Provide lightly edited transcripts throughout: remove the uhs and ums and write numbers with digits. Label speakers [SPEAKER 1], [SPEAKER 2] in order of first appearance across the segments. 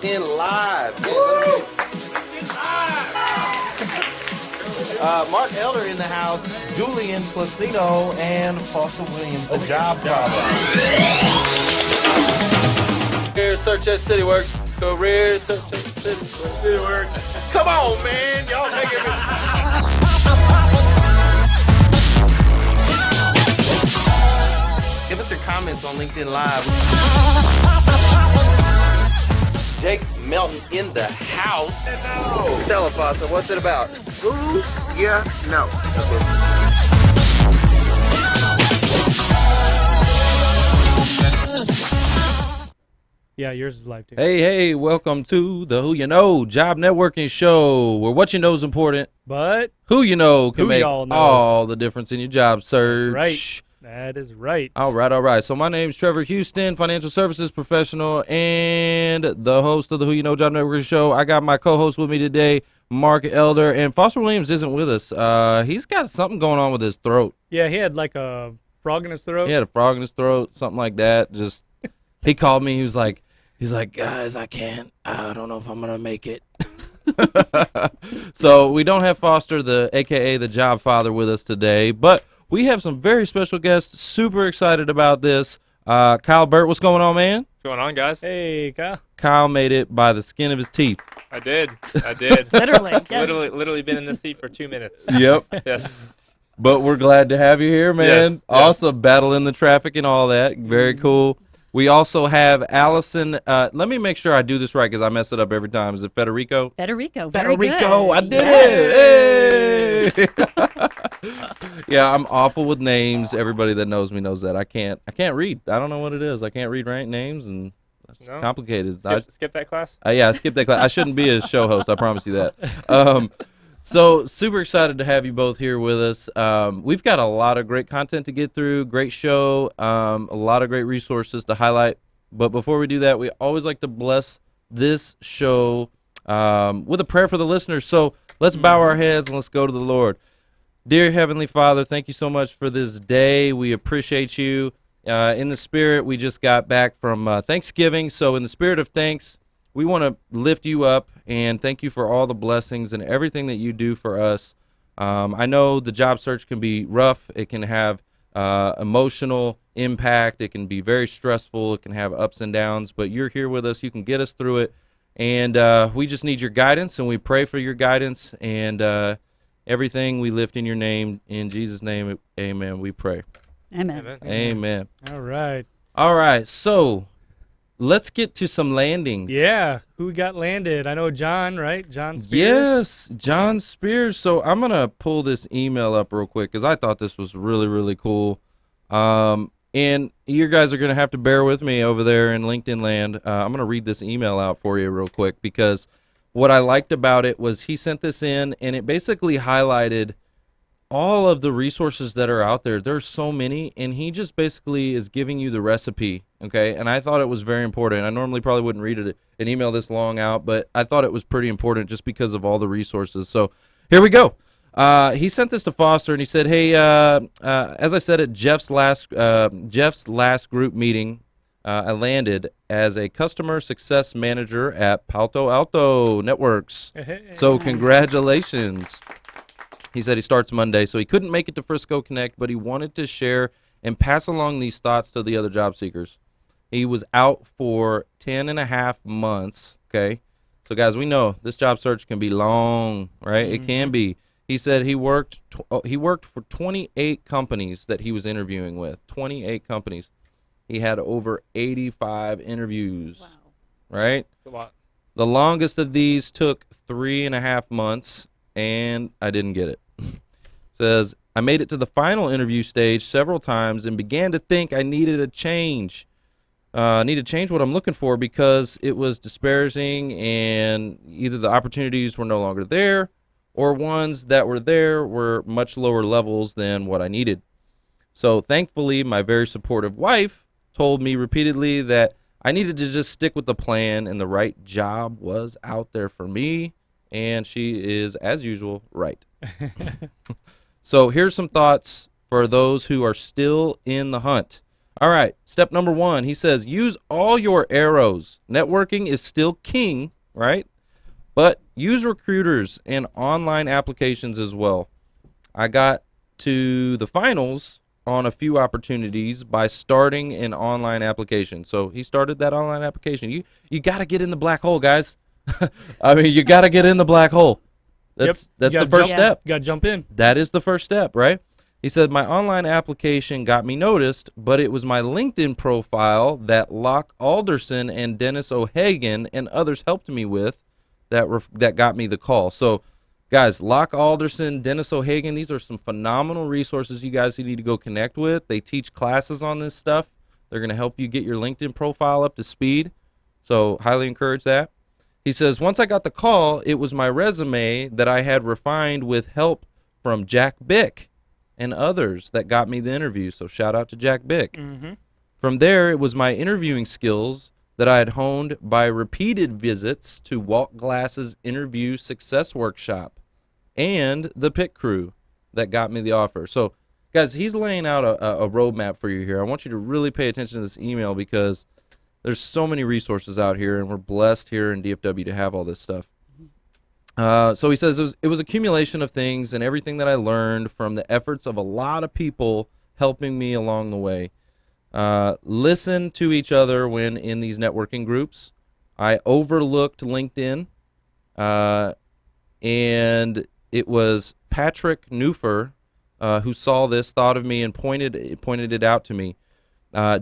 [SPEAKER 1] LinkedIn Live. Mark Elder in the house, Julian Placino, and Foster Williams, the job father. Career Search at CityWorks. Career Search at CityWorks. Come on, man. Y'all making me... Give us your comments on LinkedIn Live. Jake Melton in the house. No. Tell us, Foster, what's it about?
[SPEAKER 2] Ooh, yeah, no.
[SPEAKER 3] Yeah, yours is live too.
[SPEAKER 1] Hey, welcome to the Who You Know Job Networking Show, where what you know is important,
[SPEAKER 3] But
[SPEAKER 1] who you know can
[SPEAKER 3] Who
[SPEAKER 1] make
[SPEAKER 3] y'all know.
[SPEAKER 1] all the difference in your job search.
[SPEAKER 3] That's right. That is right.
[SPEAKER 1] All right. So my name's Trevor Houston, financial services professional, and the host of the Who You Know Job Networking Show. I got my co-host with me today, Mark Elder, and Foster Williams isn't with us. He's got something going on with his throat.
[SPEAKER 3] Yeah, he had like a frog in his throat.
[SPEAKER 1] He had a frog in his throat, something like that. Just he called me. He's like, guys, I don't know if I'm gonna make it. So we don't have Foster, aka the job father, with us today, but we have some very special guests. Super excited about this. Kyle Burt, what's going on, man?
[SPEAKER 4] What's going on, guys?
[SPEAKER 3] Hey, Kyle.
[SPEAKER 1] Kyle made it by the skin of his teeth.
[SPEAKER 4] I did.
[SPEAKER 5] Literally, yes.
[SPEAKER 4] Literally been in this seat for 2 minutes.
[SPEAKER 1] Yep.
[SPEAKER 4] Yes.
[SPEAKER 1] But we're glad to have you here, man.
[SPEAKER 4] Yes.
[SPEAKER 1] Awesome, battling the traffic and all that. Very cool. We also have Alyson. Let me make sure I do this right because I mess it up every time. Is it Federico?
[SPEAKER 5] Federico. Very
[SPEAKER 1] Federico,
[SPEAKER 5] good.
[SPEAKER 1] I did
[SPEAKER 5] Yes.
[SPEAKER 1] it. Hey! Yeah, I'm awful with names. Everybody that knows me knows that. I can't read. I don't know what it is. I can't read names, and it's
[SPEAKER 4] No?
[SPEAKER 1] complicated.
[SPEAKER 4] Skip that class?
[SPEAKER 1] Yeah, I skipped that class. I shouldn't be a show host. I promise you that. So super excited to have you both here with us. We've got a lot of great content to get through, great show, a lot of great resources to highlight. But before we do that, we always like to bless this show with a prayer for the listeners. So let's bow our heads and let's go to the Lord. Dear Heavenly Father, thank you so much for this day. We appreciate you. In the spirit, we just got back from Thanksgiving. So in the spirit of thanks, we want to lift you up and thank you for all the blessings and everything that you do for us. I know the job search can be rough. It can have emotional impact. It can be very stressful. It can have ups and downs, but you're here with us. You can get us through it. And we just need your guidance, and we pray for your guidance. And everything we lift in your name. In Jesus' name, amen, we pray.
[SPEAKER 5] Amen.
[SPEAKER 1] Amen.
[SPEAKER 3] All
[SPEAKER 1] right. So let's get to some landings.
[SPEAKER 3] Yeah. Who got landed? I know John, right? John Spears.
[SPEAKER 1] Yes, John Spears. So I'm going to pull this email up real quick because I thought this was really, really cool. And you guys are going to have to bear with me over there in LinkedIn land. I'm going to read this email out for you real quick because what I liked about it was he sent this in and it basically highlighted all of the resources that are out there. There's so many, and he just basically is giving you the recipe, okay? And I thought it was very important. I normally probably wouldn't read an email this long out, but I thought it was pretty important just because of all the resources. So here we go. He sent this to Foster, and he said, hey, as I said at Jeff's last group meeting, I landed as a customer success manager at Palo Alto Networks. So congratulations. He said he starts Monday, so he couldn't make it to Frisco Connect, but he wanted to share and pass along these thoughts to the other job seekers. He was out for 10 and a half months, okay? So, guys, we know this job search can be long, right? Mm-hmm. It can be. He said he worked for 28 companies that he was interviewing with, 28 companies. He had over 85 interviews,
[SPEAKER 5] Wow.
[SPEAKER 1] Right?
[SPEAKER 4] That's a lot.
[SPEAKER 1] The longest of these took 3.5 months, and I didn't get it. Says, I made it to the final interview stage several times and began to think I needed a change. Need to change what I'm looking for because it was disparaging and either the opportunities were no longer there or ones that were there were much lower levels than what I needed. So thankfully, my very supportive wife told me repeatedly that I needed to just stick with the plan and the right job was out there for me. And she is, as usual, right. So here's some thoughts for those who are still in the hunt. All right. Step number 1, he says, use all your arrows. Networking is still king, right? But use recruiters and online applications as well. I got to the finals on a few opportunities by starting an online application. So he started that online application. You got to get in the black hole, guys. I mean, you got to get in the black hole. That's
[SPEAKER 3] You
[SPEAKER 1] the
[SPEAKER 3] gotta
[SPEAKER 1] first
[SPEAKER 3] jump-
[SPEAKER 1] step.
[SPEAKER 3] You got to jump in.
[SPEAKER 1] That is the first step, right? He said, my online application got me noticed, but it was my LinkedIn profile that Locke Alderson and Dennis O'Hagan and others helped me with that got me the call. So, guys, Locke Alderson, Dennis O'Hagan, these are some phenomenal resources you guys need to go connect with. They teach classes on this stuff. They're going to help you get your LinkedIn profile up to speed. So, highly encourage that. He says, once I got the call, it was my resume that I had refined with help from Jack Bick and others that got me the interview. So shout out to Jack Bick.
[SPEAKER 3] Mm-hmm.
[SPEAKER 1] From there, it was my interviewing skills that I had honed by repeated visits to Walt Glass's interview success workshop and the pit crew that got me the offer. So, guys, he's laying out a roadmap for you here. I want you to really pay attention to this email because there's so many resources out here, and we're blessed here in DFW to have all this stuff. So he says it was accumulation of things and everything that I learned from the efforts of a lot of people helping me along the way. Listen to each other when in these networking groups. I overlooked LinkedIn, and it was Patrick Newfer who saw this, thought of me, and pointed it out to me.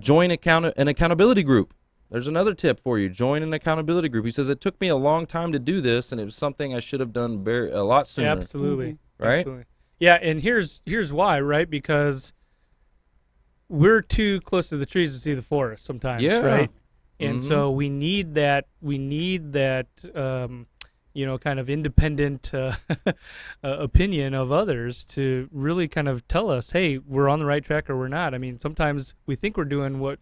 [SPEAKER 1] Join an accountability group. There's another tip for you. Join an accountability group. He says, it took me a long time to do this, and it was something I should have done a lot sooner.
[SPEAKER 3] Absolutely.
[SPEAKER 1] Right?
[SPEAKER 3] Absolutely. Yeah, and here's why, right? Because we're too close to the trees to see the forest sometimes,
[SPEAKER 1] Yeah.
[SPEAKER 3] right? And
[SPEAKER 1] Mhm.
[SPEAKER 3] so we need that kind of independent opinion of others to really kind of tell us, hey, we're on the right track or we're not. I mean, sometimes we think we're doing what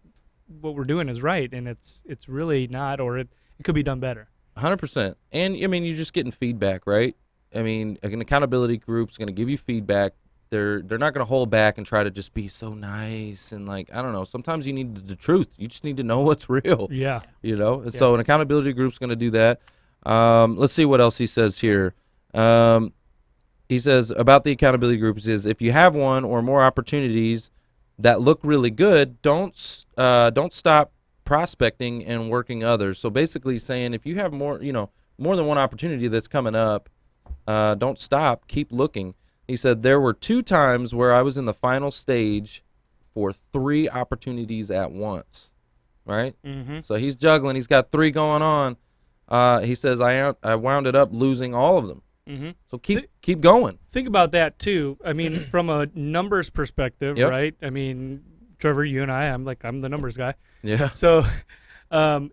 [SPEAKER 3] we're doing is right, and it's really not, or it could be done better.
[SPEAKER 1] 100%. And, I mean, you're just getting feedback, right? I mean, an accountability group's going to give you feedback. They're not going to hold back and try to just be so nice and, like, I don't know. Sometimes you need the truth. You just need to know what's real.
[SPEAKER 3] Yeah.
[SPEAKER 1] You know? And so an accountability group's going to do that. Let's see what else he says here. He says about the accountability group, he says, if you have one or more opportunities that look really good, don't stop prospecting and working others. So basically saying if you have more than one opportunity that's coming up, don't stop, keep looking. He said there were 2 times where I was in the final stage for 3 opportunities at once, right?
[SPEAKER 3] Mm-hmm.
[SPEAKER 1] So he's juggling. He's got 3 going on. He says I wound it up losing all of them.
[SPEAKER 3] Mm-hmm.
[SPEAKER 1] So keep going.
[SPEAKER 3] Think about that too. I mean, from a numbers perspective,
[SPEAKER 1] Yep.
[SPEAKER 3] right? I mean, Trevor, you and I'm the numbers guy.
[SPEAKER 1] Yeah.
[SPEAKER 3] So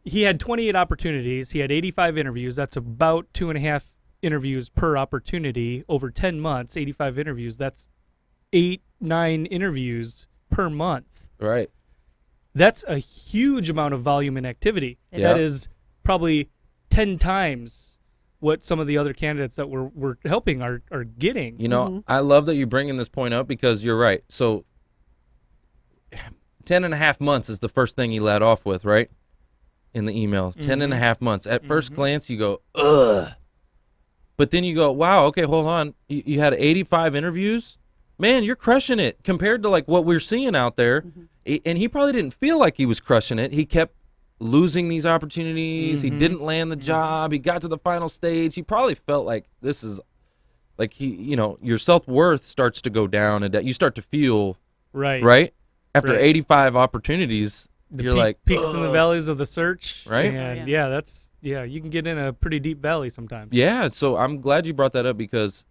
[SPEAKER 3] he had 28 opportunities. He had 85 interviews. That's about 2.5 interviews per opportunity over 10 months. 85 interviews. That's 8-9 interviews per month.
[SPEAKER 1] Right.
[SPEAKER 3] That's a huge amount of volume and activity.
[SPEAKER 1] Yeah.
[SPEAKER 3] That is probably 10 times what some of the other candidates that we're helping are getting.
[SPEAKER 1] You know, I love that you're bringing this point up because you're right. So 10.5 months is the first thing he led off with, right? In the email, 10.5 months. At first glance, you go, ugh. But then you go, wow, okay, hold on. You had 85 interviews? Man, you're crushing it compared to like what we're seeing out there. And he probably didn't feel like he was crushing it. He kept losing these opportunities. He didn't land the job. He got to the final stage. He probably felt like this is like your self-worth starts to go down and that you start to feel right after 85 opportunities. You're like
[SPEAKER 3] peaks and the valleys of the search,
[SPEAKER 1] Right?
[SPEAKER 3] And you can get in a pretty deep valley sometimes.
[SPEAKER 1] Yeah, so I'm glad you brought that up because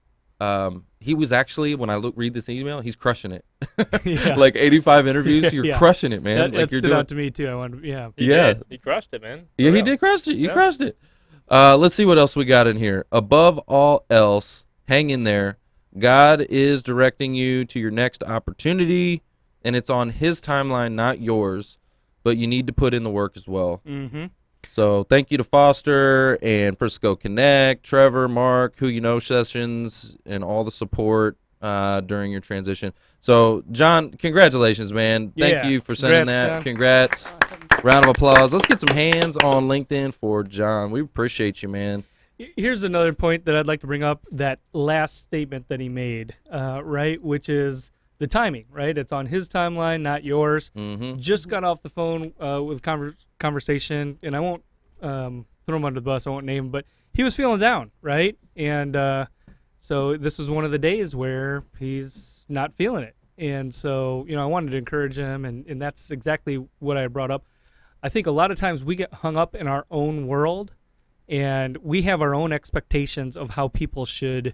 [SPEAKER 1] he was actually, when I read this email, he's crushing it.
[SPEAKER 3] Yeah.
[SPEAKER 1] Like 85 interviews, you're
[SPEAKER 3] Yeah.
[SPEAKER 1] crushing it, man.
[SPEAKER 3] That
[SPEAKER 1] Like
[SPEAKER 3] stood out to me too. I wanted,
[SPEAKER 4] He
[SPEAKER 1] Yeah.
[SPEAKER 4] did. He crushed it, man.
[SPEAKER 1] Yeah,
[SPEAKER 4] For
[SPEAKER 1] he
[SPEAKER 4] real.
[SPEAKER 1] did crush it. You
[SPEAKER 4] Yeah.
[SPEAKER 1] crushed it. Let's see what else we got in here. Above all else, hang in there. God is directing you to your next opportunity, and it's on his timeline, not yours, but you need to put in the work as well.
[SPEAKER 3] Mm-hmm.
[SPEAKER 1] So thank you to Foster and Frisco Connect, Trevor, Mark, Who You Know Sessions, and all the support. during your transition. So, John, congratulations, man. Thank
[SPEAKER 3] Yeah.
[SPEAKER 1] you for sending
[SPEAKER 3] Congrats,
[SPEAKER 1] that.
[SPEAKER 3] John.
[SPEAKER 1] Congrats.
[SPEAKER 5] Awesome.
[SPEAKER 1] Round of applause. Let's get some hands on LinkedIn for John. We appreciate you, man.
[SPEAKER 3] Here's another point that I'd like to bring up, that last statement that he made, right, which is the timing, right? It's on his timeline, not yours.
[SPEAKER 1] Mm-hmm.
[SPEAKER 3] Just got off the phone with conversation, and I won't throw him under the bus. I won't name him, but he was feeling down, right? And so this was one of the days where he's not feeling it. And so, I wanted to encourage him, and that's exactly what I brought up. I think a lot of times we get hung up in our own world, and we have our own expectations of how people should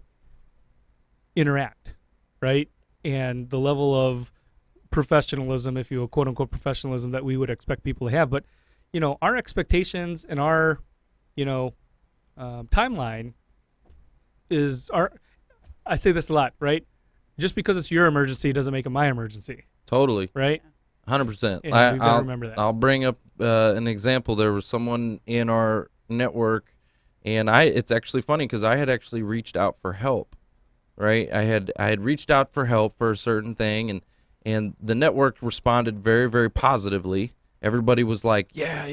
[SPEAKER 3] interact, right? And the level of professionalism, if you will, quote unquote professionalism, that we would expect people to have. But, our expectations and our, timeline is I say this a lot, right? Just because it's your emergency doesn't make it my emergency,
[SPEAKER 1] Totally.
[SPEAKER 3] right?
[SPEAKER 1] 100%.
[SPEAKER 3] And we've got to remember that.
[SPEAKER 1] I'll bring up an example. There was someone in our network, and it's actually funny because I had actually reached out for help, right? I had reached out for help for a certain thing, and the network responded very, very positively. Everybody was like, yeah,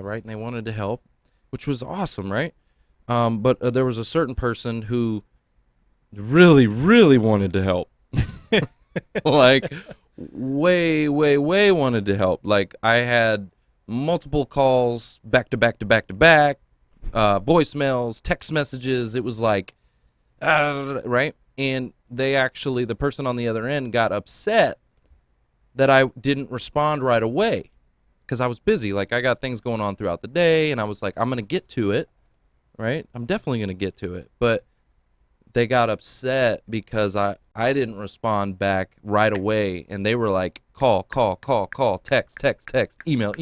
[SPEAKER 1] right? And they wanted to help, which was awesome, right? But there was a certain person who really, really wanted to help. Like, way wanted to help. Like, I had multiple calls back to back, voicemails, text messages. It was like, right? And the person on the other end got upset that I didn't respond right away because I was busy. Like, I got things going on throughout the day, and I was like, I'm going to get to it, right? I'm definitely going to get to it. But they got upset because I didn't respond back right away, and they were like, call, text, email.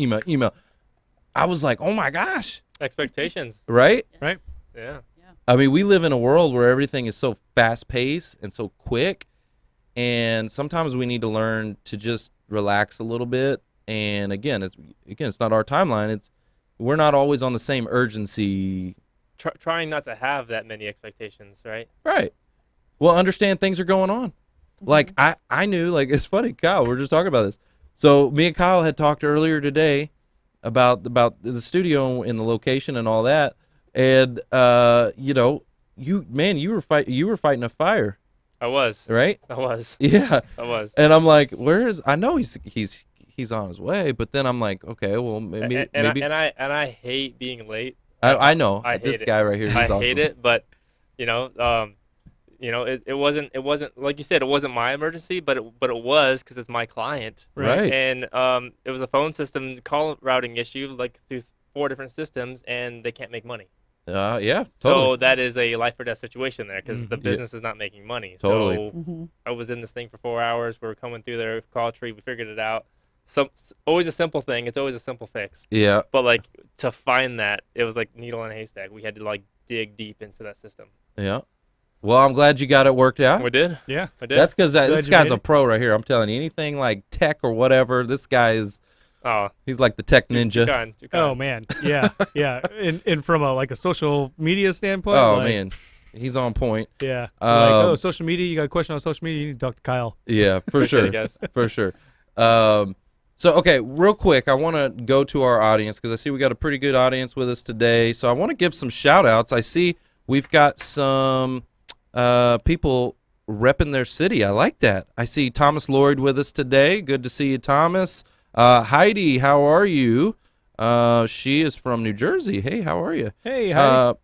[SPEAKER 1] I was like, oh my gosh,
[SPEAKER 4] Expectations.
[SPEAKER 1] right?
[SPEAKER 5] Yes.
[SPEAKER 3] Right.
[SPEAKER 4] Yeah.
[SPEAKER 1] I mean, we live in a world where everything is so fast-paced and so quick, and sometimes we need to learn to just relax a little bit. And again, it's not our timeline. We're not always on the same urgency.
[SPEAKER 4] Trying not to have that many expectations, right?
[SPEAKER 1] Right. Well, understand things are going on. Like, I knew, like, it's funny, Kyle, we're just talking about this. So me and Kyle had talked earlier today about the studio and the location and all that. And you were fighting a fire,
[SPEAKER 4] I was.
[SPEAKER 1] right?
[SPEAKER 4] I was.
[SPEAKER 1] Yeah.
[SPEAKER 4] I was.
[SPEAKER 1] And I'm like, I know he's on his way, but then I'm like, okay, well, maybe
[SPEAKER 4] I hate being late.
[SPEAKER 1] I know
[SPEAKER 4] I hate
[SPEAKER 1] this
[SPEAKER 4] it.
[SPEAKER 1] guy right here. He's
[SPEAKER 4] I
[SPEAKER 1] awesome.
[SPEAKER 4] hate it, but it wasn't like you said, it wasn't my emergency, but it was because it's my client,
[SPEAKER 1] Right.
[SPEAKER 4] And it was a phone system call routing issue, like through 4 different systems, and they can't make money.
[SPEAKER 1] Yeah, totally.
[SPEAKER 4] So that is a life or death situation there because the business is not making money.
[SPEAKER 1] Totally.
[SPEAKER 4] So I was in this thing for 4 hours. We were coming through their call tree. We figured it out. Always a simple thing. It's always a simple fix.
[SPEAKER 1] Yeah.
[SPEAKER 4] But like to find that, it was like needle in a haystack. We had to like dig deep into that system.
[SPEAKER 1] Yeah. Well, I'm glad you got it worked out.
[SPEAKER 4] We did.
[SPEAKER 3] Yeah.
[SPEAKER 4] I did.
[SPEAKER 1] That's because this
[SPEAKER 3] you
[SPEAKER 1] guy's
[SPEAKER 3] made
[SPEAKER 1] a
[SPEAKER 3] it.
[SPEAKER 1] pro right here. I'm telling you, anything like tech or whatever, this guy he's like the tech ninja.
[SPEAKER 4] Too kind.
[SPEAKER 3] Oh man, yeah. And from a social media standpoint.
[SPEAKER 1] Oh,
[SPEAKER 3] like,
[SPEAKER 1] man, he's on point.
[SPEAKER 3] Yeah. Social media. You got a question on social media? You need to talk to Kyle.
[SPEAKER 1] Yeah, for
[SPEAKER 4] Appreciate
[SPEAKER 1] sure,
[SPEAKER 4] it, guys.
[SPEAKER 1] for sure. So okay, real quick, I want to go to our audience because I see we got a pretty good audience with us today. So I want to give some shout outs. I see we've got some people repping their city. I like that. I see Thomas Lloyd with us today. Good to see you, Thomas. Heidi, how are you? She is from New Jersey. Hey, how are you?
[SPEAKER 3] Hey, hi.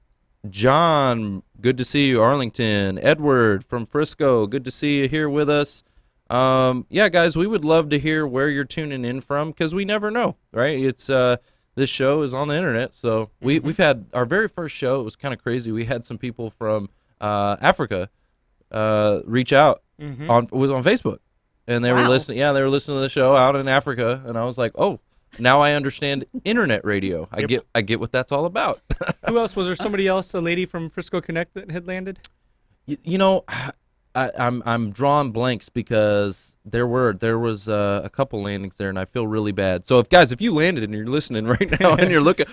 [SPEAKER 1] John, good to see you. Arlington. Edward from Frisco, good to see you here with us. Yeah, guys, we would love to hear where you're tuning in from because we never know, right? It's this show is on the internet, so we've had our very first show. It was kind of crazy. We had some people from Africa reach out on Facebook. And they were listening. Yeah, they were listening to the show out in Africa, and I was like, "Oh, now I understand internet radio. I get what that's all about."
[SPEAKER 3] Who else was there? Somebody else? A lady from Frisco Connect that had landed?
[SPEAKER 1] I'm drawing blanks because there was a couple landings there, and I feel really bad. So if you landed and you're listening right now and you're looking,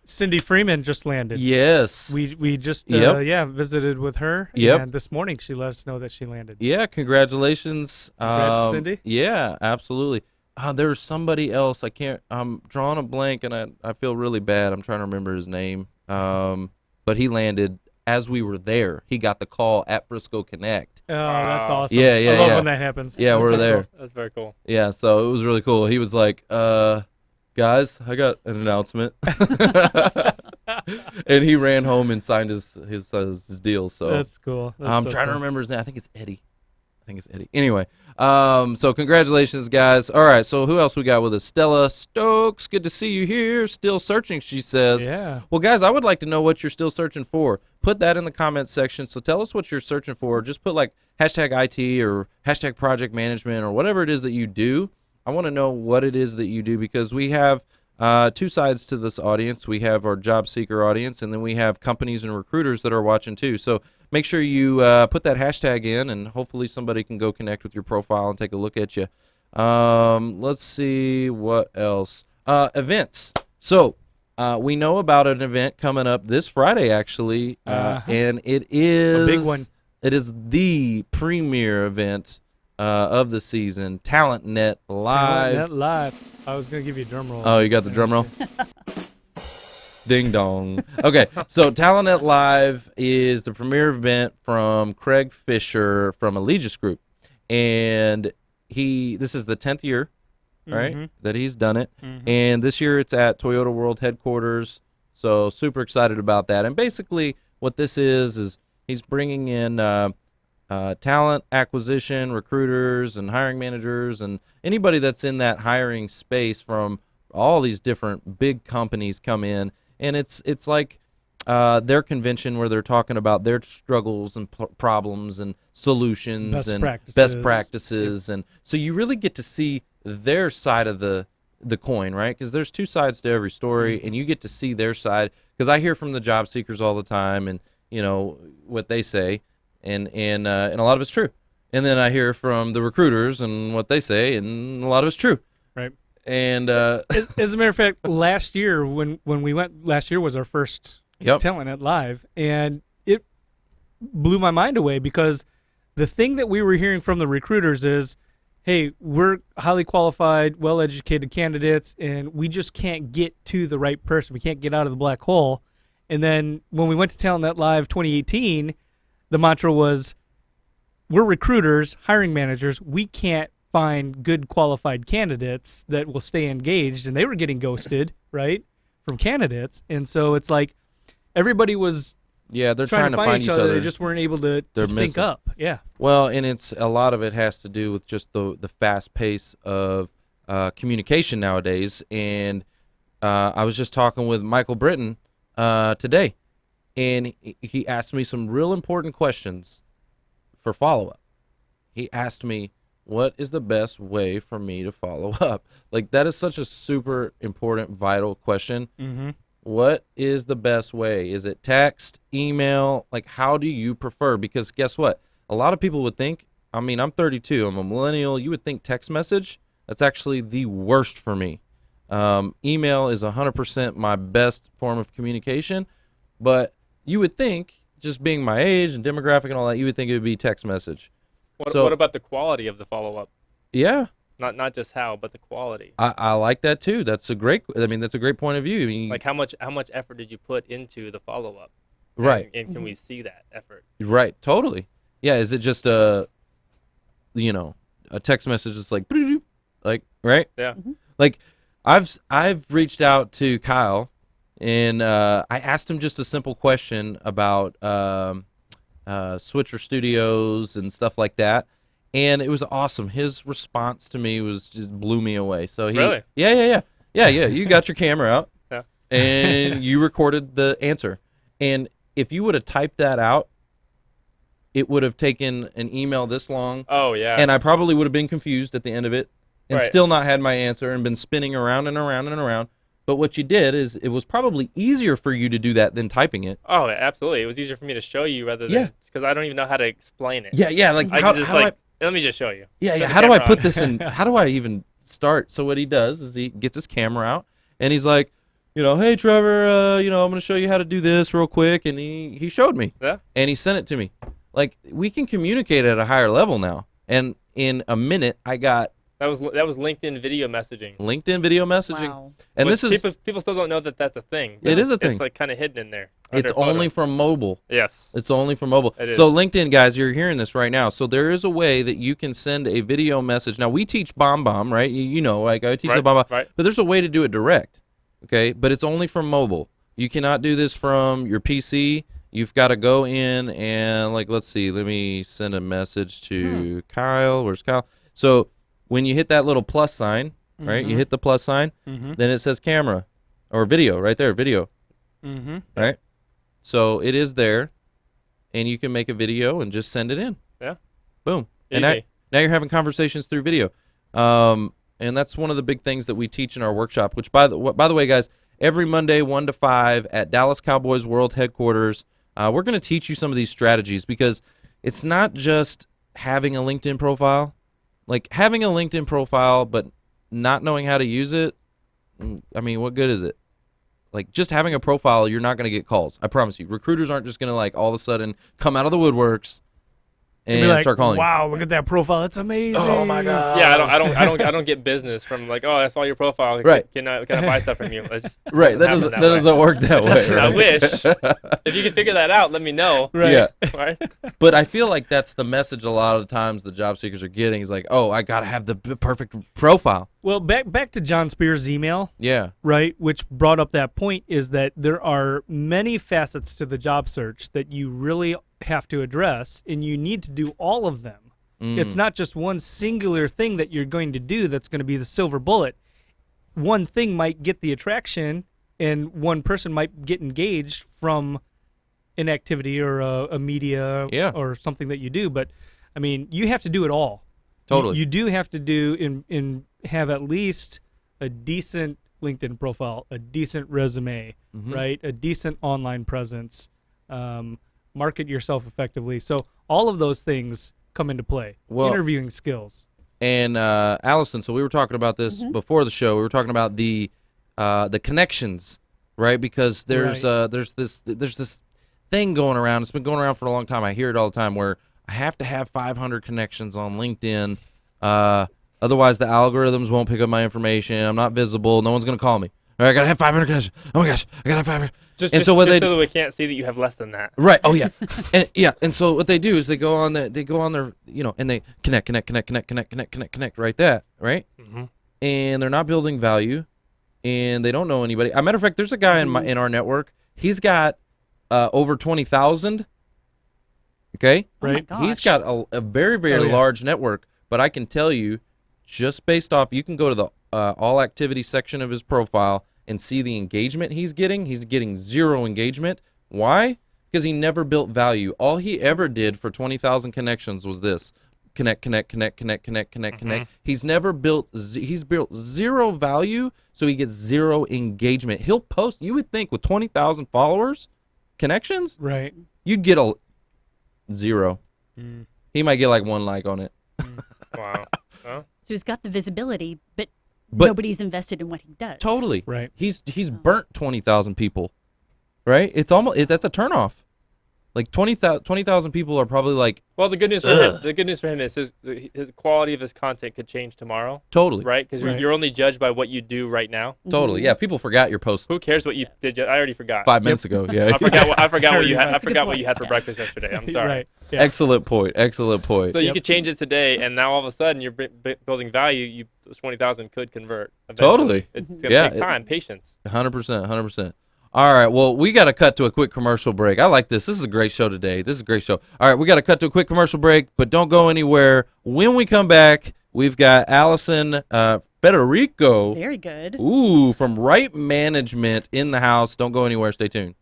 [SPEAKER 3] Cindy Freeman just landed.
[SPEAKER 1] Yes.
[SPEAKER 3] We just
[SPEAKER 1] Yep.
[SPEAKER 3] visited with her.
[SPEAKER 1] Yep.
[SPEAKER 3] And this morning she let us know that she landed.
[SPEAKER 1] Yeah, congratulations.
[SPEAKER 3] Congrats, Cindy.
[SPEAKER 1] Yeah, absolutely. There was somebody else. I'm drawing a blank, and I feel really bad. I'm trying to remember his name. But he landed as we were there. He got the call at Frisco Connect.
[SPEAKER 3] Oh, that's awesome.
[SPEAKER 1] Yeah,
[SPEAKER 3] I love
[SPEAKER 1] yeah.
[SPEAKER 3] when that happens.
[SPEAKER 1] Yeah,
[SPEAKER 3] That's
[SPEAKER 1] we're
[SPEAKER 3] so
[SPEAKER 1] there.
[SPEAKER 3] cool.
[SPEAKER 4] That's very cool.
[SPEAKER 1] Yeah, so it was really cool. He was like, guys, I got an announcement. And he ran home and signed his deal. So
[SPEAKER 3] That's cool. That's
[SPEAKER 1] I'm
[SPEAKER 3] so
[SPEAKER 1] trying to
[SPEAKER 3] cool.
[SPEAKER 1] remember his name. I think it's Eddie. Anyway, so congratulations, guys. All right, so who else we got with us? Stella Stokes. Good to see you here. Still searching, she says.
[SPEAKER 3] Yeah.
[SPEAKER 1] Well, guys, I would like to know what you're still searching for. Put that in the comments section. So tell us what you're searching for. Just put like hashtag IT or hashtag project management or whatever it is that you do. I want to know what it is that you do, because we have two sides to this audience. We have our job seeker audience, and then we have companies and recruiters that are watching too. So make sure you put that hashtag in, and hopefully somebody can go connect with your profile and take a look at you. Let's see what else. Events. So we know about an event coming up this Friday, actually, and it is
[SPEAKER 3] A big one.
[SPEAKER 1] It is the premier event of the season, TalentNet Live.
[SPEAKER 3] That live. I was gonna give you a drum roll.
[SPEAKER 1] Oh, you got the drum roll? Ding dong. Okay, so TalentNet Live is the premier event from Craig Fisher from Allegis Group, and this is the 10th year, right, that he's done it, and this year it's at Toyota World headquarters. So super excited about that. And basically, what this is he's bringing in talent acquisition, recruiters, and hiring managers, and anybody that's in that hiring space from all these different big companies come in. And it's like their convention where they're talking about their struggles and problems and solutions
[SPEAKER 3] Best practices.
[SPEAKER 1] best practices. And so you really get to see their side of the coin, right? Because there's two sides to every story, and you get to see their side. Because I hear from the job seekers all the time, and you know what they say, and a lot of it's true. And then I hear from the recruiters and what they say, and a lot of it's true.
[SPEAKER 3] Right.
[SPEAKER 1] And
[SPEAKER 3] As a matter of fact, last year when we went, last year was our first
[SPEAKER 1] Yep.
[SPEAKER 3] TalentNet Live, and it blew my mind away, because the thing that we were hearing from the recruiters is, hey, we're highly qualified, well-educated candidates, and we just can't get to the right person. We can't get out of the black hole. And then when we went to TalentNet Live 2018, the mantra was, we're recruiters, hiring managers. We can't find good qualified candidates that will stay engaged. And they were getting ghosted, right, from candidates. And so it's like everybody was
[SPEAKER 1] yeah, they're
[SPEAKER 3] trying to find each other.
[SPEAKER 1] other.
[SPEAKER 3] They just weren't able to
[SPEAKER 1] They're
[SPEAKER 3] sync
[SPEAKER 1] missing.
[SPEAKER 3] up. Yeah.
[SPEAKER 1] Well, and it's a lot of it has to do with just the fast pace of communication nowadays. And I was just talking with Michael Britton today, and he asked me some real important questions for follow-up. He asked me, what is the best way for me to follow up? Like, that is such a super important, vital question.
[SPEAKER 3] Mm-hmm.
[SPEAKER 1] What is the best way? Is it text, email? Like, how do you prefer? Because guess what? A lot of people would think, I mean, I'm 32, I'm a millennial. You would think text message, that's actually the worst for me. Email is 100% my best form of communication, but you would think, just being my age and demographic and all that, you would think it would be text message.
[SPEAKER 4] What about the quality of the follow-up?
[SPEAKER 1] Yeah.
[SPEAKER 4] Not just how, but the quality.
[SPEAKER 1] I like that too. That's a great point of view. I mean,
[SPEAKER 4] Like how much effort did you put into the follow-up?
[SPEAKER 1] Right.
[SPEAKER 4] And can we see that effort?
[SPEAKER 1] Right, totally. Yeah, is it just a text message that's like right?
[SPEAKER 4] Yeah.
[SPEAKER 1] Like I've reached out to Kyle, and I asked him just a simple question about Switcher Studios and stuff like that, and it was awesome. His response to me just blew me away. So he
[SPEAKER 4] Really?
[SPEAKER 1] Yeah. You got your camera out,
[SPEAKER 4] Yeah.
[SPEAKER 1] and you recorded the answer. And if you would have typed that out, it would have taken an email this long.
[SPEAKER 4] Oh yeah.
[SPEAKER 1] And I probably would have been confused at the end of it and
[SPEAKER 4] Right.
[SPEAKER 1] still not had my answer and been spinning around and around and around. But what you did is it was probably easier for you to do that than typing it.
[SPEAKER 4] Oh, absolutely. It was easier for me to show you rather
[SPEAKER 1] Yeah.
[SPEAKER 4] than because I don't even know how to explain it.
[SPEAKER 1] Yeah. Like
[SPEAKER 4] I
[SPEAKER 1] how,
[SPEAKER 4] can just
[SPEAKER 1] how do
[SPEAKER 4] like let me just show you.
[SPEAKER 1] yeah.
[SPEAKER 4] Put the
[SPEAKER 1] How do I
[SPEAKER 4] camera
[SPEAKER 1] put
[SPEAKER 4] on.
[SPEAKER 1] this in? How do I even start? So what he does is he gets his camera out and he's like, hey Trevor, I'm going to show you how to do this real quick, and he showed me.
[SPEAKER 4] Yeah.
[SPEAKER 1] And he sent it to me. Like, we can communicate at a higher level now. And in a minute, I got
[SPEAKER 4] That was LinkedIn video messaging.
[SPEAKER 1] LinkedIn video messaging.
[SPEAKER 5] Wow.
[SPEAKER 1] And
[SPEAKER 4] Which
[SPEAKER 1] this is
[SPEAKER 4] people still don't know that that's a thing.
[SPEAKER 1] It is a thing.
[SPEAKER 4] It's like kind of hidden in there.
[SPEAKER 1] it's
[SPEAKER 4] under photo.
[SPEAKER 1] only from mobile.
[SPEAKER 4] Yes.
[SPEAKER 1] It's only for mobile.
[SPEAKER 4] It
[SPEAKER 1] So
[SPEAKER 4] is.
[SPEAKER 1] LinkedIn, guys, you're hearing this right now. So there is a way that you can send a video message. Now, we teach BombBomb, right? Like I teach the BombBomb.
[SPEAKER 4] Right.
[SPEAKER 1] But there's a way to do it direct, okay? But it's only from mobile. You cannot do this from your PC. You've got to go in and, like, let's see. Let me send a message to Kyle. Where's Kyle? So when you hit that little plus sign, right? You hit the plus sign, then it says camera or video right there, video, right? So it is there, and you can make a video and just send it in.
[SPEAKER 4] Yeah.
[SPEAKER 1] Boom.
[SPEAKER 4] Easy.
[SPEAKER 1] And now you're having conversations through video. And that's one of the big things that we teach in our workshop, which, by the way, guys, every Monday, 1 to 5 at Dallas Cowboys World Headquarters, we're going to teach you some of these strategies, because it's not just having a LinkedIn profile. Like, having a LinkedIn profile but not knowing how to use it, I mean, what good is it? Like, just having a profile, you're not going to get calls. I promise you. Recruiters aren't just going to, like, all of a sudden come out of the woodworks and
[SPEAKER 3] Be like,
[SPEAKER 1] start calling.
[SPEAKER 3] wow, look at that profile. It's amazing.
[SPEAKER 1] Oh my God.
[SPEAKER 4] Yeah, I don't get business from like, oh, I saw your profile.
[SPEAKER 1] Right.
[SPEAKER 4] Can I buy stuff from you?
[SPEAKER 1] Right. That doesn't work that way.
[SPEAKER 4] I
[SPEAKER 1] right?
[SPEAKER 4] wish. If you can figure that out, let me know.
[SPEAKER 3] Right.
[SPEAKER 1] Yeah.
[SPEAKER 4] Right.
[SPEAKER 1] But I feel like that's the message a lot of times the job seekers are getting is like, oh, I got to have the perfect profile.
[SPEAKER 3] Well, back to John Spears' email,
[SPEAKER 1] Yeah.
[SPEAKER 3] right, which brought up that point, is that there are many facets to the job search that you really have to address, and you need to do all of them. It's not just one singular thing that you're going to do that's going to be the silver bullet. One thing might get the attraction, and one person might get engaged from an activity or a media or something that you do. But, I mean, you have to do it all.
[SPEAKER 1] Totally.
[SPEAKER 3] You do have to do and have at least a decent LinkedIn profile, a decent resume, right? A decent online presence, market yourself effectively. So all of those things come into play.
[SPEAKER 1] Well,
[SPEAKER 3] interviewing skills.
[SPEAKER 1] And Alyson, so we were talking about this before the show. We were talking about the connections, right? Because there's this thing going around. It's been going around for a long time. I hear it all the time where I have to have 500 connections on LinkedIn. Otherwise, the algorithms won't pick up my information. I'm not visible. No one's going to call me. All right, I got to have 500 connections. Oh, my gosh. I got to have 500.
[SPEAKER 4] Just
[SPEAKER 1] so
[SPEAKER 4] that we can't see that you have less than that.
[SPEAKER 1] Right. Oh, yeah. And so what they do is they go on their, and they connect right there, right? And they're not building value, and they don't know anybody. As a matter of fact, there's a guy in our network. He's got over 20,000. Okay?
[SPEAKER 3] Right.
[SPEAKER 5] Oh my
[SPEAKER 1] He's
[SPEAKER 5] gosh.
[SPEAKER 1] got a very, very large network, but I can tell you, just based off, you can go to the all activity section of his profile and see the engagement he's getting. He's getting 0 engagement. Why? Because he never built value. All he ever did for 20,000 connections was this. Connect. He's never built, he's built 0 value, so he gets 0 engagement. He'll post, you would think with 20,000 followers, connections,
[SPEAKER 3] Right.
[SPEAKER 1] you'd get 0. He might get like 1 like on it.
[SPEAKER 4] Wow. Well,
[SPEAKER 5] So he's got the visibility, but
[SPEAKER 1] But-
[SPEAKER 5] nobody's invested in what he does.
[SPEAKER 1] Totally.
[SPEAKER 3] Right.
[SPEAKER 1] He's burnt 20,000 people. Right? It's almost that's a turnoff. Like 20,000 people are probably like
[SPEAKER 4] well, the good news for him is his quality of his content could change tomorrow.
[SPEAKER 1] totally.
[SPEAKER 4] Right? Because
[SPEAKER 3] Right.
[SPEAKER 4] you're only judged by what you do right now.
[SPEAKER 1] Totally. Yeah, people forgot your post
[SPEAKER 4] Who cares what you did? I already forgot.
[SPEAKER 1] 5 minutes ago. Yeah.
[SPEAKER 4] I forgot what you had. I
[SPEAKER 5] That's a good
[SPEAKER 4] forgot what
[SPEAKER 5] point.
[SPEAKER 4] you had for
[SPEAKER 5] Yeah.
[SPEAKER 4] breakfast yesterday. I'm sorry.
[SPEAKER 3] Right. Yeah.
[SPEAKER 1] Excellent point.
[SPEAKER 4] So you
[SPEAKER 3] Yep.
[SPEAKER 4] could change it today, and now all of a sudden you're building value. Those 20,000 could convert. Eventually.
[SPEAKER 1] Totally.
[SPEAKER 4] It's gonna
[SPEAKER 1] Yeah,
[SPEAKER 4] take time, patience.
[SPEAKER 1] 100%. All right. Well, we got to cut to a quick commercial break. I like this. This is a great show today. This is a great show. All right. We got to cut to a quick commercial break, but don't go anywhere. When we come back, we've got Alyson Federico.
[SPEAKER 5] Very good.
[SPEAKER 1] Ooh, from Right Management in the house. Don't go anywhere. Stay tuned.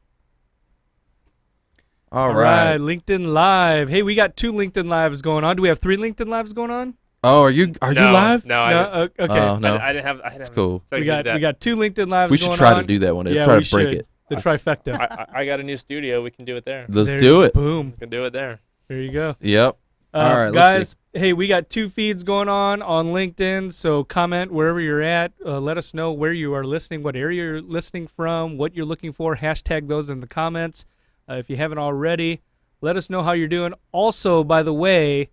[SPEAKER 1] All right.
[SPEAKER 3] LinkedIn Live. Hey, we got 2 LinkedIn Lives going on. Do we have 3 LinkedIn Lives going on?
[SPEAKER 1] Oh, are you live?
[SPEAKER 4] No, I didn't.
[SPEAKER 3] Okay.
[SPEAKER 1] Oh, no.
[SPEAKER 4] I didn't have. I didn't
[SPEAKER 1] It's
[SPEAKER 4] have
[SPEAKER 1] cool.
[SPEAKER 3] we got 2 LinkedIn Lives
[SPEAKER 1] We
[SPEAKER 3] going
[SPEAKER 1] should try
[SPEAKER 3] on.
[SPEAKER 1] to do that one day. Let's
[SPEAKER 3] Yeah,
[SPEAKER 1] try
[SPEAKER 3] we
[SPEAKER 1] to break
[SPEAKER 3] should.
[SPEAKER 1] it.
[SPEAKER 3] The trifecta.
[SPEAKER 4] I got a new studio. We can do it there.
[SPEAKER 1] Let's
[SPEAKER 3] There's-
[SPEAKER 1] do it.
[SPEAKER 3] Boom.
[SPEAKER 4] We can do it there.
[SPEAKER 3] There you go.
[SPEAKER 1] Yep. All right, let's
[SPEAKER 3] Guys, hey, we got 2 feeds going on LinkedIn, so comment wherever you're at. Let us know where you are listening, what area you're listening from, what you're looking for. Hashtag those in the comments. If you haven't already, let us know how you're doing. Also, by the way,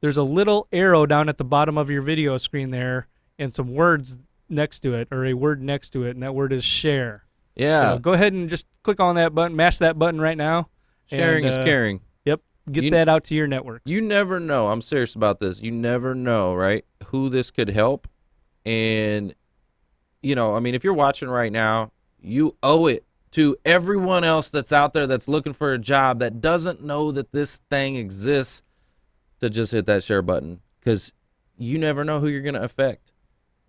[SPEAKER 3] there's a little arrow down at the bottom of your video screen there and some words next to it, or a word next to it, and that word is share.
[SPEAKER 1] Yeah.
[SPEAKER 3] So go ahead and just click on that button, mash that button right now.
[SPEAKER 1] Sharing
[SPEAKER 3] and,
[SPEAKER 1] is caring.
[SPEAKER 3] Yep. Get that out to your networks.
[SPEAKER 1] You never know. I'm serious about this. You never know, right? Who this could help. And, I mean, if you're watching right now, you owe it to everyone else that's out there that's looking for a job that doesn't know that this thing exists to just hit that share button, because you never know who you're going to affect.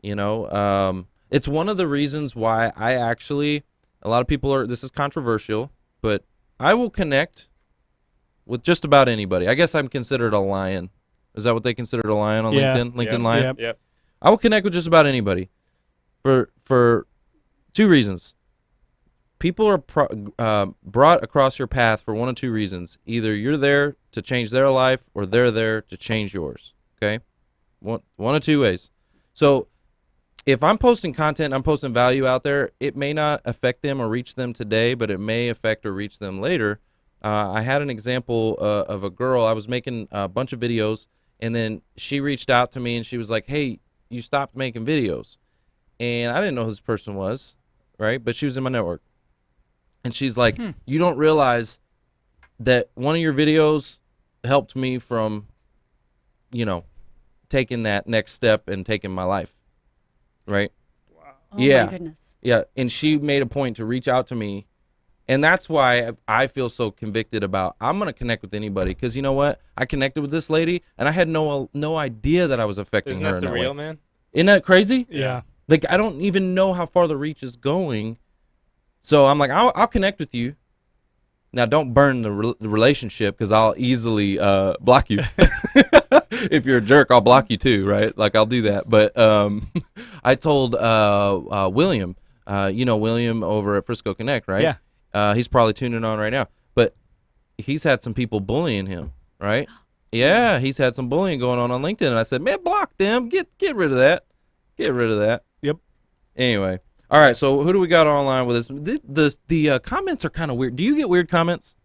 [SPEAKER 1] It's one of the reasons why a lot of people this is controversial, but I will connect with just about anybody. I guess I'm considered a lion. Is that what they consider a lion on LinkedIn? LinkedIn lion?
[SPEAKER 4] Yep.
[SPEAKER 1] I will connect with just about anybody for 2 reasons. People are brought across your path for 1 of 2 reasons. Either you're there to change their life, or they're there to change yours. Okay? One of 2 ways. So if I'm posting content, I'm posting value out there, it may not affect them or reach them today, but it may affect or reach them later. I had an example of a girl. I was making a bunch of videos, and then she reached out to me, and she was like, hey, you stopped making videos. And I didn't know who this person was, right? But she was in my network. And she's like, you don't realize that one of your videos helped me from, taking that next step and taking my life, right?
[SPEAKER 5] Oh
[SPEAKER 1] Yeah.
[SPEAKER 5] my goodness.
[SPEAKER 1] Yeah, and she made a point to reach out to me. And that's why I feel so convicted about I'm going to connect with anybody, because you know what? I connected with this lady, and I had no idea that I was affecting
[SPEAKER 4] Isn't
[SPEAKER 1] her
[SPEAKER 4] that
[SPEAKER 1] in that
[SPEAKER 4] surreal,
[SPEAKER 1] way.
[SPEAKER 4] man?
[SPEAKER 1] Isn't that crazy?
[SPEAKER 3] Yeah.
[SPEAKER 1] Like, I don't even know how far the reach is going. So I'm like, I'll connect with you. Now, don't burn the relationship, because I'll easily block you. If you're a jerk, I'll block you too, right? Like, I'll do that. But I told William, William over at Frisco Connect, right?
[SPEAKER 3] Yeah.
[SPEAKER 1] He's probably tuning on right now. But he's had some people bullying him, right? Yeah, he's had some bullying going on LinkedIn. And I said, man, block them. Get rid of that. Get rid of that.
[SPEAKER 3] Yep.
[SPEAKER 1] Anyway. All right, so who do we got online with us? The comments are kind of weird. Do you get weird comments?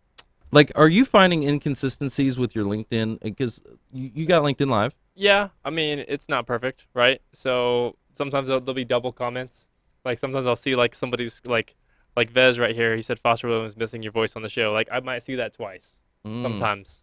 [SPEAKER 1] Like, are you finding inconsistencies with your LinkedIn? Because you got LinkedIn Live.
[SPEAKER 4] Yeah, I mean, it's not perfect, right? So sometimes there'll be double comments. Like, sometimes I'll see, like, somebody's, like Vez right here. He said, Foster Williams missing your voice on the show. Like, I might see that twice. Sometimes.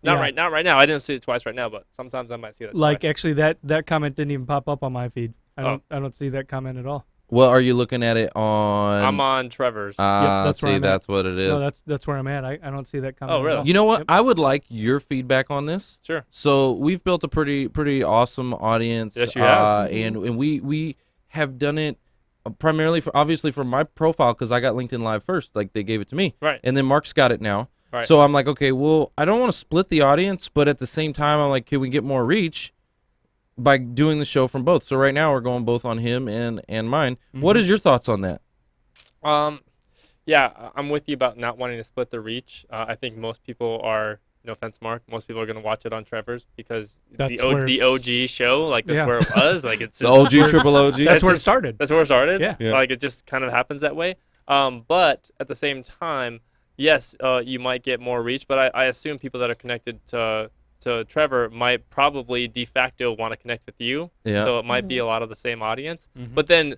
[SPEAKER 4] Not
[SPEAKER 3] Yeah.
[SPEAKER 4] right now. I didn't see it twice right now, but sometimes I might see that
[SPEAKER 3] Like,
[SPEAKER 4] twice.
[SPEAKER 3] actually, that comment didn't even pop up on my feed. I don't see that comment at all.
[SPEAKER 1] Well, are you looking at it on?
[SPEAKER 4] I'm on Trevor's.
[SPEAKER 3] Yep, that's where
[SPEAKER 1] see,
[SPEAKER 3] I'm at.
[SPEAKER 1] that's what it is.
[SPEAKER 3] No, that's where I'm at. I don't see that comment.
[SPEAKER 4] Oh,
[SPEAKER 3] at
[SPEAKER 4] really?
[SPEAKER 3] all.
[SPEAKER 1] You know what?
[SPEAKER 3] Yep.
[SPEAKER 1] I would like your feedback on this.
[SPEAKER 4] Sure.
[SPEAKER 1] So we've built a pretty awesome audience.
[SPEAKER 4] Yes, you have.
[SPEAKER 1] And we have done it primarily obviously for my profile, because I got LinkedIn Live first. Like, they gave it to me.
[SPEAKER 4] Right.
[SPEAKER 1] And then Mark's got it now.
[SPEAKER 4] Right.
[SPEAKER 1] So I'm like, okay, well, I don't want to split the audience, but at the same time, I'm like, can we get more reach by doing the show from both? So right now we're going both on him and mine.
[SPEAKER 3] Mm-hmm.
[SPEAKER 1] What is your thoughts on that?
[SPEAKER 4] Yeah, I'm with you about not wanting to split the reach. I think most people are, no offense, Mark, most people are going to watch it on Trevor's, because
[SPEAKER 3] That's
[SPEAKER 4] the
[SPEAKER 3] where it's-
[SPEAKER 4] OG show, like, that's
[SPEAKER 3] Yeah.
[SPEAKER 4] where it was. Like, it's
[SPEAKER 1] The
[SPEAKER 4] just
[SPEAKER 1] OG, triple OG?
[SPEAKER 3] That's where it
[SPEAKER 4] just-
[SPEAKER 3] started.
[SPEAKER 4] That's where it started.
[SPEAKER 3] Yeah.
[SPEAKER 1] Yeah.
[SPEAKER 4] Like, it just kind of happens that way. But at the same time, yes, you might get more reach, but I assume people that are connected to Trevor might probably de facto want to connect with you.
[SPEAKER 1] Yeah.
[SPEAKER 4] So it might be a lot of the same audience.
[SPEAKER 3] Mhm.
[SPEAKER 4] But then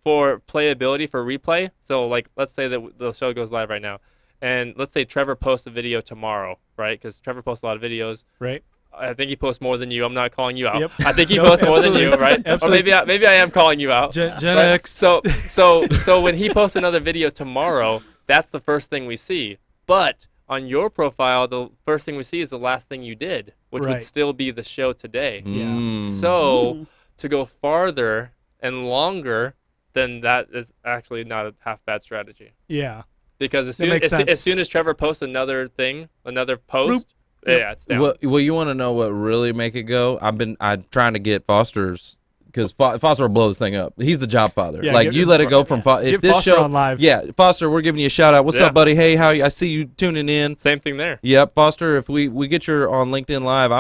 [SPEAKER 4] for playability, for replay, so, like, let's say that the show goes live right now, and let's say Trevor posts a video tomorrow, right? Because Trevor posts a lot of videos.
[SPEAKER 3] Right.
[SPEAKER 4] I think he posts more than you. I'm not calling you out.
[SPEAKER 3] Yep.
[SPEAKER 4] I think he
[SPEAKER 3] No,
[SPEAKER 4] posts more than you,
[SPEAKER 3] absolutely.
[SPEAKER 4] right?
[SPEAKER 3] Absolutely.
[SPEAKER 4] Or maybe I am calling you out.
[SPEAKER 3] Gen
[SPEAKER 4] Right?
[SPEAKER 3] X.
[SPEAKER 4] So when he posts another video tomorrow, that's the first thing we see. But on your profile, the first thing we see is the last thing you did, which
[SPEAKER 3] Right.
[SPEAKER 4] would still be the show today.
[SPEAKER 3] Yeah.
[SPEAKER 1] Mm.
[SPEAKER 4] So to go farther and longer, then that is actually not a half bad strategy.
[SPEAKER 3] Yeah.
[SPEAKER 4] Because as
[SPEAKER 3] That makes sense.
[SPEAKER 4] soon as Trevor posts another thing, another post, yeah, it's down.
[SPEAKER 1] Well, you want to know what really make it go? I'm trying to get Foster's because Foster will blow this thing up. He's the job father.
[SPEAKER 3] Yeah,
[SPEAKER 1] like you let it go from if
[SPEAKER 3] Get
[SPEAKER 1] this
[SPEAKER 3] Foster
[SPEAKER 1] show
[SPEAKER 3] on live.
[SPEAKER 1] Yeah, Foster, we're giving you a shout out. What's
[SPEAKER 4] Yeah.
[SPEAKER 1] up, buddy? Hey, how you? I see you tuning in.
[SPEAKER 4] Same thing there.
[SPEAKER 1] Yep, Foster. If we get you on LinkedIn Live,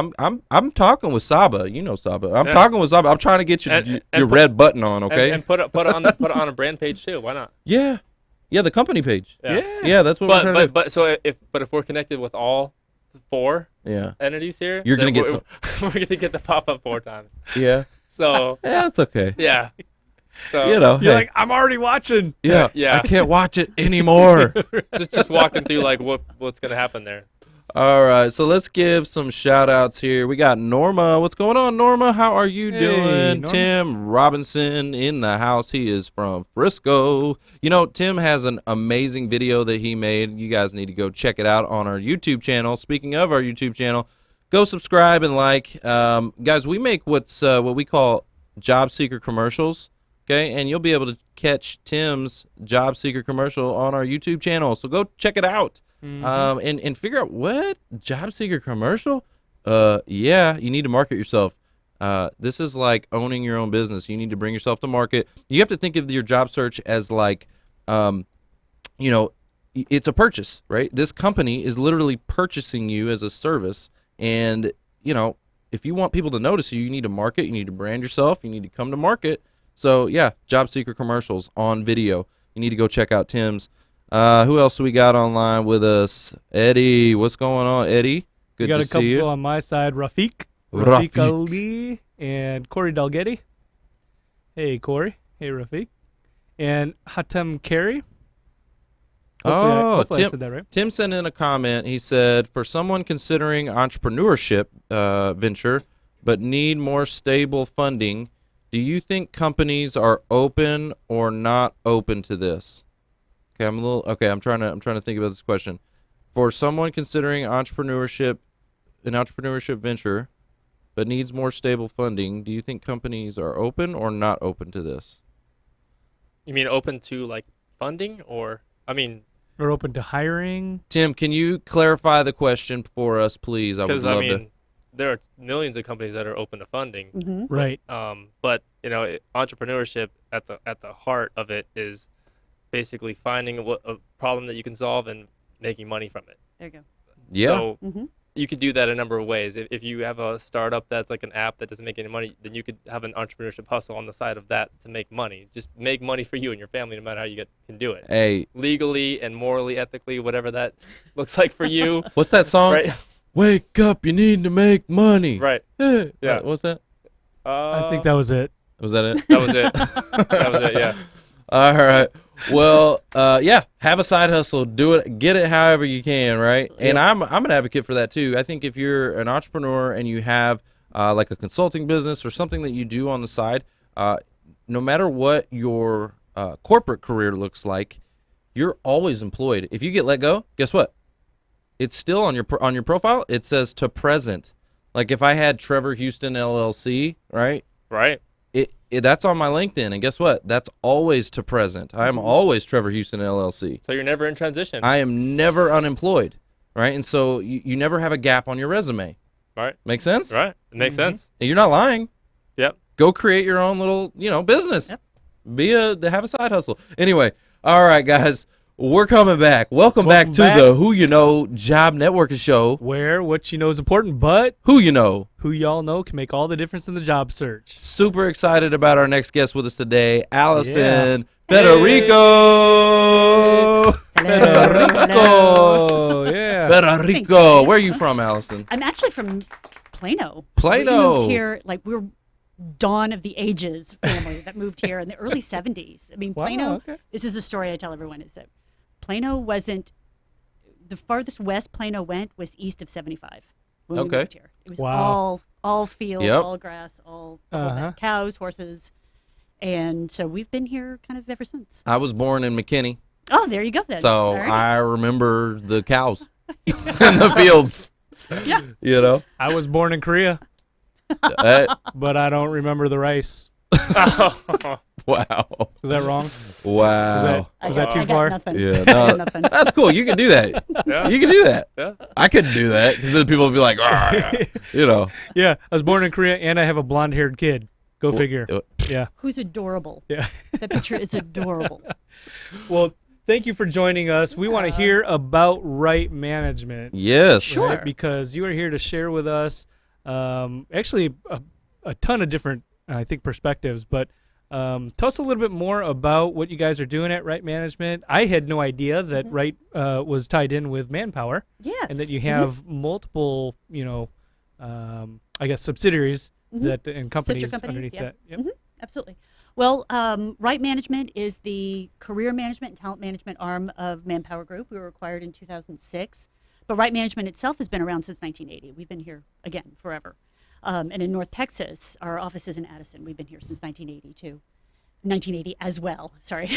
[SPEAKER 1] I'm talking with Saba. You know Saba. I'm
[SPEAKER 4] Yeah.
[SPEAKER 1] talking with Saba. I'm trying to get you
[SPEAKER 4] And
[SPEAKER 1] your
[SPEAKER 4] put-
[SPEAKER 1] red button on. Okay.
[SPEAKER 4] And put it on a brand page too. Why not?
[SPEAKER 1] yeah, the company page.
[SPEAKER 3] Yeah.
[SPEAKER 1] Yeah, that's what we're trying to do.
[SPEAKER 4] But if we're connected with all 4
[SPEAKER 1] Yeah,
[SPEAKER 4] entities here,
[SPEAKER 1] You're gonna
[SPEAKER 4] then
[SPEAKER 1] get
[SPEAKER 4] we're gonna get the pop up 4 times.
[SPEAKER 1] yeah,
[SPEAKER 4] So
[SPEAKER 1] yeah. That's okay.
[SPEAKER 4] yeah. So
[SPEAKER 1] You know,
[SPEAKER 3] You're
[SPEAKER 1] hey,
[SPEAKER 3] like, I'm already watching.
[SPEAKER 1] yeah,
[SPEAKER 4] Yeah.
[SPEAKER 1] I can't watch it anymore.
[SPEAKER 4] just walking through like what's gonna happen there.
[SPEAKER 1] All right, so let's give some shout outs here. We got Norma. What's going on, Norma? How are you
[SPEAKER 3] Hey,
[SPEAKER 1] doing?
[SPEAKER 3] Norma.
[SPEAKER 1] Tim Robinson in the house. He is from Frisco. You know, Tim has an amazing video that he made. You guys need to go check it out on our YouTube channel. Speaking of our YouTube channel, go subscribe and like. Guys, we make what we call job seeker commercials, okay? And you'll be able to catch Tim's job seeker commercial on our YouTube channel. So go check it out. And figure out what job seeker commercial. Yeah, you need to market yourself. This is like owning your own business. You need to bring yourself to market. You have to think of your job search as like, it's a purchase, right? This company is literally purchasing you as a service, and if you want people to notice you, you need to market. You need to brand yourself. You need to come to market. So yeah, job seeker commercials on video. You need to go check out Tim's. Who else we got online with us? Eddie, what's going on, Eddie?
[SPEAKER 3] We
[SPEAKER 1] Good
[SPEAKER 3] got
[SPEAKER 1] to
[SPEAKER 3] a couple
[SPEAKER 1] see you.
[SPEAKER 3] on my side, Rafiq
[SPEAKER 1] Rafiq.
[SPEAKER 3] Ali, and Corey Dalgetty. Hey, Corey. Hey, Rafiq. And Hatem Carey. Hopefully I said that right.
[SPEAKER 1] Tim sent in a comment. He said, for someone considering entrepreneurship venture but need more stable funding, do you think companies are open or not open to this? Okay, I'm trying to think about this question. For someone considering an entrepreneurship venture but needs more stable funding, do you think companies are open or not open to this?
[SPEAKER 4] You mean open to like funding, or
[SPEAKER 3] We're open to hiring.
[SPEAKER 1] Tim, can you clarify the question for us, please? I would
[SPEAKER 4] because
[SPEAKER 1] love to.
[SPEAKER 4] there are millions of companies that are open to funding.
[SPEAKER 5] Mm-hmm.
[SPEAKER 3] Right.
[SPEAKER 4] But entrepreneurship at the heart of it is basically finding a problem that you can solve and making money from it.
[SPEAKER 5] There you go.
[SPEAKER 1] Yeah.
[SPEAKER 4] So
[SPEAKER 5] Mm-hmm.
[SPEAKER 4] you could do that a number of ways. If you have a startup that's like an app that doesn't make any money, then you could have an entrepreneurship hustle on the side of that to make money. Just make money for you and your family, no matter how you can do it.
[SPEAKER 1] Hey,
[SPEAKER 4] Legally and morally, ethically, whatever that looks like for you.
[SPEAKER 1] what's that song?
[SPEAKER 4] Right.
[SPEAKER 1] Wake up, you need to make money.
[SPEAKER 4] Right.
[SPEAKER 1] Hey.
[SPEAKER 4] Yeah.
[SPEAKER 1] What's that?
[SPEAKER 3] I think that was it.
[SPEAKER 1] Was that it?
[SPEAKER 4] that was it. That was it. Yeah.
[SPEAKER 1] All right. Well, yeah, have a side hustle. Do it. Get it however you can, right? And I'm an advocate for that too. I think if you're an entrepreneur and you have like a consulting business or something that you do on the side, no matter what your corporate career looks like, you're always employed. If you get let go, guess what? It's still on your profile. It says to present. Like if I had Trevor Houston LLC, right?
[SPEAKER 4] Right.
[SPEAKER 1] That's on my LinkedIn, and guess what? That's always to present. I am always Trevor Houston LLC.
[SPEAKER 4] So you're never in transition.
[SPEAKER 1] I am never unemployed, right? And so you never have a gap on your resume.
[SPEAKER 4] Right.
[SPEAKER 1] Make sense?
[SPEAKER 4] Right. It makes sense.
[SPEAKER 1] And you're not lying.
[SPEAKER 4] Yep.
[SPEAKER 1] Go create your own little, business.
[SPEAKER 5] Yep.
[SPEAKER 1] Have a side hustle. Anyway, all right, guys, we're coming back. Welcome back
[SPEAKER 3] Welcome
[SPEAKER 1] to
[SPEAKER 3] back.
[SPEAKER 1] the Who You Know Job Networking Show.
[SPEAKER 3] Where what you know is important, but
[SPEAKER 1] Who you know.
[SPEAKER 3] who y'all know can make all the difference in the job search.
[SPEAKER 1] Super excited about our next guest with us today, Alyson Federico.
[SPEAKER 3] Federico. Yeah.
[SPEAKER 1] Federico. Where are you from, Alyson?
[SPEAKER 5] I'm actually from Plano.
[SPEAKER 1] Plano.
[SPEAKER 5] We moved here, we're dawn of the ages family that moved here in the early 70s. I mean,
[SPEAKER 3] Wow,
[SPEAKER 5] Plano,
[SPEAKER 3] okay.
[SPEAKER 5] this is the story I tell everyone, is that Plano wasn't, the farthest west Plano went was east of 75 when we
[SPEAKER 1] Okay.
[SPEAKER 5] moved here. It was
[SPEAKER 3] Wow.
[SPEAKER 5] all field,
[SPEAKER 1] Yep.
[SPEAKER 5] all grass, all
[SPEAKER 3] Uh-huh.
[SPEAKER 5] that. Cows, horses. And so we've been here kind of ever since.
[SPEAKER 1] I was born in McKinney,
[SPEAKER 5] Oh, there you go then.
[SPEAKER 1] so
[SPEAKER 5] All right.
[SPEAKER 1] I remember the cows in the fields.
[SPEAKER 5] Yeah.
[SPEAKER 1] You know?
[SPEAKER 3] I was born in Korea, but I don't remember the rice.
[SPEAKER 1] Wow.
[SPEAKER 3] Was that wrong?
[SPEAKER 1] Wow.
[SPEAKER 3] Was that too
[SPEAKER 5] I got
[SPEAKER 3] far?
[SPEAKER 5] nothing.
[SPEAKER 1] Yeah,
[SPEAKER 5] I got
[SPEAKER 1] no,
[SPEAKER 5] nothing.
[SPEAKER 1] that's cool. You can do that.
[SPEAKER 4] Yeah.
[SPEAKER 1] You can do that.
[SPEAKER 4] Yeah.
[SPEAKER 1] I couldn't do that because then people would be like, "Ah,"
[SPEAKER 3] Yeah, I was born in Korea, and I have a blonde-haired kid. Go figure.
[SPEAKER 1] Uh,
[SPEAKER 3] Yeah.
[SPEAKER 5] Who's adorable?
[SPEAKER 3] Yeah.
[SPEAKER 5] That picture is adorable.
[SPEAKER 3] Well, thank you for joining us. We want to hear about right management.
[SPEAKER 1] Yes.
[SPEAKER 5] Sure.
[SPEAKER 3] Right? Because you are here to share with us actually a ton of different, I think, perspectives. But tell us a little bit more about what you guys are doing at Right Management. I had no idea that Right was tied in with Manpower.
[SPEAKER 5] Yes.
[SPEAKER 3] And that you have multiple, I guess, subsidiaries that and companies,
[SPEAKER 5] Sister companies,
[SPEAKER 3] underneath
[SPEAKER 5] yeah.
[SPEAKER 3] that. Yep.
[SPEAKER 5] Absolutely. Well, Right Management is the career management and talent management arm of Manpower Group. We were acquired in 2006. But Right Management itself has been around since 1980. We've been here, again, forever. And in North Texas, our office is in Addison. We've been here since 1982. 1980 as well, sorry.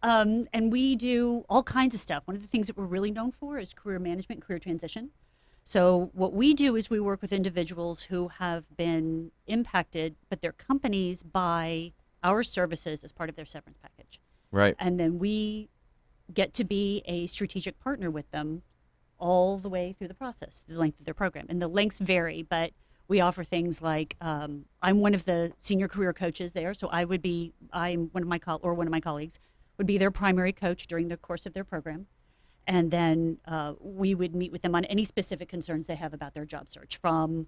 [SPEAKER 5] And we do all kinds of stuff. One of the things that we're really known for is career management, career transition. So what we do is we work with individuals who have been impacted, but their companies buy our services as part of their severance package.
[SPEAKER 1] Right.
[SPEAKER 5] And then we get to be a strategic partner with them all the way through the process, the length of their program. And the lengths vary, but we offer things like I'm one of the senior career coaches there, so I'm one of my colleagues would be their primary coach during the course of their program. And then we would meet with them on any specific concerns they have about their job search, from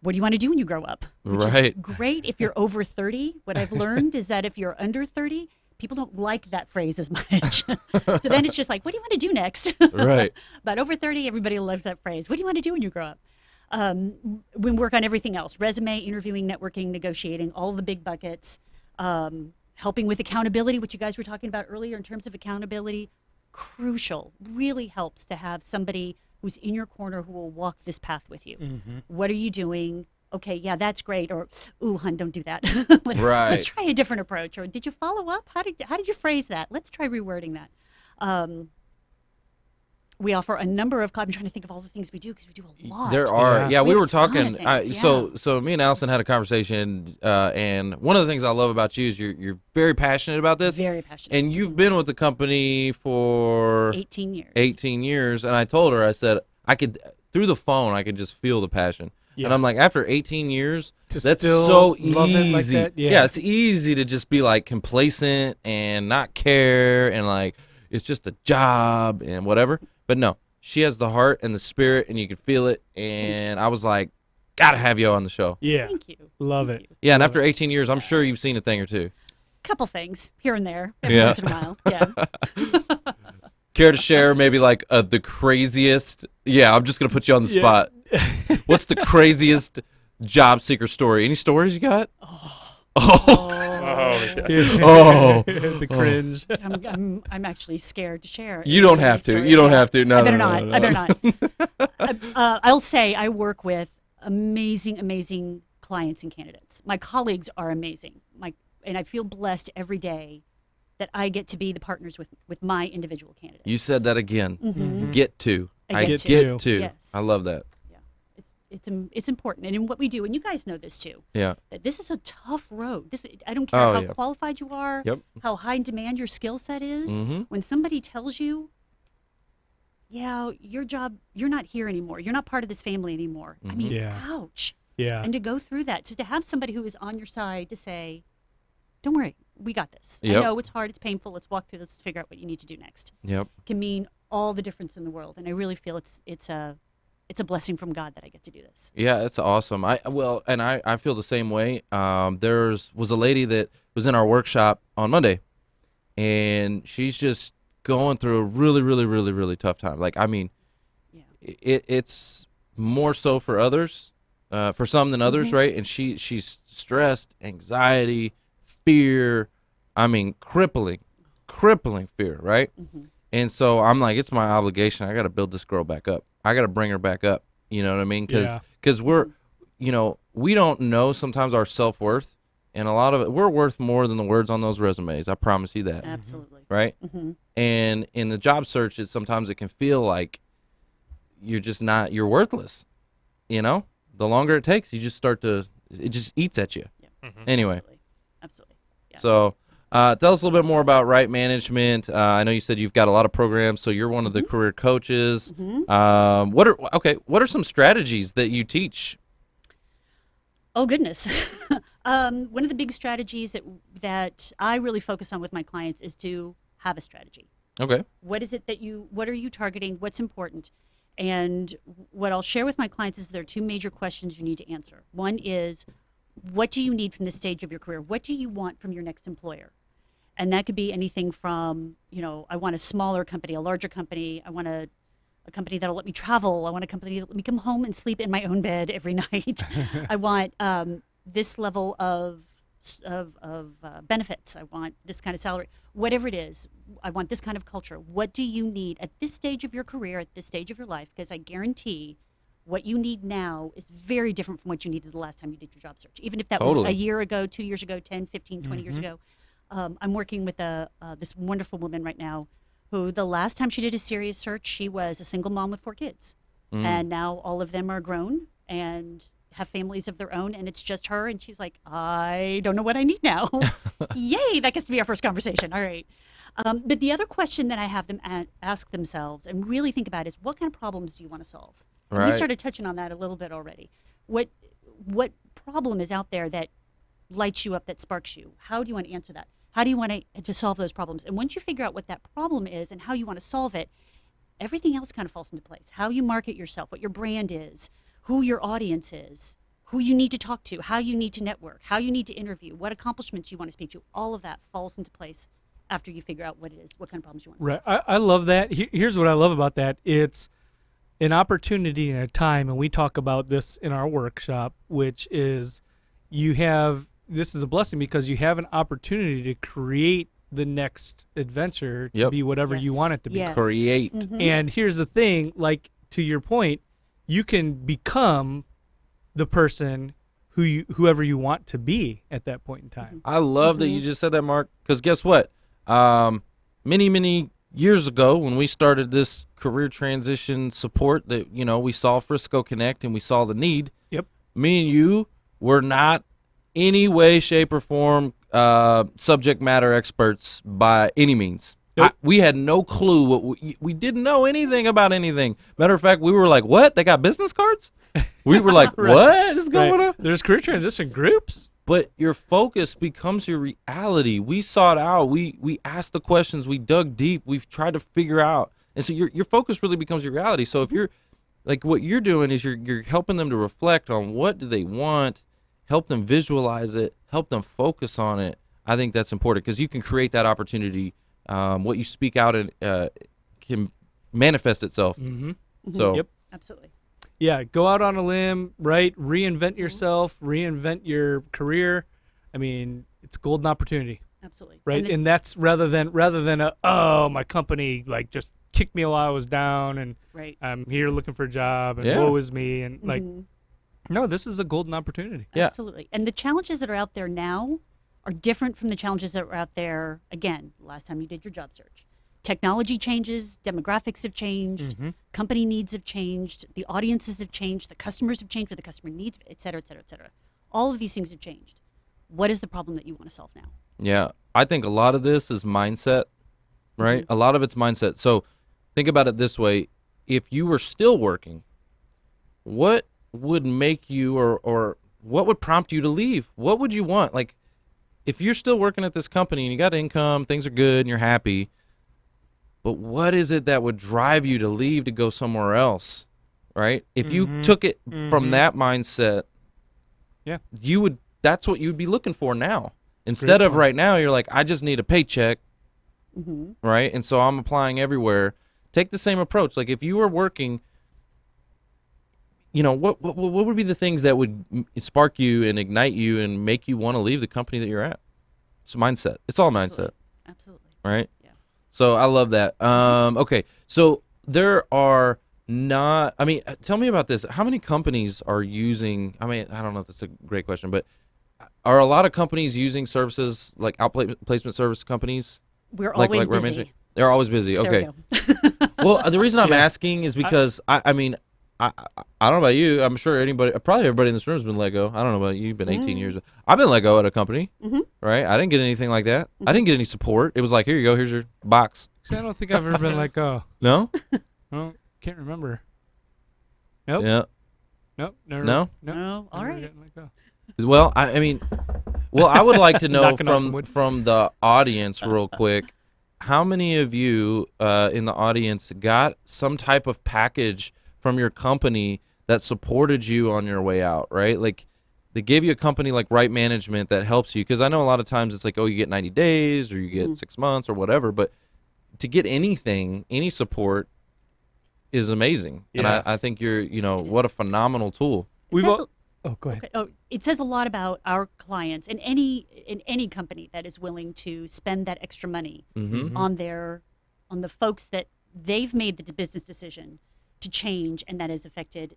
[SPEAKER 5] what do you want to do when you grow up? Which is
[SPEAKER 1] Right.
[SPEAKER 5] great if you're over 30. What I've learned is that if you're under 30, people don't like that phrase as much. So then it's just like, what do you want to do next?
[SPEAKER 1] Right.
[SPEAKER 5] But over 30, everybody loves that phrase. What do you want to do when you grow up? We work on everything else: resume, interviewing, networking, negotiating, all the big buckets, helping with accountability, which you guys were talking about earlier in terms of accountability. Crucial, really helps to have somebody who's in your corner who will walk this path with you. What are you doing? Okay, yeah, that's great. Or, ooh, hun, don't do that.
[SPEAKER 1] Right.
[SPEAKER 5] Let's try a different approach. Or, did you follow up? How did you phrase that? Let's try rewording that. We offer a number of. I'm trying to think of all the things we do, because we do a lot.
[SPEAKER 1] There are,
[SPEAKER 3] Yeah.
[SPEAKER 1] we
[SPEAKER 5] have
[SPEAKER 1] were
[SPEAKER 5] a ton of
[SPEAKER 1] talking.
[SPEAKER 5] things,
[SPEAKER 1] So me and Alyson had a conversation, and one of the things I love about you is you're very passionate about this,
[SPEAKER 5] Very passionate.
[SPEAKER 1] and you've been with the company for
[SPEAKER 5] 18 years.
[SPEAKER 1] 18 years. And I told her, I said, I could through the phone, I could just feel the passion.
[SPEAKER 3] Yeah.
[SPEAKER 1] And I'm like, after 18 years,
[SPEAKER 3] To
[SPEAKER 1] that's
[SPEAKER 3] still
[SPEAKER 1] so
[SPEAKER 3] love
[SPEAKER 1] easy.
[SPEAKER 3] it like that? Yeah.
[SPEAKER 1] It's easy to just be like complacent and not care and like it's just a job and whatever. But no, she has the heart and the spirit, and you can feel it. And I was like, gotta have you on the show.
[SPEAKER 3] Yeah.
[SPEAKER 5] Thank you.
[SPEAKER 3] Love
[SPEAKER 5] Thank
[SPEAKER 3] it.
[SPEAKER 5] you.
[SPEAKER 1] Yeah, and
[SPEAKER 3] Love
[SPEAKER 1] after 18 years, I'm sure you've seen a thing or two.
[SPEAKER 5] Couple things here and there, every
[SPEAKER 1] Yeah.
[SPEAKER 5] once in a while. Yeah.
[SPEAKER 1] Care to share maybe like the craziest? Yeah, I'm just gonna put you on the
[SPEAKER 3] Yeah.
[SPEAKER 1] spot. What's the craziest job seeker story? Any stories you got?
[SPEAKER 4] Oh, yeah.
[SPEAKER 1] Oh.
[SPEAKER 3] The cringe.
[SPEAKER 5] I'm actually scared to share.
[SPEAKER 1] You don't have to. You don't have to. No,
[SPEAKER 5] I better
[SPEAKER 1] no,
[SPEAKER 5] not.
[SPEAKER 1] no,
[SPEAKER 5] I better
[SPEAKER 1] no.
[SPEAKER 5] not. I'll say I work with amazing clients and candidates. My colleagues are amazing. And I feel blessed every day that I get to be the partners with my individual candidates.
[SPEAKER 1] You said that again. Get to.
[SPEAKER 5] I
[SPEAKER 1] I
[SPEAKER 5] get
[SPEAKER 1] get
[SPEAKER 3] to.
[SPEAKER 1] to.
[SPEAKER 5] Yes.
[SPEAKER 1] I love that.
[SPEAKER 5] It's important, and in what we do, and you guys know this too.
[SPEAKER 1] Yeah.
[SPEAKER 5] That this is a tough road. I don't care
[SPEAKER 1] Oh,
[SPEAKER 5] how
[SPEAKER 1] yeah.
[SPEAKER 5] qualified you are,
[SPEAKER 1] Yep.
[SPEAKER 5] how high in demand your skill set is.
[SPEAKER 1] Mhm.
[SPEAKER 5] When somebody tells you, yeah, your job, you're not here anymore. You're not part of this family anymore. I mean,
[SPEAKER 3] Yeah.
[SPEAKER 5] ouch.
[SPEAKER 3] Yeah.
[SPEAKER 5] And to go through that, so to have somebody who is on your side to say, don't worry, we got this.
[SPEAKER 1] Yep.
[SPEAKER 5] I know it's hard, it's painful. Let's walk through this, let's figure out what you need to do next.
[SPEAKER 1] Yep.
[SPEAKER 5] Can mean all the difference in the world. And I really feel it's a blessing from God that I get to do this.
[SPEAKER 1] Yeah, it's awesome. I feel the same way. Was a lady that was in our workshop on Monday, and she's just going through a really tough time. Like, I mean,
[SPEAKER 5] Yeah.
[SPEAKER 1] it's more so for others, for some than others, right? And she's stressed, anxiety, fear. I mean, crippling fear, right? And so I'm like, it's my obligation. I got to build this girl back up. I got to bring her back up. You know what I mean? Because we're, we don't know sometimes our self-worth, and a lot of it, we're worth more than the words on those resumes. I promise you that.
[SPEAKER 5] Absolutely.
[SPEAKER 1] Right? And in the job search, sometimes it can feel like you're just not, you're worthless. The longer it takes, you just it just eats at you.
[SPEAKER 5] Yeah.
[SPEAKER 1] Anyway,
[SPEAKER 5] Absolutely. Yes.
[SPEAKER 1] so tell us a little bit more about Right Management. I know you said you've got a lot of programs, so you're one of the career coaches. What are some strategies that you teach?
[SPEAKER 5] Oh goodness. One of the big strategies that I really focus on with my clients is to have a strategy.
[SPEAKER 1] Okay.
[SPEAKER 5] What is it what are you targeting? What's important? And what I'll share with my clients is there are two major questions you need to answer. One is, what do you need from this stage of your career? What do you want from your next employer? And that could be anything from, I want a smaller company, a larger company. I want a company that'll let me travel. I want a company that let me come home and sleep in my own bed every night. I want this level of benefits. I want this kind of salary. Whatever it is, I want this kind of culture. What do you need at this stage of your career, at this stage of your life? Because I guarantee what you need now is very different from what you needed the last time you did your job search. Even if that was a year ago, 2 years ago, 10, 15, 20 years ago. I'm working with this wonderful woman right now who the last time she did a serious search, she was a single mom with 4 kids. And now all of them are grown and have families of their own, and it's just her. And she's like, I don't know what I need now. Yay, that gets to be our first conversation. All right. But the other question that I have them ask themselves and really think about is, what kind of problems do you want to solve? And we started touching on that a little bit already. What problem is out there that lights you up, that sparks you? How do you want to answer that? How do you want to solve those problems? And once you figure out what that problem is and how you want to solve it, everything else kind of falls into place. How you market yourself, what your brand is, who your audience is, who you need to talk to, how you need to network, how you need to interview, what accomplishments you want to speak to. All of that falls into place after you figure out what it is, what kind of problems you want to solve.
[SPEAKER 3] Right. I love that. Here's what I love about that. It's an opportunity and a time, and we talk about this in our workshop, which is this is a blessing because you have an opportunity to create the next adventure to be whatever you want it to be.
[SPEAKER 5] Yes.
[SPEAKER 1] Create.
[SPEAKER 5] Mm-hmm.
[SPEAKER 3] And here's the thing, like, to your point, you can become the person whoever you want to be at that point in time.
[SPEAKER 1] I love that you just said that, Mark, because guess what? Many years ago when we started this career transition support that, we saw Frisco Connect and we saw the need.
[SPEAKER 3] Yep.
[SPEAKER 1] Me and you were not any way, shape, or form subject matter experts by any means.
[SPEAKER 3] Nope.
[SPEAKER 1] We had no clue we didn't know anything about anything. Matter of fact, we were like, "What? They got business cards?" We were like,
[SPEAKER 3] Right.
[SPEAKER 1] "What is going on?"
[SPEAKER 3] There's career transition groups.
[SPEAKER 1] But your focus becomes your reality. We sought out. We asked the questions. We dug deep. We've tried to figure out. And so your focus really becomes your reality. So if you're like, what you're doing is you're helping them to reflect on what do they want, help them visualize it, help them focus on it. I think that's important because you can create that opportunity. What you speak out can manifest itself.
[SPEAKER 3] Mm-hmm.
[SPEAKER 1] So
[SPEAKER 3] Yep.
[SPEAKER 5] Absolutely.
[SPEAKER 3] Yeah, go out on a limb, right? Reinvent yourself, reinvent your career. I mean, it's a golden opportunity,
[SPEAKER 5] Absolutely.
[SPEAKER 3] right? And that's rather than my company like just kicked me while I was down and
[SPEAKER 5] Right.
[SPEAKER 3] I'm here looking for a job and
[SPEAKER 1] Yeah.
[SPEAKER 3] woe is me and like,
[SPEAKER 5] Mhm.
[SPEAKER 3] no, this is a golden opportunity.
[SPEAKER 1] Yeah.
[SPEAKER 5] Absolutely. And the challenges that are out there now are different from the challenges that were out there, again, last time you did your job search. Technology changes, demographics have changed, company needs have changed, the audiences have changed, the customers have changed, what the customer needs, et cetera, et cetera, et cetera. All of these things have changed. What is the problem that you want to solve now?
[SPEAKER 1] Yeah, I think a lot of this is mindset, right? A lot of it's mindset. So think about it this way. If you were still working, what would make you or what would prompt you to leave? What would you want? Like, if you're still working at this company and you got income, things are good and you're happy, but what is it that would drive you to leave to go somewhere else, right? If you took it from that mindset, that's what you'd be looking for now. Instead of right now, you're like, I just need a paycheck, right? And so I'm applying everywhere. Take the same approach. Like if you were working, what would be the things that would spark you and ignite you and make you want to leave the company that you're at? It's mindset. It's all mindset,
[SPEAKER 5] Absolutely.
[SPEAKER 1] right?
[SPEAKER 5] Yeah.
[SPEAKER 1] So I love that. Okay, so there are not. I mean, tell me about this. How many companies are using? I mean, I don't know if that's a great question, but are a lot of companies using services like outplacement service companies?
[SPEAKER 5] We're
[SPEAKER 1] Like
[SPEAKER 5] always
[SPEAKER 1] we're
[SPEAKER 5] busy.
[SPEAKER 1] mentioning? They're always busy.
[SPEAKER 5] There
[SPEAKER 1] Okay.
[SPEAKER 5] we go.
[SPEAKER 1] Well, the reason I'm asking is because I mean, I don't know about you. I'm sure probably everybody in this room has been let go. I don't know about you. You've been 18 years. I've been let go at a company, right? I didn't get anything like that. I didn't get any support. It was like, here you go. Here's your box.
[SPEAKER 3] See, I don't think I've ever been let go.
[SPEAKER 1] No?
[SPEAKER 3] Oh, can't remember. Nope.
[SPEAKER 1] Yeah.
[SPEAKER 3] Nope. Never.
[SPEAKER 1] No?
[SPEAKER 3] Nope.
[SPEAKER 5] No, all
[SPEAKER 3] Never
[SPEAKER 5] right.
[SPEAKER 3] gotten let go.
[SPEAKER 1] Well, I mean, I would like to know
[SPEAKER 3] Knocking on some wood.
[SPEAKER 1] from the audience real quick, how many of you in the audience got some type of package from your company that supported you on your way out, right? Like they gave you a company like Right Management that helps you, because I know a lot of times it's like, oh, you get 90 days or you get 6 months or whatever, but to get anything, any support is amazing. And
[SPEAKER 3] Yes.
[SPEAKER 1] I think what a phenomenal tool.
[SPEAKER 3] We've
[SPEAKER 5] says
[SPEAKER 3] all, oh, go ahead.
[SPEAKER 5] Okay. Oh, it says a lot about our clients and any company that is willing to spend that extra money on the folks that they've made the business decision to change, and that has affected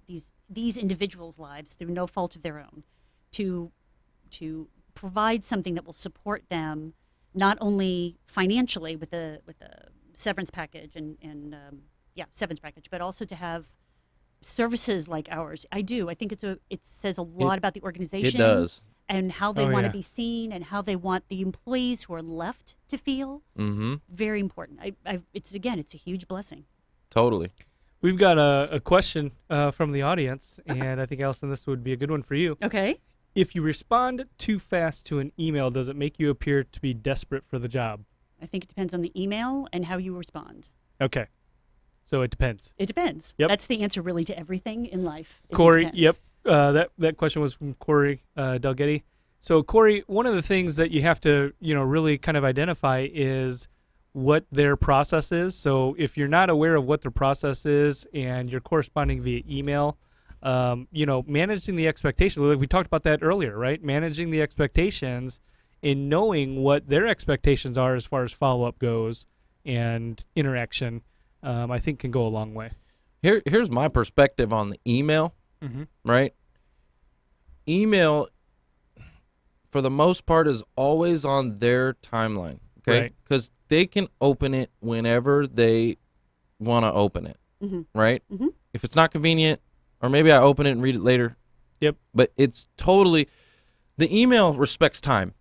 [SPEAKER 5] these individuals' lives through no fault of their own, to provide something that will support them not only financially with a severance package and severance package, but also to have services like ours. I think it says a lot about the organization.
[SPEAKER 1] It does.
[SPEAKER 5] And how they
[SPEAKER 3] Oh,
[SPEAKER 5] want to
[SPEAKER 3] yeah.
[SPEAKER 5] be seen, and how they want the employees who are left to feel.
[SPEAKER 1] Mm-hmm.
[SPEAKER 5] Very important. It's a huge blessing.
[SPEAKER 1] Totally.
[SPEAKER 3] We've got a question from the audience, and I think, Alyson, this would be a good one for you.
[SPEAKER 5] Okay.
[SPEAKER 3] If you respond too fast to an email, does it make you appear to be desperate for the job?
[SPEAKER 5] I think it depends on the email and how you respond.
[SPEAKER 3] Okay. So it depends.
[SPEAKER 5] It depends.
[SPEAKER 3] Yep.
[SPEAKER 5] That's the answer really to everything in life. is it
[SPEAKER 3] Corey,
[SPEAKER 5] depends.
[SPEAKER 3] yep. That question was from Corey Delgetti. So, Corey, one of the things that you have to, really kind of identify is what their process is. So if you're not aware of what their process is and you're corresponding via email, managing the expectations, like we talked about that earlier, right? Managing the expectations and knowing what their expectations are as far as follow-up goes and interaction, I think can go a long way.
[SPEAKER 1] Here's my perspective on the email, right? Email, for the most part, is always on their timeline, okay?
[SPEAKER 3] Right.
[SPEAKER 1] Because they can open it whenever they want to open it, right? If it's not convenient, or maybe I open it and read it later.
[SPEAKER 3] Yep.
[SPEAKER 1] But it's totally, the email respects time.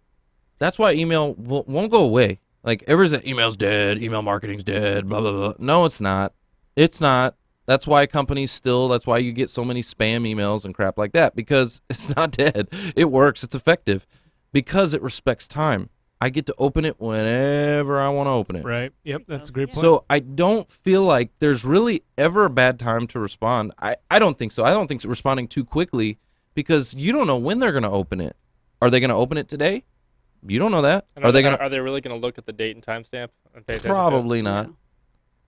[SPEAKER 1] That's why email won't go away. Like, everyone's like, email's dead, email marketing's dead, blah, blah, blah. No, it's not. It's not. That's why that's why you get so many spam emails and crap like that, because it's not dead. It works. It's effective because it respects time. I get to open it whenever I want to open it.
[SPEAKER 3] Right. Yep. That's a great point.
[SPEAKER 1] So I don't feel like there's really ever a bad time to respond. I don't think so. I don't think responding too quickly, because you don't know when they're going to open it. Are they going to open it today? You don't know that.
[SPEAKER 4] And are they really going to look at the date and timestamp and pay attention to it?
[SPEAKER 1] Probably not.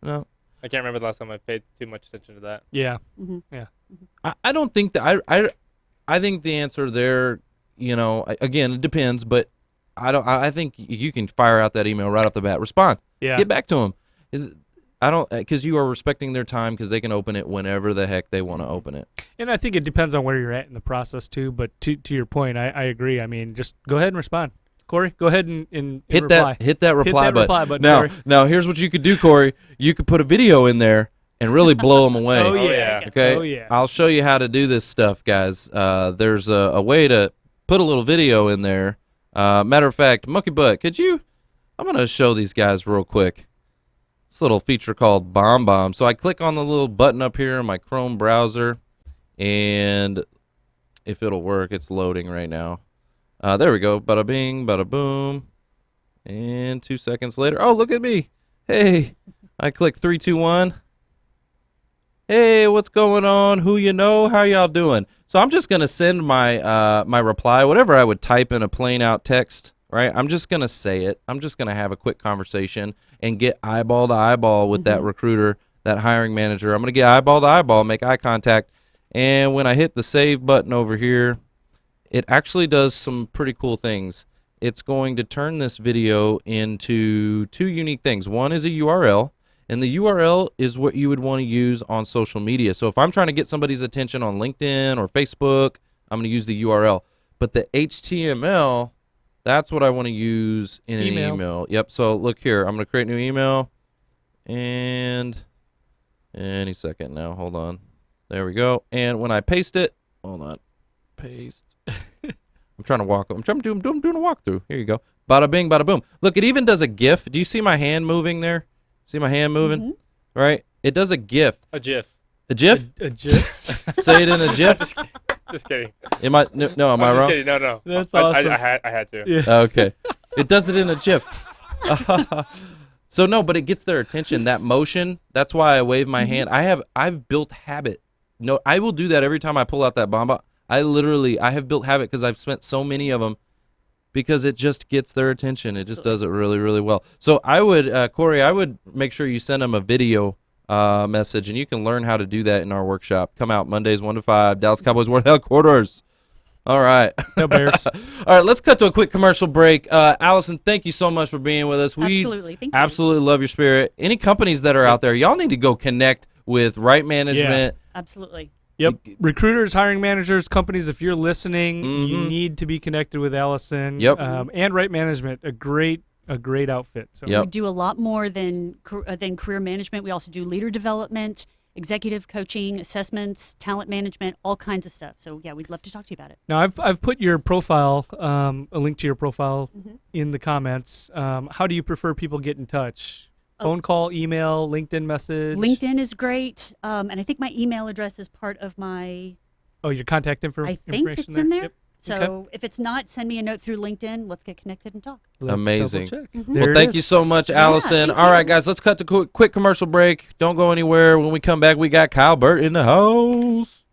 [SPEAKER 1] No.
[SPEAKER 4] I can't remember the last time I paid too much attention to that.
[SPEAKER 3] yeah.
[SPEAKER 1] I don't think that I think the answer there, again, it depends, but I think you can fire out that email right off the bat. Respond.
[SPEAKER 3] Yeah.
[SPEAKER 1] Get back to them. Because you are respecting their time, because they can open it whenever the heck they want to open it.
[SPEAKER 3] And I think it depends on where you're at in the process too. But to your point, I agree. I mean, just go ahead and respond. Corey, go ahead and
[SPEAKER 1] Hit
[SPEAKER 3] reply.
[SPEAKER 1] that reply button.
[SPEAKER 3] reply button,
[SPEAKER 1] Now,
[SPEAKER 3] Corey.
[SPEAKER 1] here's what you could do, Corey. You could put a video in there and really blow them away.
[SPEAKER 3] Oh,
[SPEAKER 4] Oh,
[SPEAKER 3] yeah.
[SPEAKER 4] yeah.
[SPEAKER 1] Okay.
[SPEAKER 3] Oh, yeah.
[SPEAKER 1] I'll show you how to do this stuff, guys. There's a way to put a little video in there. Matter of fact, Monkey Butt, I'm going to show these guys real quick. This little feature called Bomb Bomb. So I click on the little button up here in my Chrome browser, and if it'll work, it's loading right now. There we go. Bada bing, bada boom. And 2 seconds later, oh, look at me. Hey, I click 3, 2, 1. Hey, what's going on? Who you know? How y'all doing? So I'm just gonna send my my reply, whatever I would type in a plain out text, right? I'm just gonna say it. I'm just gonna have a quick conversation and get eyeball to eyeball with that recruiter, that hiring manager. I'm gonna get eyeball to eyeball, make eye contact, and when I hit the save button over here, it actually does some pretty cool things. It's going to turn this video into 2 unique things. One is a URL. And the URL is what you would want to use on social media. So if I'm trying to get somebody's attention on LinkedIn or Facebook, I'm going to use the URL. But the HTML, that's what I want to use in an email. Yep. So look here. I'm going to create a new email. And any second now. Hold on. There we go. And when I paste it, hold on. Paste. I'm trying to I'm doing a walkthrough. Here you go. Bada bing, bada boom. Look, it even does a GIF. Do you see my hand moving there? See my hand moving? Right? It does a GIF.
[SPEAKER 4] A GIF.
[SPEAKER 1] A GIF?
[SPEAKER 3] A GIF.
[SPEAKER 1] Say it in a GIF.
[SPEAKER 4] Just kidding.
[SPEAKER 1] Am I no? Am I
[SPEAKER 4] I'm just
[SPEAKER 1] wrong?
[SPEAKER 4] kidding. No.
[SPEAKER 3] That's
[SPEAKER 4] I
[SPEAKER 3] awesome.
[SPEAKER 4] I had to.
[SPEAKER 3] Yeah.
[SPEAKER 1] Okay. It does it in a GIF. So no, but it gets their attention. That motion. That's why I wave my hand. I've built habit. No, I will do that every time I pull out that bomba. I have built habit because I've spent so many of them. Because it just gets their attention. It just does it really, really well. So I would, Corey, I would make sure you send them a video message, and you can learn how to do that in our workshop. Come out Mondays 1 to 5, Dallas Cowboys World Headquarters. All right.
[SPEAKER 3] No Bears.
[SPEAKER 1] All right, let's cut to a quick commercial break. Alyson, thank you so much for being with us. We
[SPEAKER 5] Absolutely. Thank you.
[SPEAKER 1] absolutely love your spirit. Any companies that are out there, y'all need to go connect with Right Management.
[SPEAKER 5] Absolutely.
[SPEAKER 3] Yep. Recruiters, hiring managers, companies, if you're listening,
[SPEAKER 1] Mhm.
[SPEAKER 3] you need to be connected with Alyson.
[SPEAKER 1] Yep.
[SPEAKER 3] And Right Management, a great outfit. So
[SPEAKER 1] Yep.
[SPEAKER 5] We do a lot more than career management. We also do leader development, executive coaching, assessments, talent management, all kinds of stuff. So yeah, we'd love to talk to you about it.
[SPEAKER 3] Now I've put your profile, a link to your profile
[SPEAKER 5] Mhm.
[SPEAKER 3] in the comments. How do you prefer people get in touch?
[SPEAKER 5] Oh.
[SPEAKER 3] Phone call, email, LinkedIn message?
[SPEAKER 5] LinkedIn is great, and I think my email address is part of my.
[SPEAKER 3] Oh, your contact
[SPEAKER 5] I
[SPEAKER 3] information
[SPEAKER 5] think it's in there.
[SPEAKER 3] Yep.
[SPEAKER 5] So
[SPEAKER 3] Okay.
[SPEAKER 5] if it's not, send me a note through LinkedIn. Let's get connected and talk.
[SPEAKER 3] Let's
[SPEAKER 1] Amazing.
[SPEAKER 3] double-check.
[SPEAKER 5] Mhm.
[SPEAKER 3] There
[SPEAKER 1] Well,
[SPEAKER 3] it
[SPEAKER 1] thank
[SPEAKER 3] is.
[SPEAKER 1] you so much,
[SPEAKER 5] Yeah,
[SPEAKER 1] Alyson.
[SPEAKER 5] thank
[SPEAKER 1] All right,
[SPEAKER 5] you.
[SPEAKER 1] guys, let's cut to quick commercial break. Don't go anywhere. When we come back, we got Kyle Burt in the house.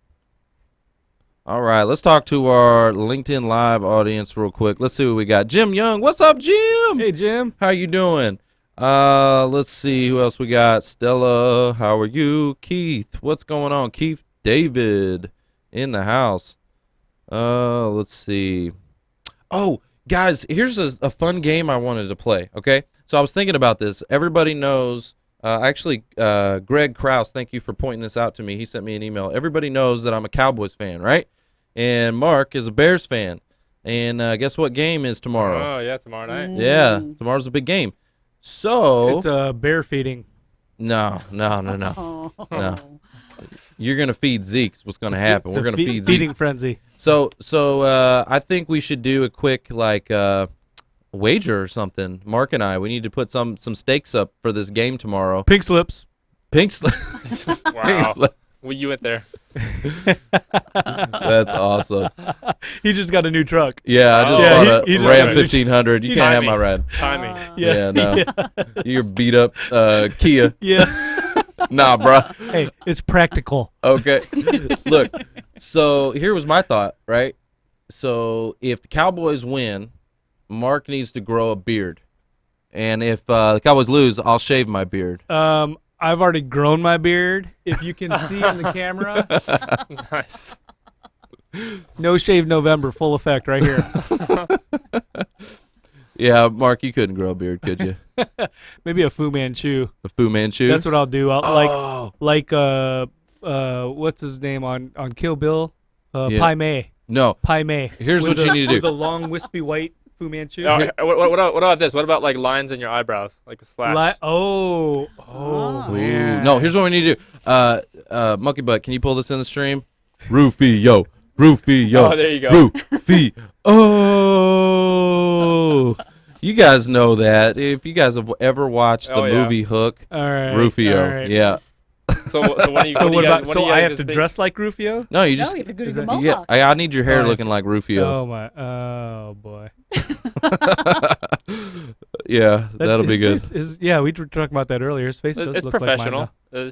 [SPEAKER 1] All right, let's talk to our LinkedIn Live audience real quick. Let's see what we got. Jim Young, what's up, Jim?
[SPEAKER 3] Hey, Jim.
[SPEAKER 1] How you doing? Let's see who else we got. Stella, how are you? Keith, what's going on? Keith David in the house. Let's see. Oh, guys, here's a fun game I wanted to play, okay? So I was thinking about this. Everybody knows, Greg Krause, thank you for pointing this out to me. He sent me an email. Everybody knows that I'm a Cowboys fan, right? And Mark is a Bears fan. And guess what game is tomorrow?
[SPEAKER 4] Oh yeah, tomorrow night.
[SPEAKER 1] Yeah, tomorrow's a big game. So
[SPEAKER 3] It's bear feeding.
[SPEAKER 1] no.
[SPEAKER 5] Oh.
[SPEAKER 1] No. You're gonna feed Zeke's. What's gonna happen?
[SPEAKER 3] It's
[SPEAKER 1] We're
[SPEAKER 3] a
[SPEAKER 1] gonna feed Zeke.
[SPEAKER 3] feeding frenzy.
[SPEAKER 1] So I think we should do a quick wager or something. Mark and I, we need to put some stakes up for this game tomorrow.
[SPEAKER 3] Pink slips.
[SPEAKER 1] Pink slip.
[SPEAKER 4] Wow. Well, you went there.
[SPEAKER 1] That's awesome.
[SPEAKER 3] He just got a new truck.
[SPEAKER 1] Yeah, I just
[SPEAKER 4] Oh.
[SPEAKER 1] bought
[SPEAKER 3] Yeah,
[SPEAKER 1] a
[SPEAKER 3] he just
[SPEAKER 1] Ram
[SPEAKER 3] got it.
[SPEAKER 1] 1500. You
[SPEAKER 3] He
[SPEAKER 1] can't have
[SPEAKER 4] got
[SPEAKER 1] my
[SPEAKER 4] me.
[SPEAKER 1] ride.
[SPEAKER 4] Timing.
[SPEAKER 1] Yeah, no. You're beat up Kia.
[SPEAKER 3] Yeah.
[SPEAKER 1] Nah, bruh.
[SPEAKER 3] Hey, it's practical.
[SPEAKER 1] Okay. Look, so here was my thought, right? So if the Cowboys win, Mark needs to grow a beard. And if the Cowboys lose, I'll shave my beard.
[SPEAKER 3] I've already grown my beard. If you can see in the camera,
[SPEAKER 4] Nice.
[SPEAKER 3] no shave November, full effect right here.
[SPEAKER 1] Yeah, Mark, you couldn't grow a beard, could you?
[SPEAKER 3] Maybe a Fu Manchu.
[SPEAKER 1] A Fu Manchu?
[SPEAKER 3] That's what I'll do. I'll
[SPEAKER 1] Oh.
[SPEAKER 3] like what's his name on Kill Bill?
[SPEAKER 1] Yeah.
[SPEAKER 3] Pai Mei.
[SPEAKER 1] No.
[SPEAKER 3] Pai Mei.
[SPEAKER 1] Here's
[SPEAKER 3] With
[SPEAKER 1] what you
[SPEAKER 3] the-
[SPEAKER 1] need to do.
[SPEAKER 3] with the long wispy white Fu Manchu.
[SPEAKER 4] Oh, what about this? What about like lines in your eyebrows, like a slash?
[SPEAKER 5] Oh.
[SPEAKER 1] Ooh.
[SPEAKER 3] man.
[SPEAKER 1] No, here's what we need to do. Monkey Butt, can you pull this in the stream? Rufio. Rufio.
[SPEAKER 4] Oh, there you go.
[SPEAKER 1] Rufio. Oh. You guys know that. If you guys have ever watched the
[SPEAKER 4] Oh, yeah.
[SPEAKER 1] movie Hook,
[SPEAKER 3] All right.
[SPEAKER 1] Rufio.
[SPEAKER 3] all right.
[SPEAKER 1] Yeah.
[SPEAKER 4] So when you,
[SPEAKER 3] So
[SPEAKER 4] when
[SPEAKER 3] what
[SPEAKER 4] you guys,
[SPEAKER 3] about?
[SPEAKER 4] when
[SPEAKER 3] So
[SPEAKER 4] you
[SPEAKER 3] I
[SPEAKER 4] guys
[SPEAKER 3] have
[SPEAKER 4] just
[SPEAKER 3] to
[SPEAKER 4] think-
[SPEAKER 3] dress like Rufio?
[SPEAKER 1] No, you
[SPEAKER 5] No,
[SPEAKER 1] just
[SPEAKER 5] you have to go to
[SPEAKER 3] is
[SPEAKER 5] your
[SPEAKER 3] that-
[SPEAKER 1] yeah,
[SPEAKER 5] mohawk.
[SPEAKER 1] I need your hair
[SPEAKER 3] Oh,
[SPEAKER 1] looking like Rufio.
[SPEAKER 3] Oh my. Oh boy.
[SPEAKER 1] Yeah, that'll be good.
[SPEAKER 3] Yeah, we were talking about that earlier. His face does
[SPEAKER 4] It's
[SPEAKER 3] look like
[SPEAKER 4] professional.
[SPEAKER 3] mine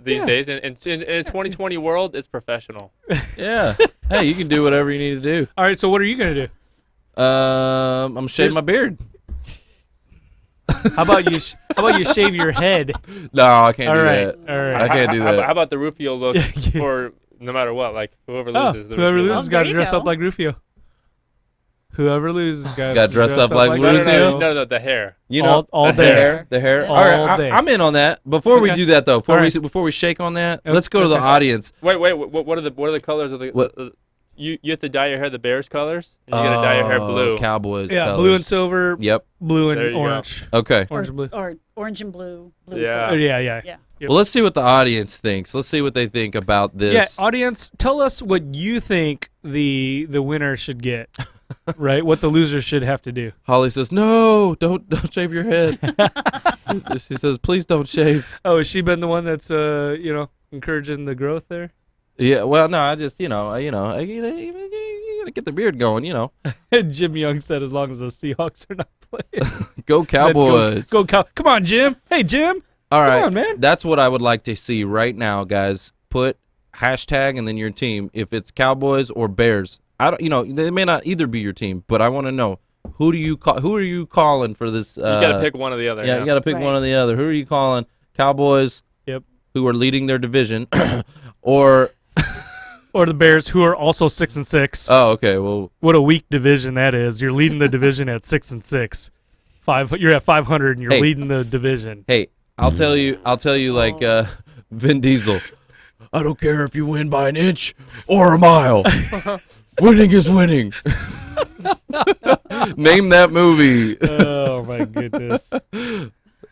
[SPEAKER 4] These
[SPEAKER 3] yeah.
[SPEAKER 4] days, in a 2020 world, it's professional.
[SPEAKER 1] Yeah. Hey, you can do whatever you need to do.
[SPEAKER 3] now. All right. So what are you gonna do?
[SPEAKER 1] I'm gonna shave
[SPEAKER 3] There's-
[SPEAKER 1] my beard.
[SPEAKER 3] How about you? How about you shave your head?
[SPEAKER 1] No, I can't
[SPEAKER 3] All
[SPEAKER 1] do
[SPEAKER 3] right.
[SPEAKER 1] that.
[SPEAKER 3] All right.
[SPEAKER 1] I can't do that.
[SPEAKER 4] How about the Rufio look
[SPEAKER 3] Yeah.
[SPEAKER 4] for no matter what? Like whoever
[SPEAKER 3] Oh,
[SPEAKER 4] loses. the
[SPEAKER 3] whoever
[SPEAKER 4] Rufio
[SPEAKER 3] loses
[SPEAKER 5] Oh,
[SPEAKER 3] got
[SPEAKER 5] there
[SPEAKER 3] to
[SPEAKER 5] you
[SPEAKER 3] dress up
[SPEAKER 5] go.
[SPEAKER 3] like Rufio. Whoever loses got
[SPEAKER 1] Gotta dress up like
[SPEAKER 4] No,
[SPEAKER 1] Rufio?
[SPEAKER 4] no, the hair.
[SPEAKER 1] You know,
[SPEAKER 3] all
[SPEAKER 1] the
[SPEAKER 3] day.
[SPEAKER 1] hair, the hair.
[SPEAKER 5] All
[SPEAKER 1] All right,
[SPEAKER 3] day.
[SPEAKER 1] I'm in on that. Before we
[SPEAKER 3] Okay.
[SPEAKER 1] do that though,
[SPEAKER 3] All right.
[SPEAKER 1] before we shake on that,
[SPEAKER 3] Okay.
[SPEAKER 1] let's go to the
[SPEAKER 3] Okay.
[SPEAKER 1] audience.
[SPEAKER 4] Wait. What are the colors of the?
[SPEAKER 1] What?
[SPEAKER 4] You have to dye your hair the Bears colors. And you gotta dye your hair blue.
[SPEAKER 1] Cowboys.
[SPEAKER 3] Yeah,
[SPEAKER 1] colors.
[SPEAKER 3] blue and silver,
[SPEAKER 1] Yep.
[SPEAKER 3] blue
[SPEAKER 4] There
[SPEAKER 3] and
[SPEAKER 4] you go.
[SPEAKER 3] orange.
[SPEAKER 1] Okay.
[SPEAKER 3] Orange and blue.
[SPEAKER 5] Or orange and blue. Blue
[SPEAKER 4] Yeah.
[SPEAKER 5] and silver.
[SPEAKER 3] Yeah.
[SPEAKER 5] Yeah.
[SPEAKER 3] Yep.
[SPEAKER 1] Well, let's see what the audience thinks. Let's see what they think about this.
[SPEAKER 3] Yeah, audience, tell us what you think the winner should get. Right? What the loser should have to do.
[SPEAKER 1] Holly says, "No, don't shave your head." She says, "Please don't shave."
[SPEAKER 3] Oh, has she been the one that's encouraging the growth there?
[SPEAKER 1] Yeah, well, no, I just, you gotta get the beard going,
[SPEAKER 3] Jim Young said, as long as the Seahawks are not playing.
[SPEAKER 1] Go
[SPEAKER 3] Then
[SPEAKER 1] Cowboys.
[SPEAKER 3] Come on, Jim. Hey, Jim.
[SPEAKER 1] All right,
[SPEAKER 3] on, man.
[SPEAKER 1] That's what I would like to see right now, guys. Put hashtag and then your team. If it's Cowboys or Bears, I don't, they may not either be your team, but I want to know who do you call? Who are you calling for this?
[SPEAKER 4] You got to pick one or the other.
[SPEAKER 1] Yeah, you got to pick one or the other. Who are you calling? Cowboys,
[SPEAKER 3] Yep.
[SPEAKER 1] who are leading their division, or
[SPEAKER 3] the Bears, who are also 6-6.
[SPEAKER 1] oh, okay, well,
[SPEAKER 3] What a weak division that is. You're leading the division at 6-6. You're at 500 and you're
[SPEAKER 1] Hey.
[SPEAKER 3] leading the division.
[SPEAKER 1] hey, I'll tell you like Vin Diesel. I don't care if you win by an inch or a mile. Winning is winning. Name that movie.
[SPEAKER 3] Oh my goodness.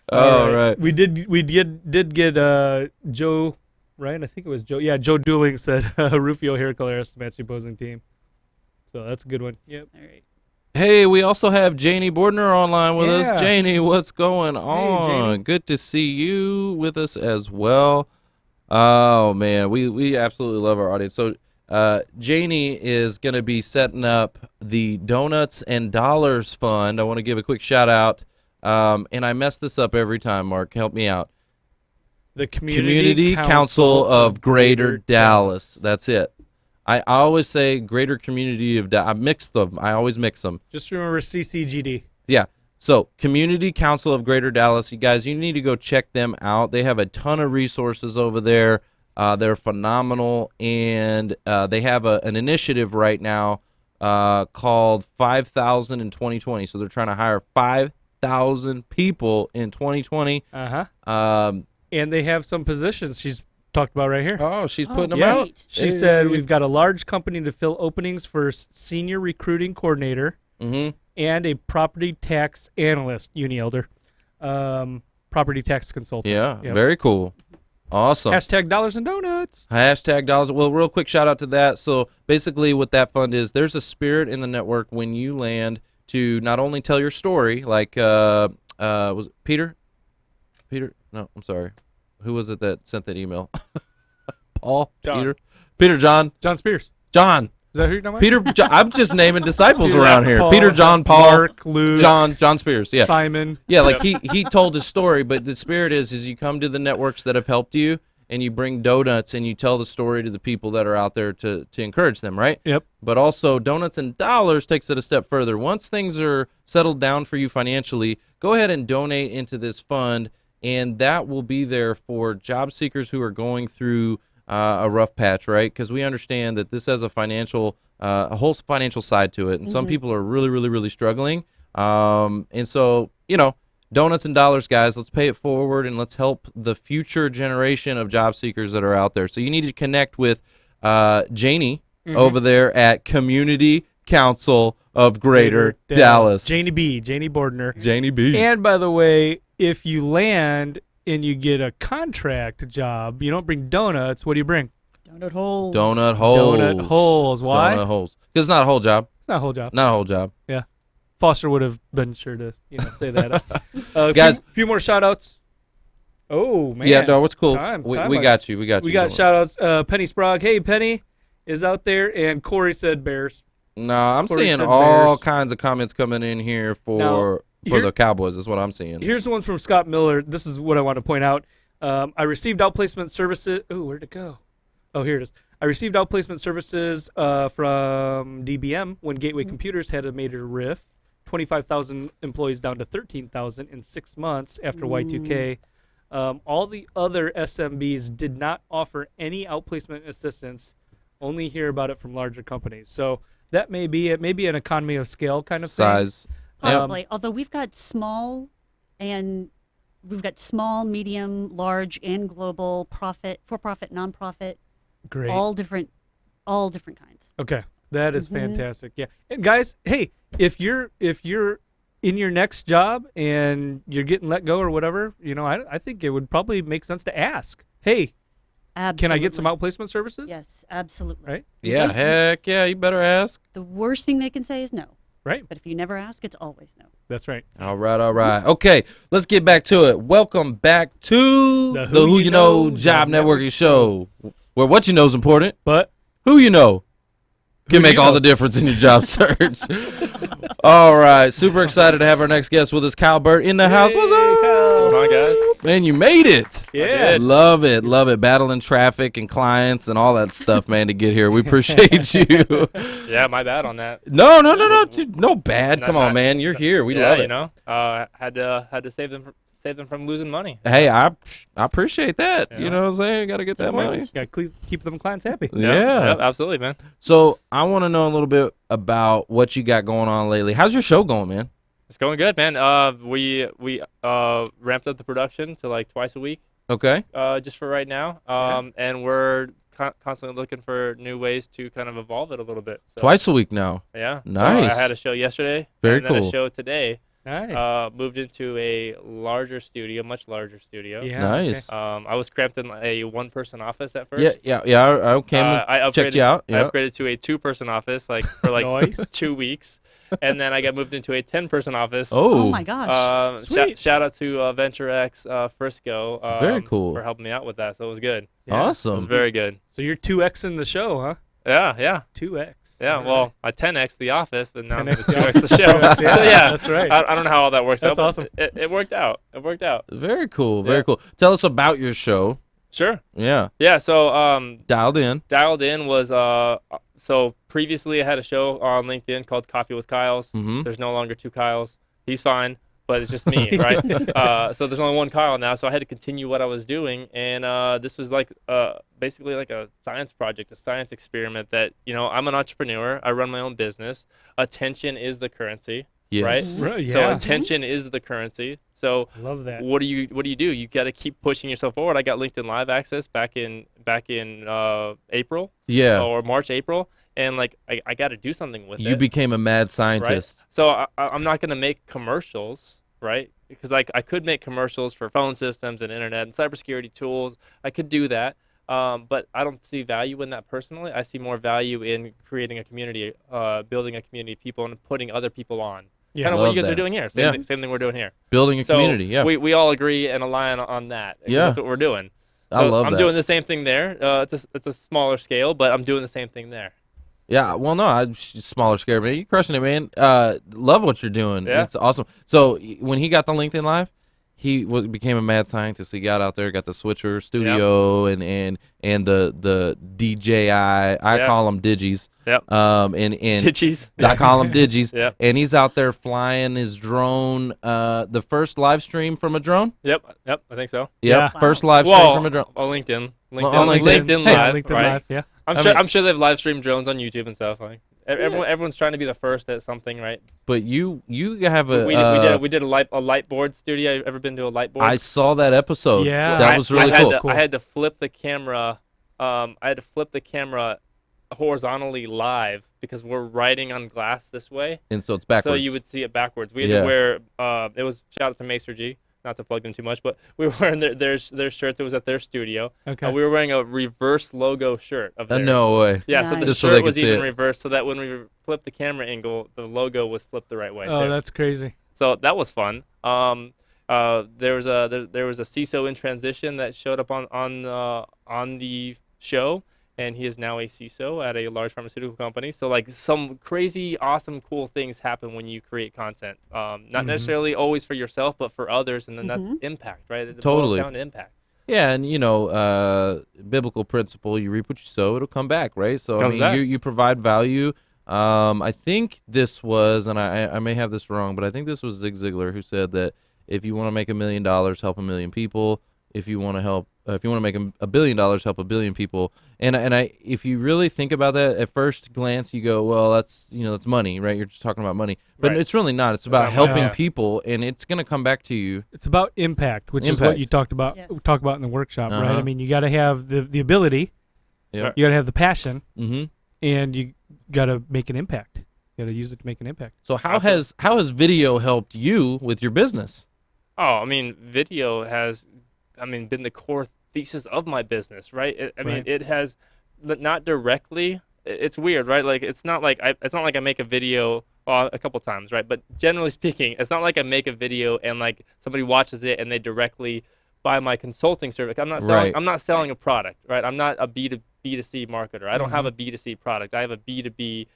[SPEAKER 1] All right.
[SPEAKER 3] We did get Joe, right? I think it was Joe. Yeah, Joe Dooling said Rufio hair color has to match the opposing team. So that's a good one. Yep.
[SPEAKER 5] All right.
[SPEAKER 1] Hey, we also have Janie Bordner online with
[SPEAKER 3] Yeah.
[SPEAKER 1] us. Janie, what's going on?
[SPEAKER 3] Janie.
[SPEAKER 1] Good to see you with us as well. Oh man, we absolutely love our audience. So Janie is going to be setting up the Donuts and Dollars Fund. I want to give a quick shout out. And I mess this up every time, Mark. Help me out.
[SPEAKER 3] The
[SPEAKER 1] Community Council of Greater Dallas. That's it. I always say Greater Community of Dallas. I mix them. I always mix them.
[SPEAKER 3] Just remember CCGD.
[SPEAKER 1] Yeah. So Community Council of Greater Dallas. You guys, you need to go check them out. They have a ton of resources over there. They're phenomenal, and they have an initiative right now called 5,000 in 2020. So they're trying to hire 5,000 people in 2020.
[SPEAKER 3] And they have some positions she's talked about right here.
[SPEAKER 1] Oh, she's putting them
[SPEAKER 3] yeah.
[SPEAKER 1] out.
[SPEAKER 5] Great.
[SPEAKER 3] She said we've got a large company to fill openings for senior recruiting coordinator
[SPEAKER 1] Mm-hmm.
[SPEAKER 3] and a property tax analyst, uni elder, property tax consultant.
[SPEAKER 1] Yeah,
[SPEAKER 3] Yep.
[SPEAKER 1] very cool. Awesome.
[SPEAKER 3] Hashtag dollars and donuts.
[SPEAKER 1] Hashtag dollars. Well, real quick shout out to that. So basically what that fund is, there's a spirit in the network when you land to not only tell your story, like was it Peter? No, I'm sorry. Who was it that sent that email? Paul?
[SPEAKER 4] John.
[SPEAKER 1] John?
[SPEAKER 3] John Spears.
[SPEAKER 1] John.
[SPEAKER 3] Is that who you're talking about?
[SPEAKER 1] I'm just naming disciples
[SPEAKER 3] Peter,
[SPEAKER 1] around here.
[SPEAKER 3] Paul,
[SPEAKER 1] Peter, John, Paul,
[SPEAKER 3] Mark, Luke,
[SPEAKER 1] John Spears. Yeah.
[SPEAKER 3] Simon.
[SPEAKER 1] Yeah, like he told his story, but the spirit is you come to the networks that have helped you and you bring donuts and you tell the story to the people that are out there to encourage them, right?
[SPEAKER 3] Yep.
[SPEAKER 1] But also Donuts and Dollars takes it a step further. Once things are settled down for you financially, go ahead and donate into this fund, and that will be there for job seekers who are going through a rough patch, right? Because we understand that this has a whole financial side to it, and some people are really, really, really struggling. And so, Donuts and Dollars, guys, let's pay it forward and let's help the future generation of job seekers that are out there. So you need to connect with Janie over there at Community Council of Greater Dallas.
[SPEAKER 3] Janie Bordner.
[SPEAKER 1] Janie B.
[SPEAKER 3] And by the way, if you land and you get a contract job, you don't bring donuts. What do you bring?
[SPEAKER 5] Donut holes.
[SPEAKER 1] Donut holes.
[SPEAKER 3] Donut holes. Why?
[SPEAKER 1] Donut holes. Because it's not a whole job.
[SPEAKER 3] It's not a whole job.
[SPEAKER 1] Not a whole job.
[SPEAKER 3] Yeah. Foster would have been sure to, say that.
[SPEAKER 1] Guys-
[SPEAKER 3] few more shout outs. Oh, man.
[SPEAKER 1] Yeah, no, it's cool.
[SPEAKER 3] Time,
[SPEAKER 1] we
[SPEAKER 3] like-
[SPEAKER 1] got you. We got you.
[SPEAKER 3] We got
[SPEAKER 1] Don't
[SPEAKER 3] shout outs. Penny Sprague. Hey, Penny is out there. And Corey said Bears.
[SPEAKER 1] No, I'm
[SPEAKER 3] Corey
[SPEAKER 1] seeing
[SPEAKER 3] said
[SPEAKER 1] all
[SPEAKER 3] Bears.
[SPEAKER 1] kinds of comments coming in here for
[SPEAKER 3] Now, here-
[SPEAKER 1] the Cowboys. Is what I'm seeing.
[SPEAKER 3] Here's one from Scott Miller. This is what I want to point out. I received outplacement services. Oh, where'd it go? Oh, here it is. I received outplacement services from DBM when Gateway Computers had a major RIF. 25,000 employees down to 13,000 in 6 months after Y2K. All the other SMBs did not offer any outplacement assistance. Only hear about it from larger companies. So that may be it. Maybe an economy of scale kind of
[SPEAKER 1] Size.
[SPEAKER 5] Possibly. Although we've got small, medium, large, and global for-profit, nonprofit,
[SPEAKER 3] thing. Great.
[SPEAKER 5] all different kinds.
[SPEAKER 3] Okay, that is fantastic. Yeah, and guys, hey, if you're in your next job and you're getting let go or whatever, I think it would probably make sense to ask. Hey,
[SPEAKER 5] Absolutely.
[SPEAKER 3] can I get some outplacement services?
[SPEAKER 5] Yes, absolutely.
[SPEAKER 3] Right.
[SPEAKER 1] Yeah, heck yeah, you better ask.
[SPEAKER 5] The worst thing they can say is no.
[SPEAKER 3] Right.
[SPEAKER 5] But if you never ask, it's always no.
[SPEAKER 3] That's right.
[SPEAKER 1] All right. Okay, let's get back to it. Welcome back to the Who You Know Job Networking Show. Where what you know is important,
[SPEAKER 3] But
[SPEAKER 1] who you know can
[SPEAKER 3] Who
[SPEAKER 1] make
[SPEAKER 3] you
[SPEAKER 1] all
[SPEAKER 3] know.
[SPEAKER 1] the difference in your job search. All right, super excited to have our next guest with us, Kyle Burt in the house. What's up?
[SPEAKER 4] What's going on, guys?
[SPEAKER 1] Man, you made it.
[SPEAKER 3] yeah,
[SPEAKER 4] did.
[SPEAKER 1] Love it, love it. Battling traffic and clients and all that stuff, man, to get here. We appreciate you.
[SPEAKER 4] Yeah, my bad on that.
[SPEAKER 1] No, dude, no bad. Come on,
[SPEAKER 4] Not-
[SPEAKER 1] man, you're here. We
[SPEAKER 4] yeah,
[SPEAKER 1] love it.
[SPEAKER 4] you know, had to save them from losing money.
[SPEAKER 1] Hey, I appreciate that.
[SPEAKER 4] Yeah.
[SPEAKER 1] You know what I'm saying? Got to get that money.
[SPEAKER 3] got to keep them clients happy.
[SPEAKER 1] Yeah.
[SPEAKER 4] Yep, absolutely, man.
[SPEAKER 1] So I want to know a little bit about what you got going on lately. How's your show going, man?
[SPEAKER 4] It's going good, man. We ramped up the production to like twice a week,
[SPEAKER 1] Okay.
[SPEAKER 4] just for right now. And we're constantly looking for new ways to kind of evolve it a little bit. So,
[SPEAKER 1] Twice a week now.
[SPEAKER 4] Yeah.
[SPEAKER 1] Nice.
[SPEAKER 4] So I had a show yesterday.
[SPEAKER 1] Very
[SPEAKER 4] and then
[SPEAKER 1] cool.
[SPEAKER 4] a show today.
[SPEAKER 3] Nice.
[SPEAKER 4] Moved into a larger studio, much larger studio.
[SPEAKER 3] yeah.
[SPEAKER 1] Nice.
[SPEAKER 4] I was cramped in a one-person office at first.
[SPEAKER 1] Yeah. I came and
[SPEAKER 4] I
[SPEAKER 1] checked you
[SPEAKER 4] upgraded-
[SPEAKER 1] out.
[SPEAKER 4] I
[SPEAKER 1] Yeah.
[SPEAKER 4] upgraded to a two-person office for
[SPEAKER 3] Nice.
[SPEAKER 4] 2 weeks, and then I got moved into a 10-person office.
[SPEAKER 5] Oh my gosh.
[SPEAKER 3] Sweet.
[SPEAKER 4] Shout out to Venture X Frisco.
[SPEAKER 1] Very cool.
[SPEAKER 4] For helping me out with that. So it was good.
[SPEAKER 3] Yeah.
[SPEAKER 4] It
[SPEAKER 1] Awesome.
[SPEAKER 4] was very good.
[SPEAKER 3] So you're 2x in the show, huh?
[SPEAKER 4] Yeah.
[SPEAKER 3] 2x.
[SPEAKER 4] Yeah,
[SPEAKER 3] All
[SPEAKER 4] well,
[SPEAKER 3] right.
[SPEAKER 4] I 10x the office, but now
[SPEAKER 3] 10x
[SPEAKER 4] it's 2x the
[SPEAKER 3] 2x,
[SPEAKER 4] show.
[SPEAKER 3] yeah,
[SPEAKER 4] So yeah,
[SPEAKER 3] that's right.
[SPEAKER 4] I don't know how all that works
[SPEAKER 3] That's
[SPEAKER 4] out. but
[SPEAKER 3] awesome.
[SPEAKER 4] It worked out. It worked out.
[SPEAKER 1] Very cool. Very
[SPEAKER 4] Yeah.
[SPEAKER 1] cool. Tell us about your show.
[SPEAKER 4] Sure.
[SPEAKER 1] Yeah.
[SPEAKER 4] Yeah. So
[SPEAKER 1] Dialed in.
[SPEAKER 4] Dialed In was so previously I had a show on LinkedIn called Coffee with Kyles.
[SPEAKER 1] Mhm.
[SPEAKER 4] There's no longer two Kyles. He's fine, but it's just me, right? So there's only one Kyle now, so I had to continue what I was doing, and this was like basically like a science project, a science experiment that, you know, I'm an entrepreneur. I run my own business. Attention is the currency,
[SPEAKER 1] Yes.
[SPEAKER 4] right?
[SPEAKER 3] Right,
[SPEAKER 4] So
[SPEAKER 3] yeah.
[SPEAKER 4] attention is the currency. So
[SPEAKER 3] Love that.
[SPEAKER 4] what do you do? You got to keep pushing yourself forward. I got LinkedIn Live access back in April
[SPEAKER 1] Yeah.
[SPEAKER 4] or March, April, and like I got to do something with
[SPEAKER 1] You
[SPEAKER 4] it.
[SPEAKER 1] became a mad
[SPEAKER 4] right?
[SPEAKER 1] scientist.
[SPEAKER 4] So I'm not gonna make commercials, right? Because like I could make commercials for phone systems and internet and cybersecurity tools. I could do that. But I don't see value in that personally. I see more value in creating a community, building a community of people, and putting other people on.
[SPEAKER 3] Yeah.
[SPEAKER 4] Kind of what
[SPEAKER 1] Love
[SPEAKER 4] you guys
[SPEAKER 1] that.
[SPEAKER 4] are doing here.
[SPEAKER 1] Yeah.
[SPEAKER 4] Same thing we're doing here.
[SPEAKER 1] Building a
[SPEAKER 4] So
[SPEAKER 1] community. Yeah.
[SPEAKER 4] we all agree and align on that. 'cause
[SPEAKER 1] Yeah.
[SPEAKER 4] That's what we're doing. So
[SPEAKER 1] I love
[SPEAKER 4] I'm
[SPEAKER 1] that.
[SPEAKER 4] doing the same thing there. It's a smaller scale, but I'm doing the same thing there.
[SPEAKER 1] Yeah, well, no, smaller scare, man. You crushing it, man. Love what you're doing.
[SPEAKER 4] Yeah.
[SPEAKER 1] It's awesome. So when he got the LinkedIn Live, he became a mad scientist. He got out there, got the switcher studio and the DJI. I
[SPEAKER 4] Yeah.
[SPEAKER 1] call them digis.
[SPEAKER 4] Yep.
[SPEAKER 1] And
[SPEAKER 4] Ditchies.
[SPEAKER 1] I call them digis.
[SPEAKER 4] Yep.
[SPEAKER 1] And he's out there flying his drone. The first live stream from a drone.
[SPEAKER 4] Yep. I think so.
[SPEAKER 1] Yep.
[SPEAKER 3] Yeah.
[SPEAKER 1] First live stream
[SPEAKER 4] Well,
[SPEAKER 1] from a drone.
[SPEAKER 4] on LinkedIn.
[SPEAKER 1] on LinkedIn.
[SPEAKER 4] LinkedIn
[SPEAKER 1] Hey,
[SPEAKER 4] Live,
[SPEAKER 3] LinkedIn
[SPEAKER 4] right?
[SPEAKER 3] Live, yeah.
[SPEAKER 4] I'm
[SPEAKER 1] I
[SPEAKER 4] sure.
[SPEAKER 1] mean-
[SPEAKER 4] I'm sure they've live streamed drones on YouTube and stuff. Like everyone's trying to be the first at something, right?
[SPEAKER 1] But you have a.
[SPEAKER 4] We did a light board studio. You ever been to a light board?
[SPEAKER 1] I saw that episode.
[SPEAKER 3] Yeah.
[SPEAKER 1] That was really
[SPEAKER 4] I
[SPEAKER 1] cool.
[SPEAKER 4] had to, I had to flip the camera. I had to flip the camera horizontally live because we're writing on glass this way.
[SPEAKER 1] And so it's backwards.
[SPEAKER 4] So you would see it backwards. We had
[SPEAKER 1] Yeah.
[SPEAKER 4] to wear. It was shout out to Macer G. Not to plug them too much, but we were wearing their shirts. It was at their studio.
[SPEAKER 3] Okay.
[SPEAKER 4] We were wearing a reverse logo shirt of theirs.
[SPEAKER 1] No way.
[SPEAKER 4] Yeah, so the
[SPEAKER 5] Nice.
[SPEAKER 1] Just so they
[SPEAKER 4] shirt
[SPEAKER 1] could
[SPEAKER 4] was
[SPEAKER 1] see
[SPEAKER 4] even
[SPEAKER 1] it.
[SPEAKER 4] reversed, so that when we flipped the camera angle, the logo was flipped the right way.
[SPEAKER 3] Oh,
[SPEAKER 4] too.
[SPEAKER 3] that's crazy.
[SPEAKER 4] So that was fun. There was a CISO in transition that showed up on the show, and he is now a CISO at a large pharmaceutical company. So like some crazy, awesome, cool things happen when you create content. Not necessarily always for yourself, but for others, and then that's impact, right? It boils
[SPEAKER 1] Totally.
[SPEAKER 4] down to impact.
[SPEAKER 1] Yeah, and biblical principle, you reap what you sow, it'll come back, right? So
[SPEAKER 4] Comes
[SPEAKER 1] I
[SPEAKER 4] back.
[SPEAKER 1] mean, you provide value. I think this was, and I may have this wrong, but I think this was Zig Ziglar who said that if you want to make $1 million, help 1 million people. If you want to make $1 billion, help 1 billion people. And if you really think about that, at first glance, you go, well, that's money, right? You're just talking about money, but
[SPEAKER 4] Right.
[SPEAKER 1] it's really not. It's about
[SPEAKER 4] not
[SPEAKER 1] helping
[SPEAKER 4] money. Yeah.
[SPEAKER 1] people, and it's gonna come back to you.
[SPEAKER 3] It's about impact, which is
[SPEAKER 1] Impact.
[SPEAKER 3] what you talked about.
[SPEAKER 5] Yes.
[SPEAKER 3] Talk about in the workshop, right?
[SPEAKER 1] Uh-huh.
[SPEAKER 3] I mean, you got to have the ability,
[SPEAKER 1] Yep.
[SPEAKER 3] you got to have the passion,
[SPEAKER 1] Mm-hmm.
[SPEAKER 3] and you got to make an impact. You got to use it to make an impact.
[SPEAKER 1] So how has video helped you with your business?
[SPEAKER 4] Oh, I mean, video has, been the core thesis of my business, right?
[SPEAKER 3] Right.
[SPEAKER 4] It has, not directly. It's weird, right? Like it's not like I make a video a couple times, right? But generally speaking, it's not like I make a video and like somebody watches it and they directly buy my consulting service. I'm not selling.
[SPEAKER 1] Right.
[SPEAKER 4] I'm not selling a product, right? I'm not a B2C marketer. I don't have a B2C product. I have a B2B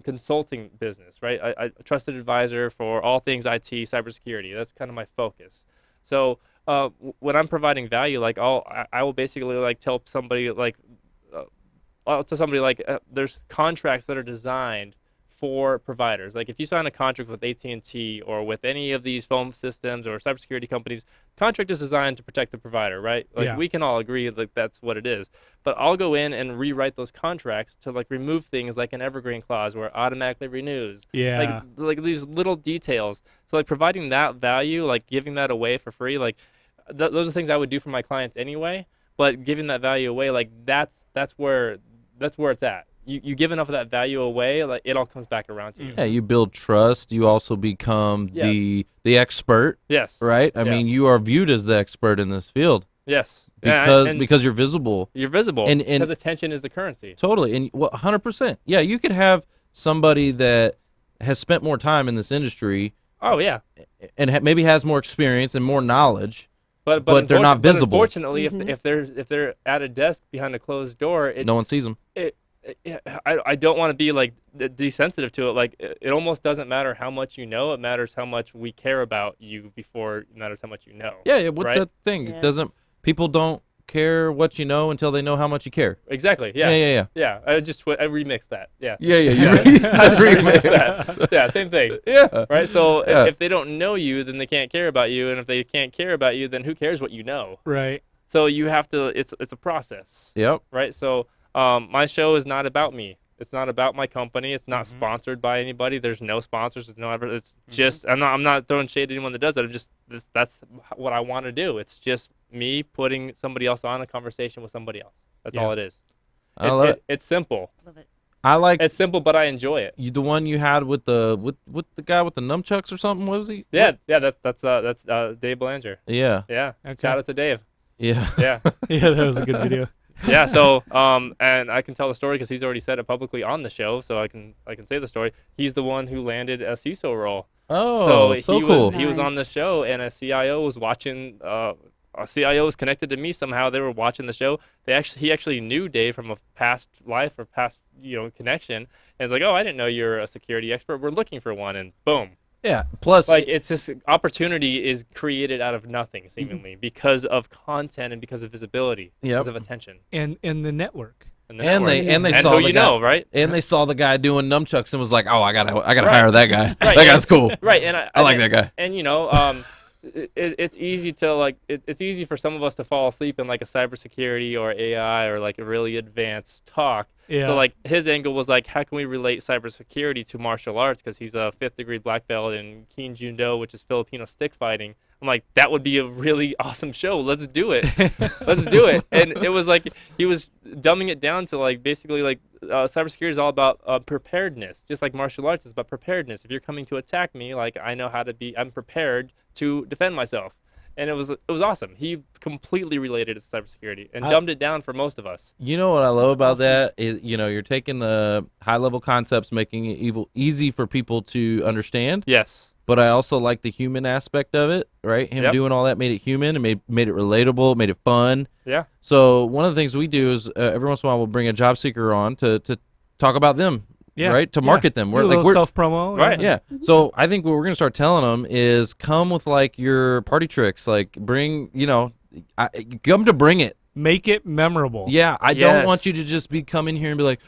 [SPEAKER 4] consulting business, right? I trusted advisor for all things IT, cybersecurity. That's kind of my focus. So when I'm providing value, like I will basically like tell somebody like there's contracts that are designed for providers. Like if you sign a contract with AT&T or with any of these phone systems or cybersecurity companies, contract is designed to protect the provider, right? Like we can all agree like that's what it is. But I'll go in and rewrite those contracts to like remove things like an evergreen clause where it automatically renews.
[SPEAKER 3] Yeah.
[SPEAKER 4] Like these little details. So like providing that value, like giving that away for free, like those are things I would do for my clients anyway. But giving that value away, like that's where it's at. You give enough of that value away, like it all comes back around to you.
[SPEAKER 1] Yeah, you build trust. You also become the expert.
[SPEAKER 4] Yes.
[SPEAKER 1] Right? I mean, you are viewed as the expert in this field.
[SPEAKER 4] Yes.
[SPEAKER 1] Because you're visible.
[SPEAKER 4] You're visible.
[SPEAKER 1] And
[SPEAKER 4] because attention is the currency.
[SPEAKER 1] Totally. And 100%. Yeah, you could have somebody that has spent more time in this industry.
[SPEAKER 4] Oh, yeah.
[SPEAKER 1] And maybe has more experience and more knowledge.
[SPEAKER 4] But
[SPEAKER 1] they're not visible.
[SPEAKER 4] But unfortunately, if they're at a desk behind a closed door,
[SPEAKER 1] no one sees them.
[SPEAKER 4] I don't want to be like desensitive to it. Like it almost doesn't matter how much you know. It matters how much we care about you before it matters how much you know.
[SPEAKER 1] Yeah. What's
[SPEAKER 4] right?
[SPEAKER 1] that thing?
[SPEAKER 5] Yes.
[SPEAKER 1] It doesn't. People don't care what you know until they know how much you care.
[SPEAKER 4] Exactly. Yeah.
[SPEAKER 1] Yeah.
[SPEAKER 4] I remixed that. Yeah.
[SPEAKER 1] Yeah.
[SPEAKER 4] I just remixed that. Yeah. Same thing.
[SPEAKER 1] Yeah.
[SPEAKER 4] Right. So
[SPEAKER 1] Yeah.
[SPEAKER 4] if they don't know you, then they can't care about you, and if they can't care about you, then who cares what you know?
[SPEAKER 3] Right.
[SPEAKER 4] So you have to. It's a process.
[SPEAKER 1] Yep.
[SPEAKER 4] Right. So my show is not about me. It's not about my company. It's not sponsored by anybody. There's no sponsors. There's no ever. It's just I'm not throwing shade at anyone that does that. That's what I want to do. It's just me putting somebody else on a conversation with somebody else. That's all it is.
[SPEAKER 1] I love it.
[SPEAKER 4] It's simple.
[SPEAKER 5] Love it.
[SPEAKER 1] I like
[SPEAKER 4] It's simple, but I enjoy it.
[SPEAKER 1] the one you had with the guy with the nunchucks or something. What was he?
[SPEAKER 4] Yeah. That's Dave Belanger.
[SPEAKER 1] Yeah.
[SPEAKER 4] Yeah.
[SPEAKER 3] Okay.
[SPEAKER 4] Shout out to Dave.
[SPEAKER 1] Yeah.
[SPEAKER 4] Yeah.
[SPEAKER 3] Yeah, that was a good video.
[SPEAKER 4] Yeah, so and I can tell the story because he's already said it publicly on the show, so I can say the story. He's the one who landed a CISO role.
[SPEAKER 1] Oh, so cool.
[SPEAKER 4] He was on the
[SPEAKER 5] Nice.
[SPEAKER 4] show, and a CIO was watching. A CIO was connected to me somehow. They were watching the show. He actually knew Dave from a past life or past connection, and it's like, oh, I didn't know you're a security expert. We're looking for one, and boom.
[SPEAKER 1] Yeah. Plus,
[SPEAKER 4] Like it's this opportunity is created out of nothing seemingly because of content and because of visibility, because of attention.
[SPEAKER 3] And the network.
[SPEAKER 4] The
[SPEAKER 1] and they
[SPEAKER 4] network.
[SPEAKER 1] saw
[SPEAKER 4] who
[SPEAKER 1] the
[SPEAKER 4] you
[SPEAKER 1] guy,
[SPEAKER 4] know, right?
[SPEAKER 1] And they saw the guy doing nunchucks and was like, oh, I gotta
[SPEAKER 4] Right.
[SPEAKER 1] hire that guy.
[SPEAKER 4] Right,
[SPEAKER 1] That
[SPEAKER 4] yeah.
[SPEAKER 1] guy's cool.
[SPEAKER 4] Right, and
[SPEAKER 1] I like that guy.
[SPEAKER 4] And it's easy to it's easy for some of us to fall asleep in like a cybersecurity or AI or like a really advanced talk.
[SPEAKER 3] Yeah.
[SPEAKER 4] So like his angle was like, how can we relate cybersecurity to martial arts? Because he's a 5th degree black belt in Keen Judo, which is Filipino stick fighting. I'm like, that would be a really awesome show. Let's do it. Let's do it. And it was like he was dumbing it down to like basically like cybersecurity is all about preparedness, just like martial arts is about preparedness. If you're coming to attack me, like I know how to be. I'm prepared to defend myself. And it was awesome. He completely related it to cybersecurity and dumbed it down for most of us.
[SPEAKER 1] You know what I love about that is, you're taking the high level concepts, making it easy for people to understand.
[SPEAKER 4] Yes.
[SPEAKER 1] But I also like the human aspect of it, right? Him doing all that made it human and made it relatable, made it fun.
[SPEAKER 4] Yeah.
[SPEAKER 1] So one of the things we do is every once in a while we'll bring a job seeker on to talk about them, right? To market them.
[SPEAKER 3] We're a little self-promo.
[SPEAKER 4] Right.
[SPEAKER 1] Yeah. So I think what we're going to start telling them is come with like your party tricks, like bring, come to bring it.
[SPEAKER 3] Make it memorable.
[SPEAKER 1] Yeah. I
[SPEAKER 4] Yes.
[SPEAKER 1] don't want you to just come in here and be like,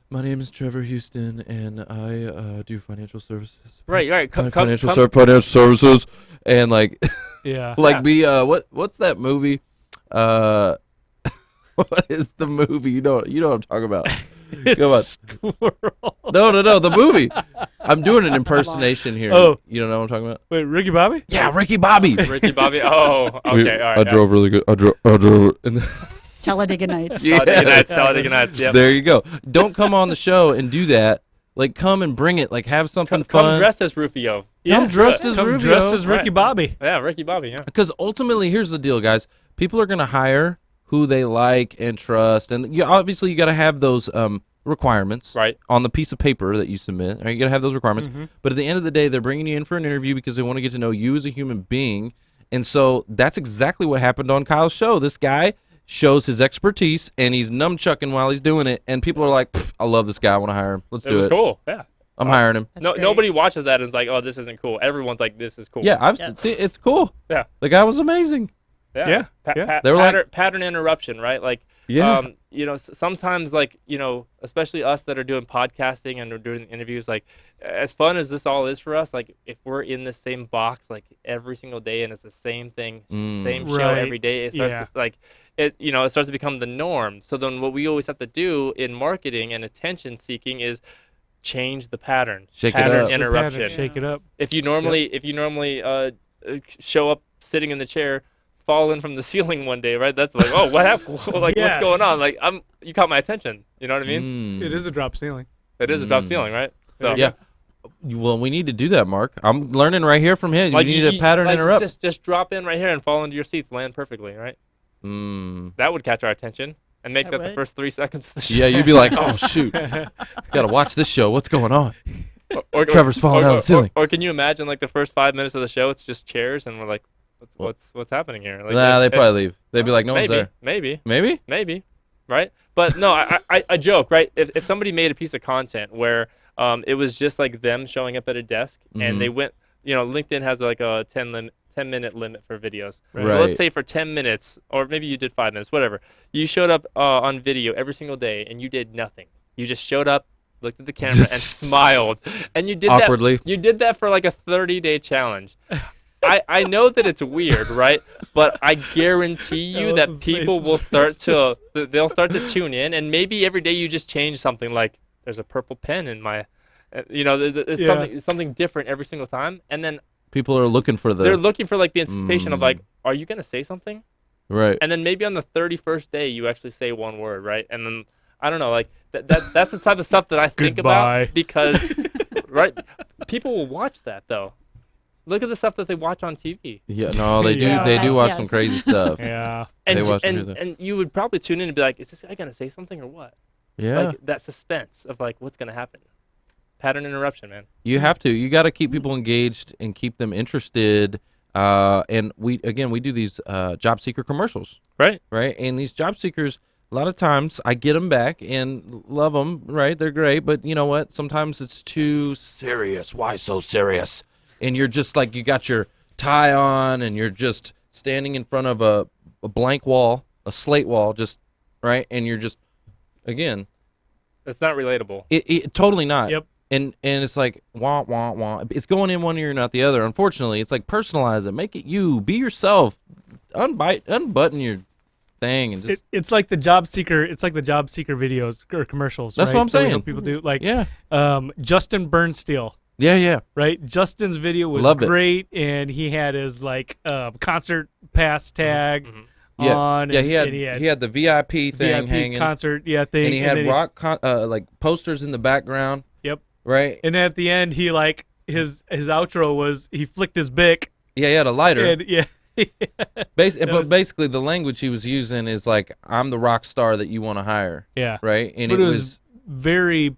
[SPEAKER 1] my name is Trevor Houston and I do financial services.
[SPEAKER 4] Right.
[SPEAKER 1] Financial services and like,
[SPEAKER 3] Yeah.
[SPEAKER 1] be, what's that movie? What is the movie? You know what I'm talking about. Come on.
[SPEAKER 3] Squirrel.
[SPEAKER 1] No, the movie. I'm doing an impersonation here.
[SPEAKER 3] Oh.
[SPEAKER 1] You don't know what I'm talking about?
[SPEAKER 3] Wait, Ricky Bobby?
[SPEAKER 1] Yeah, Ricky Bobby.
[SPEAKER 4] Ricky Bobby. Oh, okay. All right.
[SPEAKER 1] I drove really good. I drove. And
[SPEAKER 5] Talladega Nights.
[SPEAKER 1] Yeah.
[SPEAKER 4] Talladega Nights. Yep.
[SPEAKER 1] There you go. Don't come on the show and do that. Like, come and bring it. Like, have something fun.
[SPEAKER 4] Come dressed as Rufio.
[SPEAKER 1] Come dressed as
[SPEAKER 3] Come
[SPEAKER 1] Rufio.
[SPEAKER 3] dressed as Ricky
[SPEAKER 4] Right.
[SPEAKER 3] Bobby.
[SPEAKER 4] Yeah, Ricky Bobby. Yeah.
[SPEAKER 1] Because ultimately, here's the deal, guys. People are going to hire who they like and trust. And obviously, you got to have those requirements on the piece of paper that you submit. Right? You got to have those requirements. But at the end of the day, they're bringing you in for an interview because they want to get to know you as a human being. And so that's exactly what happened on Kyle's show. This guy shows his expertise, and he's nunchucking while he's doing it, and people are like, I love this guy. I want to hire him. Let's do it.
[SPEAKER 4] It was cool. Yeah.
[SPEAKER 1] I'm hiring him.
[SPEAKER 5] That's great.
[SPEAKER 4] Nobody watches that and is like, oh, this isn't cool. Everyone's like, this is cool.
[SPEAKER 1] Yeah,
[SPEAKER 5] Yeah.
[SPEAKER 1] it's cool.
[SPEAKER 4] Yeah.
[SPEAKER 1] The guy was amazing.
[SPEAKER 3] Yeah.
[SPEAKER 1] They were like-
[SPEAKER 4] pattern interruption, right? Like,
[SPEAKER 1] Yeah.
[SPEAKER 4] sometimes, like, especially us that are doing podcasting and are doing interviews, like, as fun as this all is for us, like, if we're in the same box, like, every single day and it's the same thing, same show
[SPEAKER 3] Right.
[SPEAKER 4] every day, it starts to, like, it starts to become the norm. So then what we always have to do in marketing and attention seeking is change the pattern.
[SPEAKER 1] Shake it
[SPEAKER 4] pattern
[SPEAKER 1] up.
[SPEAKER 4] interruption.
[SPEAKER 3] Shake it up.
[SPEAKER 4] If you normally show up sitting in the chair, fall in from the ceiling one day, right? That's like, oh, what happened? Like,
[SPEAKER 3] Yes.
[SPEAKER 4] what's going on? Like, you caught my attention. You know what I mean?
[SPEAKER 3] It is a drop ceiling.
[SPEAKER 4] It is a drop ceiling, right? So
[SPEAKER 1] Yeah. Well, we need to do that, Mark. I'm learning right here from him.
[SPEAKER 4] like
[SPEAKER 1] you need a pattern
[SPEAKER 4] like,
[SPEAKER 1] interrupt.
[SPEAKER 4] Just drop in right here and fall into your seats, land perfectly, right? That would catch our attention and make
[SPEAKER 5] That
[SPEAKER 4] that the
[SPEAKER 5] would.
[SPEAKER 4] first 3 seconds of the show.
[SPEAKER 1] Yeah, you'd be like, oh, shoot. Got to watch this show. What's going on?
[SPEAKER 4] Or
[SPEAKER 1] Trevor's falling out of the ceiling.
[SPEAKER 4] Or can you imagine, like, the first 5 minutes of the show, it's just chairs, and we're like, what's happening here? Like,
[SPEAKER 1] Nah, they probably leave. They'd be like, no one's there.
[SPEAKER 4] Maybe.
[SPEAKER 1] Maybe?
[SPEAKER 4] Right? But no, I joke, right? If somebody made a piece of content where it was just like them showing up at a desk and they went, LinkedIn has like a 10-minute limit for videos.
[SPEAKER 1] Right.
[SPEAKER 4] So let's say for 10 minutes, or maybe you did 5 minutes, whatever. You showed up on video every single day and you did nothing. You just showed up, looked at the camera, and smiled. And you did
[SPEAKER 1] Awkwardly.
[SPEAKER 4] that. You did that for like a 30-day challenge. I know that it's weird, right? But I guarantee you that
[SPEAKER 3] Allison's
[SPEAKER 4] people
[SPEAKER 3] face
[SPEAKER 4] will
[SPEAKER 3] is
[SPEAKER 4] start they'll start to tune in, and maybe every day you just change something, like there's a purple pen in my, it's something different every single time, and then
[SPEAKER 1] People are looking for
[SPEAKER 4] they're looking for like the anticipation of like, are you gonna say something?
[SPEAKER 1] Right.
[SPEAKER 4] And then maybe on the 31st day you actually say one word, right? And then I don't know, like that's the type of stuff that I think
[SPEAKER 3] Goodbye.
[SPEAKER 4] about because right, people will watch that though. Look at the stuff that they watch on TV.
[SPEAKER 1] Yeah, no, they do.
[SPEAKER 3] Yeah.
[SPEAKER 1] They do watch
[SPEAKER 5] Yes.
[SPEAKER 1] some crazy stuff.
[SPEAKER 3] Yeah.
[SPEAKER 4] And
[SPEAKER 1] They watch
[SPEAKER 4] and,
[SPEAKER 1] them do that.
[SPEAKER 4] and you would probably tune in and be like, is this guy gonna say something or what?
[SPEAKER 1] Yeah.
[SPEAKER 4] Like that suspense of like what's gonna happen. Pattern interruption, man.
[SPEAKER 1] You have to. You got to keep people engaged and keep them interested. And we do these job seeker commercials,
[SPEAKER 4] Right.
[SPEAKER 1] right? And these job seekers, a lot of times, I get them back and love them, right? They're great, but you know what? Sometimes it's too serious. Why so serious? And you're just like, you got your tie on, and you're just standing in front of a blank wall, a slate wall, just right, and you're just, again,
[SPEAKER 4] It's not relatable.
[SPEAKER 1] it totally not.
[SPEAKER 3] Yep.
[SPEAKER 1] And it's like wah wah wah. It's going in one ear, not the other. Unfortunately, it's like personalize it, make it you, be yourself, unbutton your thing, and just
[SPEAKER 3] It's like the job seeker. It's like the job seeker videos or commercials.
[SPEAKER 1] That's
[SPEAKER 3] right?
[SPEAKER 1] what I'm
[SPEAKER 3] that we
[SPEAKER 1] saying.
[SPEAKER 3] hope people do. Like
[SPEAKER 1] yeah,
[SPEAKER 3] Justin Bernsteel.
[SPEAKER 1] yeah.
[SPEAKER 3] Right, Justin's video was
[SPEAKER 1] Loved it.
[SPEAKER 3] great, and he had his like concert pass tag
[SPEAKER 1] Yeah,
[SPEAKER 3] on.
[SPEAKER 1] yeah.
[SPEAKER 3] and
[SPEAKER 1] He had the VIP thing
[SPEAKER 3] VIP
[SPEAKER 1] hanging,
[SPEAKER 3] concert, thing,
[SPEAKER 1] and he had
[SPEAKER 3] then
[SPEAKER 1] like posters in the background.
[SPEAKER 3] Yep.
[SPEAKER 1] Right.
[SPEAKER 3] And at the end, he like his outro was he flicked his bic,
[SPEAKER 1] Yeah, he had a lighter.
[SPEAKER 3] and
[SPEAKER 1] Basically, the language he was using is like, "I'm the rock star that you want to hire."
[SPEAKER 3] yeah.
[SPEAKER 1] Right. And
[SPEAKER 3] But
[SPEAKER 1] it
[SPEAKER 3] it
[SPEAKER 1] was
[SPEAKER 3] was very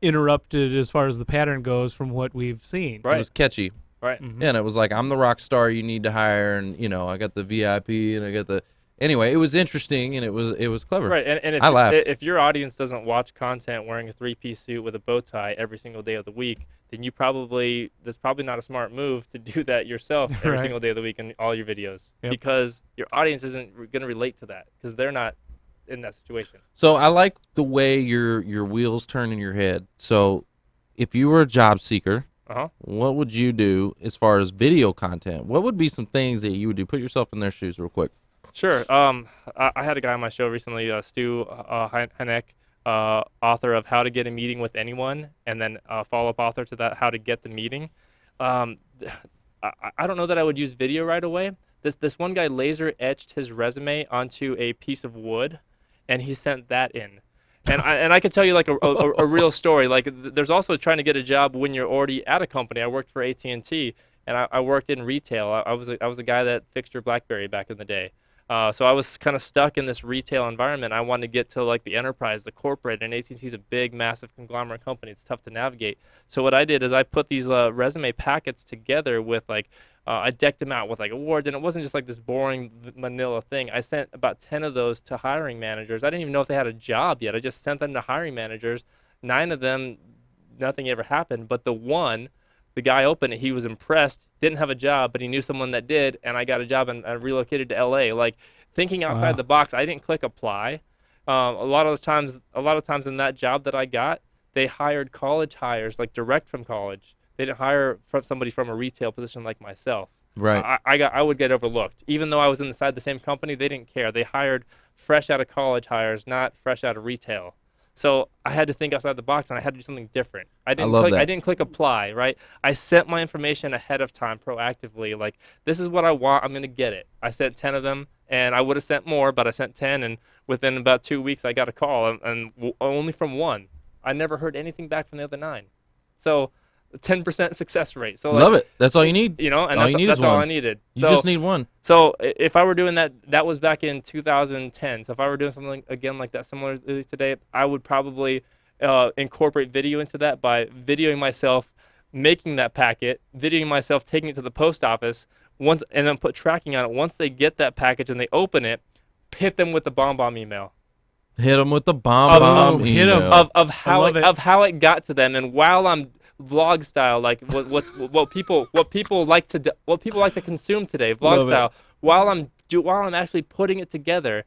[SPEAKER 3] interrupted as far as the pattern goes from what we've seen.
[SPEAKER 1] it was catchy.
[SPEAKER 4] Right.
[SPEAKER 1] Yeah, and it was like, I'm the rock star you need to hire, and I got the VIP, and I got the. Anyway, it was interesting, and it was clever.
[SPEAKER 4] Right. And
[SPEAKER 1] I laughed.
[SPEAKER 4] if your audience doesn't watch content wearing a 3-piece suit with a bow tie every single day of the week, then that's probably not a smart move to do that yourself every
[SPEAKER 3] Right.
[SPEAKER 4] single day of the week in all your videos,
[SPEAKER 3] Yep.
[SPEAKER 4] because your audience isn't going to relate to that because they're not in that situation.
[SPEAKER 1] So I like the way your wheels turn in your head. So, if you were a job seeker, what would you do as far as video content? What would be some things that you would do? Put yourself in their shoes real quick.
[SPEAKER 4] Sure. I had a guy on my show recently, Stu Heineck, author of How to Get a Meeting with Anyone, and then follow-up author to that, How to Get the Meeting. I don't know that I would use video right away. This one guy laser etched his resume onto a piece of wood, and he sent that in. And I could tell you like a real story. Like there's also trying to get a job when you're already at a company. I worked for AT&T, and I worked in retail. I was the guy that fixed your BlackBerry back in the day. So I was kind of stuck in this retail environment. I wanted to get to like the enterprise, the corporate, and AT&T is a big, massive conglomerate company. It's tough to navigate. So what I did is I put these resume packets together with like I decked them out with like awards, and it wasn't just like this boring manila thing. I sent about 10 of those to hiring managers. I didn't even know if they had a job yet. I just sent them to hiring managers. 9 of them, nothing ever happened, but the guy opened it. He was impressed. Didn't have a job, but he knew someone that did, and I got a job and I relocated to LA. Like thinking outside the box. I didn't click apply. A lot of times in that job that I got, they hired college hires, like direct from college. They didn't hire somebody from a retail position like myself.
[SPEAKER 1] Right.
[SPEAKER 4] I would get overlooked, even though I was inside the same company. They didn't care. They hired fresh out of college hires, not fresh out of retail. So I had to think outside the box, and I had to do something different. I didn't click apply, right? I sent my information ahead of time proactively. Like, this is what I want. I'm going to get it. I sent 10 of them, and I would have sent more, but I sent 10, and within about 2 weeks, I got a call, and only from one. I never heard anything back from the other 9. So 10% success rate. So
[SPEAKER 1] Love it. That's all you need.
[SPEAKER 4] You know, and
[SPEAKER 1] All you need
[SPEAKER 4] that's
[SPEAKER 1] is
[SPEAKER 4] all
[SPEAKER 1] one.
[SPEAKER 4] I needed.
[SPEAKER 1] You
[SPEAKER 4] So,
[SPEAKER 1] just need one.
[SPEAKER 4] so if I were doing that, that was back in 2010. So if I were doing something again like that, similar to today, I would probably incorporate video into that by videoing myself making that packet, videoing myself taking it to the post office, and then put tracking on it. Once they get that package and they open it, hit them with the bomb email.
[SPEAKER 1] Hit them with the bomb
[SPEAKER 3] hit 'em.
[SPEAKER 1] email.
[SPEAKER 4] Of how it got to them, and while I'm vlog style, like what people like to consume today, vlog
[SPEAKER 1] Love
[SPEAKER 4] style. While I'm actually putting it together,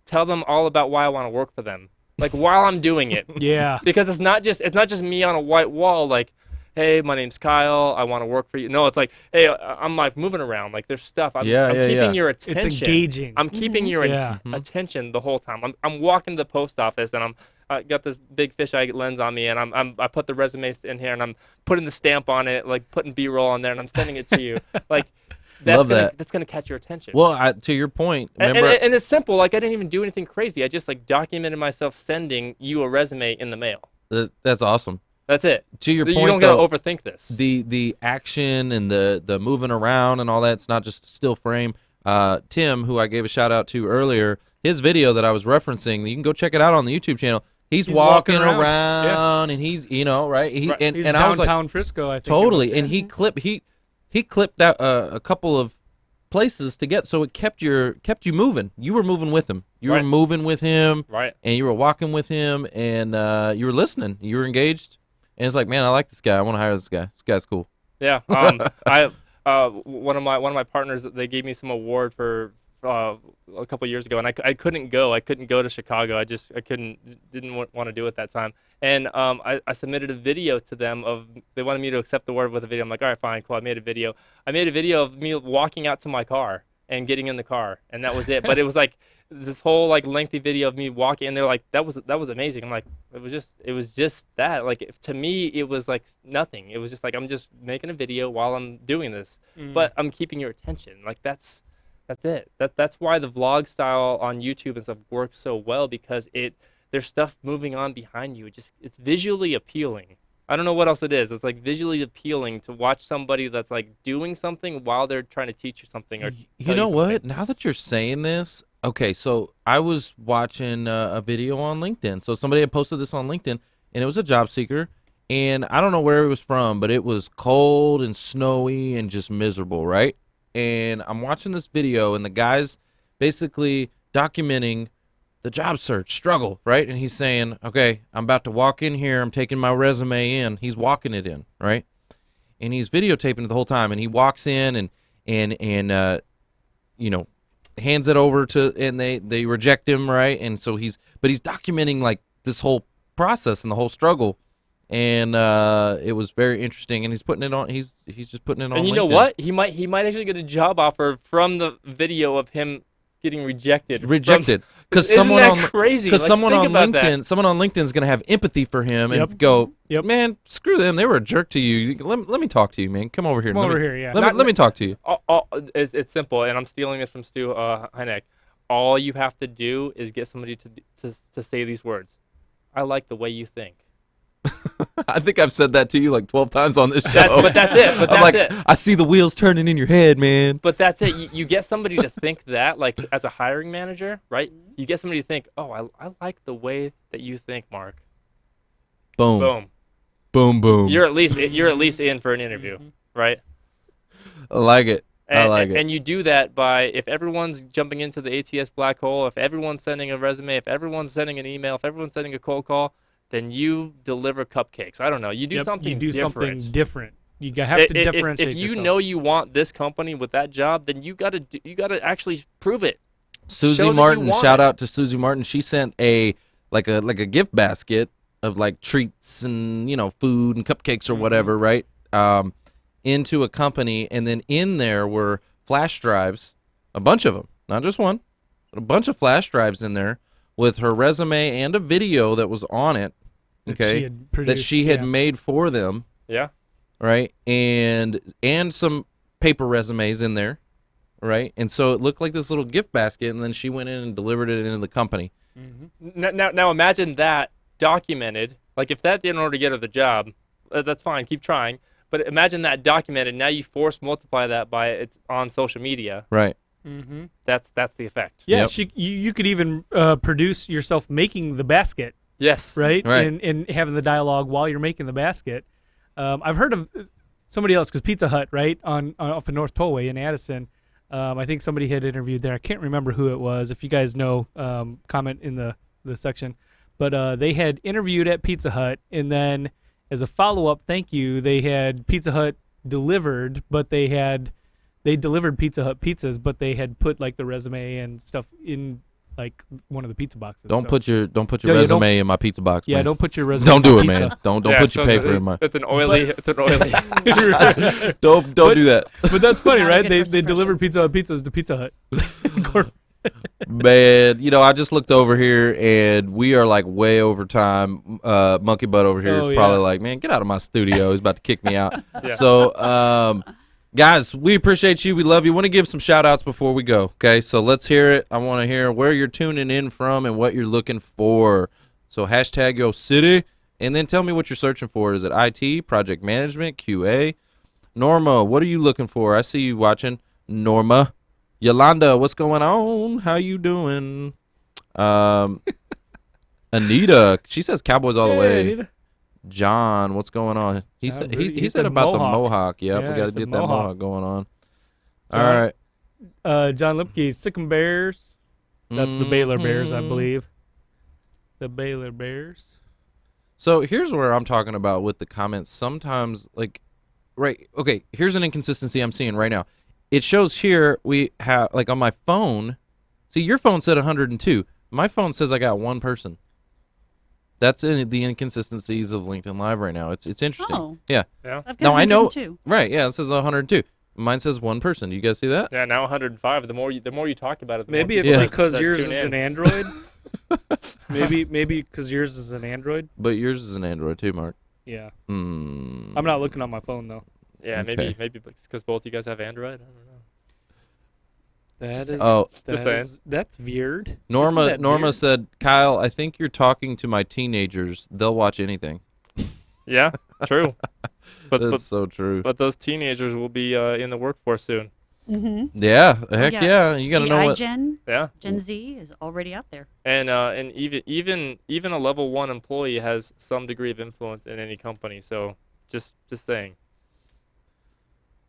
[SPEAKER 4] tell them all about why I want to work for them. Like while I'm doing it,
[SPEAKER 3] Yeah.
[SPEAKER 4] because it's not just me on a white wall. Like, hey, my name's Kyle. I want to work for you. No, it's like, hey, I'm like moving around. Like there's stuff. I'm keeping your attention.
[SPEAKER 3] It's engaging.
[SPEAKER 4] I'm keeping your
[SPEAKER 3] Yeah.
[SPEAKER 4] attention the whole time. I'm walking to the post office, and I got this big fisheye lens on me, and I put the resumes in here, and I'm putting the stamp on it, like putting B-roll on there, and I'm sending it to you. Like that's gonna catch your attention.
[SPEAKER 1] Well, to your point,
[SPEAKER 4] And,
[SPEAKER 1] remember,
[SPEAKER 4] and it's simple. Like I didn't even do anything crazy. I just like documented myself sending you a resume in the mail.
[SPEAKER 1] that's awesome.
[SPEAKER 4] That's it.
[SPEAKER 1] To your
[SPEAKER 4] You
[SPEAKER 1] point,
[SPEAKER 4] don't
[SPEAKER 1] though,
[SPEAKER 4] gotta overthink this.
[SPEAKER 1] the action and the moving around and all that, it's not just a still frame. Tim, who I gave a shout out to earlier, his video that I was referencing, you can go check it out on the YouTube channel. He's walking around and he's, right?
[SPEAKER 3] He's
[SPEAKER 1] and I was like,
[SPEAKER 3] downtown Frisco, I think.
[SPEAKER 1] totally. And he clipped out a couple of places to get, so it kept you moving. You were moving with him. You were moving with him,
[SPEAKER 4] Right.
[SPEAKER 1] and you were walking with him, and you were listening. You were engaged, and it's like, man, I like this guy. I want to hire this guy. This guy's cool.
[SPEAKER 4] Yeah. One of my partners, they gave me some award for a couple years ago, and I couldn't go. I couldn't go to Chicago. Didn't want to do it that time. And I submitted a video to them they wanted me to accept the award with a video. I'm like, all right, fine, cool. I made a video of me walking out to my car and getting in the car, and that was it. But it was like this whole like lengthy video of me walking, and they're like, that was amazing. I'm like, it was just that. Like to me, it was like nothing. It was just like I'm just making a video while I'm doing this, but I'm keeping your attention. Like that's it. That's why the vlog style on YouTube and stuff works so well, because there's stuff moving on behind you. It's visually appealing. I don't know what else it is. It's like visually appealing to watch somebody that's like doing something while they're trying to teach you something or
[SPEAKER 1] You know what? Now that you're saying this, okay, so I was watching a video on LinkedIn. So somebody had posted this on LinkedIn, and it was a job seeker, and I don't know where it was from, but it was cold and snowy and just miserable, right? And I'm watching this video, and the guy's basically documenting the job search struggle, right? And he's saying, okay, I'm about to walk in here. I'm taking my resume in. He's walking it in, right? And he's videotaping it the whole time. And he walks in and hands it over to, and they reject him, right? And so he's documenting like this whole process and the whole struggle. And it was very interesting, and he's putting it on. He's just putting it on.
[SPEAKER 4] And you
[SPEAKER 1] LinkedIn.
[SPEAKER 4] know what? He might actually get a job offer from the video of him getting rejected.
[SPEAKER 1] Because
[SPEAKER 4] Isn't
[SPEAKER 1] someone
[SPEAKER 4] that
[SPEAKER 1] on
[SPEAKER 4] crazy?
[SPEAKER 1] Because
[SPEAKER 4] Like,
[SPEAKER 1] someone
[SPEAKER 4] think
[SPEAKER 1] on
[SPEAKER 4] about
[SPEAKER 1] LinkedIn,
[SPEAKER 4] that.
[SPEAKER 1] someone on LinkedIn is gonna have empathy for him and
[SPEAKER 3] Yep.
[SPEAKER 1] go,
[SPEAKER 3] Yep.
[SPEAKER 1] man, screw them. They were a jerk to you. Let me talk to you, man. Come over here.
[SPEAKER 3] Come
[SPEAKER 1] Let
[SPEAKER 3] over
[SPEAKER 1] me-
[SPEAKER 3] here, yeah.
[SPEAKER 1] Let me talk to you.
[SPEAKER 4] It's simple, and I'm stealing this from Stu Heineck. All you have to do is get somebody to say these words. I like the way you think.
[SPEAKER 1] I think I've said that to you like 12 times on this show.
[SPEAKER 4] But that's it. But
[SPEAKER 1] I'm
[SPEAKER 4] that's
[SPEAKER 1] like,
[SPEAKER 4] it.
[SPEAKER 1] I see the wheels turning in your head, man.
[SPEAKER 4] But that's it. You get somebody to think that, like as a hiring manager, right? You get somebody to think, oh, I like the way that you think, Mark.
[SPEAKER 1] Boom.
[SPEAKER 4] Boom.
[SPEAKER 1] Boom, boom.
[SPEAKER 4] You're at least in for an interview, right?
[SPEAKER 1] I like it. I like it.
[SPEAKER 4] And you do that by, if everyone's jumping into the ATS black hole, if everyone's sending a resume, if everyone's sending an email, if everyone's sending a cold call, then you deliver cupcakes. I don't know. You do something
[SPEAKER 3] You do
[SPEAKER 4] different.
[SPEAKER 3] something different. You have to differentiate
[SPEAKER 4] If you
[SPEAKER 3] yourself.
[SPEAKER 4] know you want this company with that job, then you gotta actually prove it. Show
[SPEAKER 1] Susie
[SPEAKER 4] that you
[SPEAKER 1] Martin,
[SPEAKER 4] want
[SPEAKER 1] shout
[SPEAKER 4] it.
[SPEAKER 1] out to Susie Martin. She sent a gift basket of like treats and food and cupcakes or whatever, right? Into a company, and then in there were flash drives, a bunch of them, not just one, but a bunch of flash drives in there with her resume and a video that was on it, okay, that she had made for them,
[SPEAKER 4] Yeah.
[SPEAKER 1] right, and some paper resumes in there, right, and so it looked like this little gift basket, and then she went in and delivered it into the company.
[SPEAKER 4] Now imagine that documented. Like if that didn't already get her the job, that's fine. Keep trying. But imagine that documented. Now you force multiply that by it's on social media.
[SPEAKER 1] Right.
[SPEAKER 4] That's the effect.
[SPEAKER 3] Yeah,
[SPEAKER 1] Yep.
[SPEAKER 3] you could even produce yourself making the basket,
[SPEAKER 4] Yes.
[SPEAKER 3] right?
[SPEAKER 1] Right.
[SPEAKER 3] And having the dialogue while you're making the basket. I've heard of somebody else, because Pizza Hut, right, on off of North Tollway in Addison. I think somebody had interviewed there. I can't remember who it was. If you guys know, comment in the section. But they had interviewed at Pizza Hut, and then as a follow-up thank you, they had Pizza Hut delivered, but they delivered Pizza Hut pizzas, but they had put like the resume and stuff in like one of the pizza boxes.
[SPEAKER 1] Don't
[SPEAKER 3] So-
[SPEAKER 1] put your
[SPEAKER 3] Yeah,
[SPEAKER 1] resume in my pizza box.
[SPEAKER 3] Yeah,
[SPEAKER 1] man.
[SPEAKER 3] don't put your resume.
[SPEAKER 1] Don't
[SPEAKER 3] in
[SPEAKER 1] do
[SPEAKER 3] my
[SPEAKER 1] it,
[SPEAKER 3] pizza.
[SPEAKER 1] man. Don't
[SPEAKER 4] Yeah,
[SPEAKER 1] put your
[SPEAKER 4] so
[SPEAKER 1] paper in my.
[SPEAKER 4] It's an oily. It's an oily.
[SPEAKER 1] Don't do that,
[SPEAKER 3] But that's funny,
[SPEAKER 5] Not a
[SPEAKER 3] right?
[SPEAKER 5] good
[SPEAKER 3] They
[SPEAKER 5] first
[SPEAKER 3] delivered Pizza Hut pizzas to Pizza Hut.
[SPEAKER 1] man. I just looked over here and we are like way over time. Monkey Butt over here is
[SPEAKER 3] Oh,
[SPEAKER 1] probably
[SPEAKER 3] yeah.
[SPEAKER 1] like, man, get out of my studio. He's about to kick me out.
[SPEAKER 4] Yeah.
[SPEAKER 1] So, guys, we appreciate you. We love you. Want to give some shout outs before we go. Okay, so let's hear it. I want to hear where you're tuning in from and what you're looking for. So hashtag Yo City, and then tell me what you're searching for. Is it IT, project management, QA? Norma, what are you looking for? I see you watching. Norma. Yolanda, what's going on? How you doing? Anita, she says Cowboys all the way. John, what's going on? He
[SPEAKER 3] John
[SPEAKER 1] said
[SPEAKER 3] Rudy,
[SPEAKER 1] he
[SPEAKER 3] he
[SPEAKER 1] said
[SPEAKER 3] said
[SPEAKER 1] about the
[SPEAKER 3] Mohawk.
[SPEAKER 1] Mohawk. Yep,
[SPEAKER 3] Yeah,
[SPEAKER 1] we
[SPEAKER 3] he
[SPEAKER 1] got to
[SPEAKER 3] said
[SPEAKER 1] get that
[SPEAKER 3] Mohawk.
[SPEAKER 1] Mohawk going on.
[SPEAKER 3] John-
[SPEAKER 1] All right.
[SPEAKER 3] John Lipke, Sick'em Bears. That's the Baylor Bears, I
[SPEAKER 1] Mhm.
[SPEAKER 3] believe. The Baylor Bears.
[SPEAKER 1] So here's where I'm talking about with the comments. Sometimes, okay, here's an inconsistency I'm seeing right now. It shows here we have, like on my phone, see, your phone said 102. My phone says I got one person. That's in the inconsistencies of LinkedIn Live right now. It's interesting.
[SPEAKER 5] Oh.
[SPEAKER 1] Yeah.
[SPEAKER 4] Yeah.
[SPEAKER 5] I've got
[SPEAKER 1] No, I know.
[SPEAKER 5] 102.
[SPEAKER 1] Right, yeah, it says 102. Mine says one person. You guys see that?
[SPEAKER 4] Yeah. Now 105. The more you talk about it, the
[SPEAKER 3] Maybe
[SPEAKER 4] more
[SPEAKER 3] it's
[SPEAKER 4] people
[SPEAKER 1] Yeah.
[SPEAKER 3] because
[SPEAKER 4] that
[SPEAKER 3] yours
[SPEAKER 4] tune
[SPEAKER 3] is
[SPEAKER 4] in.
[SPEAKER 3] an Android. maybe because yours is an Android.
[SPEAKER 1] But yours is an Android too, Mark.
[SPEAKER 3] Yeah.
[SPEAKER 1] Hmm.
[SPEAKER 3] I'm not looking on my phone though.
[SPEAKER 4] Yeah.
[SPEAKER 1] Okay.
[SPEAKER 4] Maybe because both you guys have Android. I don't know.
[SPEAKER 3] That is.
[SPEAKER 1] Oh,
[SPEAKER 4] Just saying.
[SPEAKER 3] That's weird.
[SPEAKER 1] Norma
[SPEAKER 3] Isn't that weird?
[SPEAKER 1] said, Kyle, I think you're talking to my teenagers. They'll watch anything.
[SPEAKER 4] Yeah. True.
[SPEAKER 1] That's so true.
[SPEAKER 4] But those teenagers will be in the workforce soon.
[SPEAKER 5] Mm-hmm.
[SPEAKER 1] Yeah, heck
[SPEAKER 5] yeah.
[SPEAKER 1] yeah. You got to
[SPEAKER 5] The
[SPEAKER 1] know what.
[SPEAKER 5] iGen,
[SPEAKER 4] Yeah.
[SPEAKER 5] Gen Z is already out there.
[SPEAKER 4] And even a level 1 employee has some degree of influence in any company. So just saying.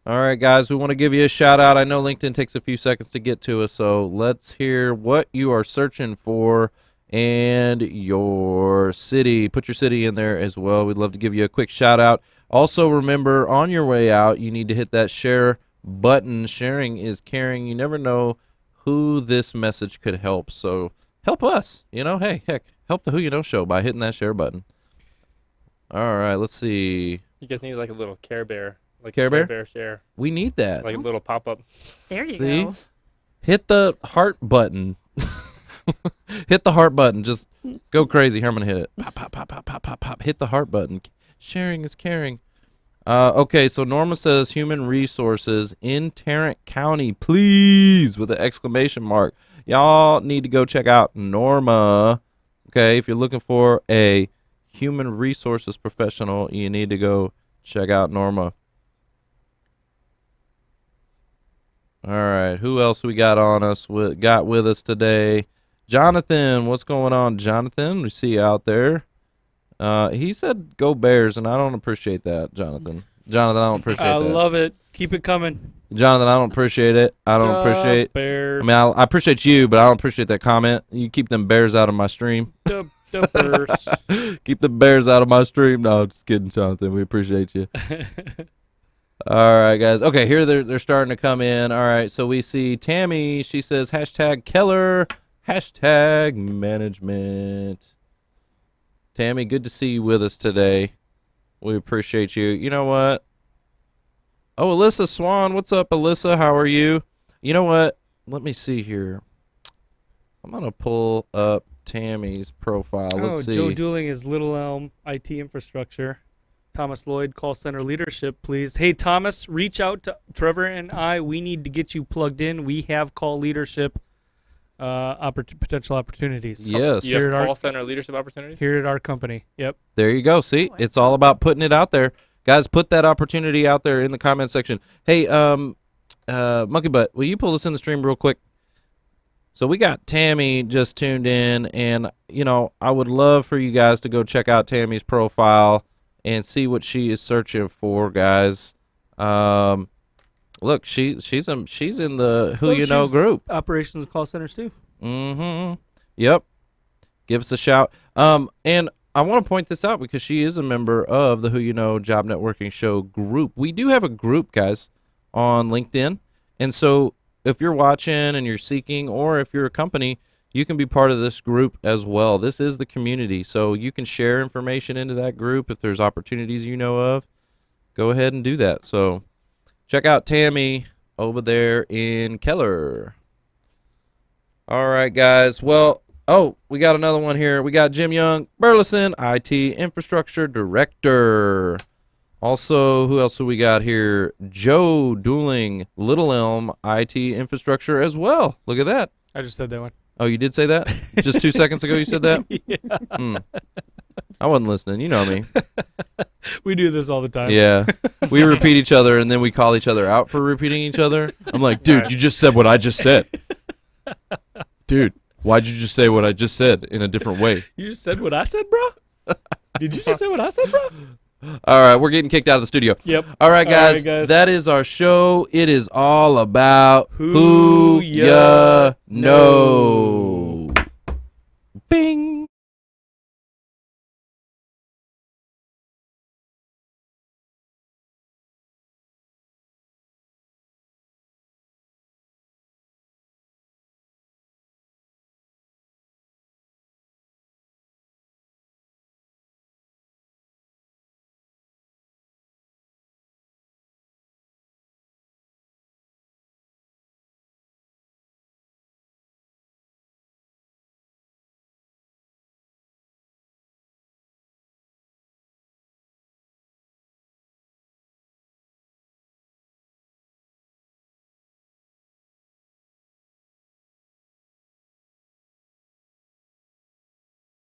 [SPEAKER 1] All right, guys, we want to give you a shout out. I know LinkedIn takes a few seconds to get to us, so let's hear what you are searching for and your city. Put your city in there as well. We'd love to give you a quick shout out. Also, remember, on your way out, you need to hit that share button. Sharing is caring. You never know who this message could help, so help us. Hey, heck, help the Who You Know show by hitting that share button. All right, let's see.
[SPEAKER 4] You guys need like a little Care Bear. Like
[SPEAKER 1] Care
[SPEAKER 4] a
[SPEAKER 1] Bear?
[SPEAKER 4] Bear share.
[SPEAKER 1] We need that.
[SPEAKER 4] Like a little pop-up.
[SPEAKER 5] There you
[SPEAKER 1] See?
[SPEAKER 5] go.
[SPEAKER 1] Hit the heart button. Hit the heart button. Just go crazy. Here, I'm going to hit it. Pop, pop, pop, pop, pop, pop, pop. Hit the heart button. Sharing is caring. Okay, so Norma says human resources in Tarrant County, please, with an exclamation mark. Y'all need to go check out Norma. Okay, if you're looking for a human resources professional, you need to go check out Norma. All right, who else we got on us? Got with us today? Jonathan, what's going on, Jonathan? We see you out there. He said go Bears, and I don't appreciate that, Jonathan. Jonathan, I don't appreciate
[SPEAKER 3] I
[SPEAKER 1] that.
[SPEAKER 3] love it. Keep it coming.
[SPEAKER 1] Jonathan, I don't appreciate it. I don't appreciate.
[SPEAKER 3] Bears.
[SPEAKER 1] I mean, I appreciate you, but I don't appreciate that comment. You keep them bears out of my stream.
[SPEAKER 3] The Bears.
[SPEAKER 1] Keep the bears out of my stream. No, just kidding, Jonathan. We appreciate you. All right, guys. Okay, here they're starting to come in. All right, so we see Tammy. She says hashtag Keller, hashtag management. Tammy, good to see you with us today. We appreciate you. You know what? Oh, Alyssa Swan. What's up, Alyssa? How are you? You know what? Let me see here. I'm going to pull up Tammy's profile. Let's see.
[SPEAKER 3] Joe Dooling is Little Elm IT infrastructure. Thomas Lloyd, call center leadership, please. Hey, Thomas, reach out to Trevor and I. We need to get you plugged in. We have call leadership potential opportunities.
[SPEAKER 1] Yes.
[SPEAKER 4] You have call center leadership opportunities?
[SPEAKER 3] Here at our company. Yep.
[SPEAKER 1] There you go. See, it's all about putting it out there. Guys, put that opportunity out there in the comment section. Hey, Monkey Butt, will you pull this in the stream real quick? So we got Tammy just tuned in, and, you know, I would love for you guys to go check out Tammy's profile and see what she is searching for, guys. Look, she's in the Who You Know group.
[SPEAKER 3] Operations call centers too.
[SPEAKER 1] Mm-hmm. Yep. Give us a shout. And I want to point this out because she is a member of the Who You Know Job Networking Show group. We do have a group, guys, on LinkedIn. And so if you're watching and you're seeking, or if you're a company, you can be part of this group as well. This is the community. So you can share information into that group if there's opportunities you know of. Go ahead and do that. So check out Tammy over there in Keller. All right, guys. Well, we got another one here. We got Jim Young, Burleson, IT Infrastructure Director. Also, who else do we got here? Joe Dooling, Little Elm, IT Infrastructure as well. Look at that.
[SPEAKER 3] I just said that one.
[SPEAKER 1] Oh, you did say that? Just 2 seconds ago you said that?
[SPEAKER 3] Yeah.
[SPEAKER 1] I wasn't listening. You know me.
[SPEAKER 3] We do this all the time.
[SPEAKER 1] Yeah. We repeat each other, and then we call each other out for repeating each other. I'm like, dude, you just said what I just said. Dude, why'd you just say what I just said in a different way?
[SPEAKER 3] You just said what I said, bro? Did you just say what I said, bro?
[SPEAKER 1] All right, we're getting kicked out of the studio.
[SPEAKER 3] Yep.
[SPEAKER 1] All right, guys, that is our show. It is all about who ya know. Bing.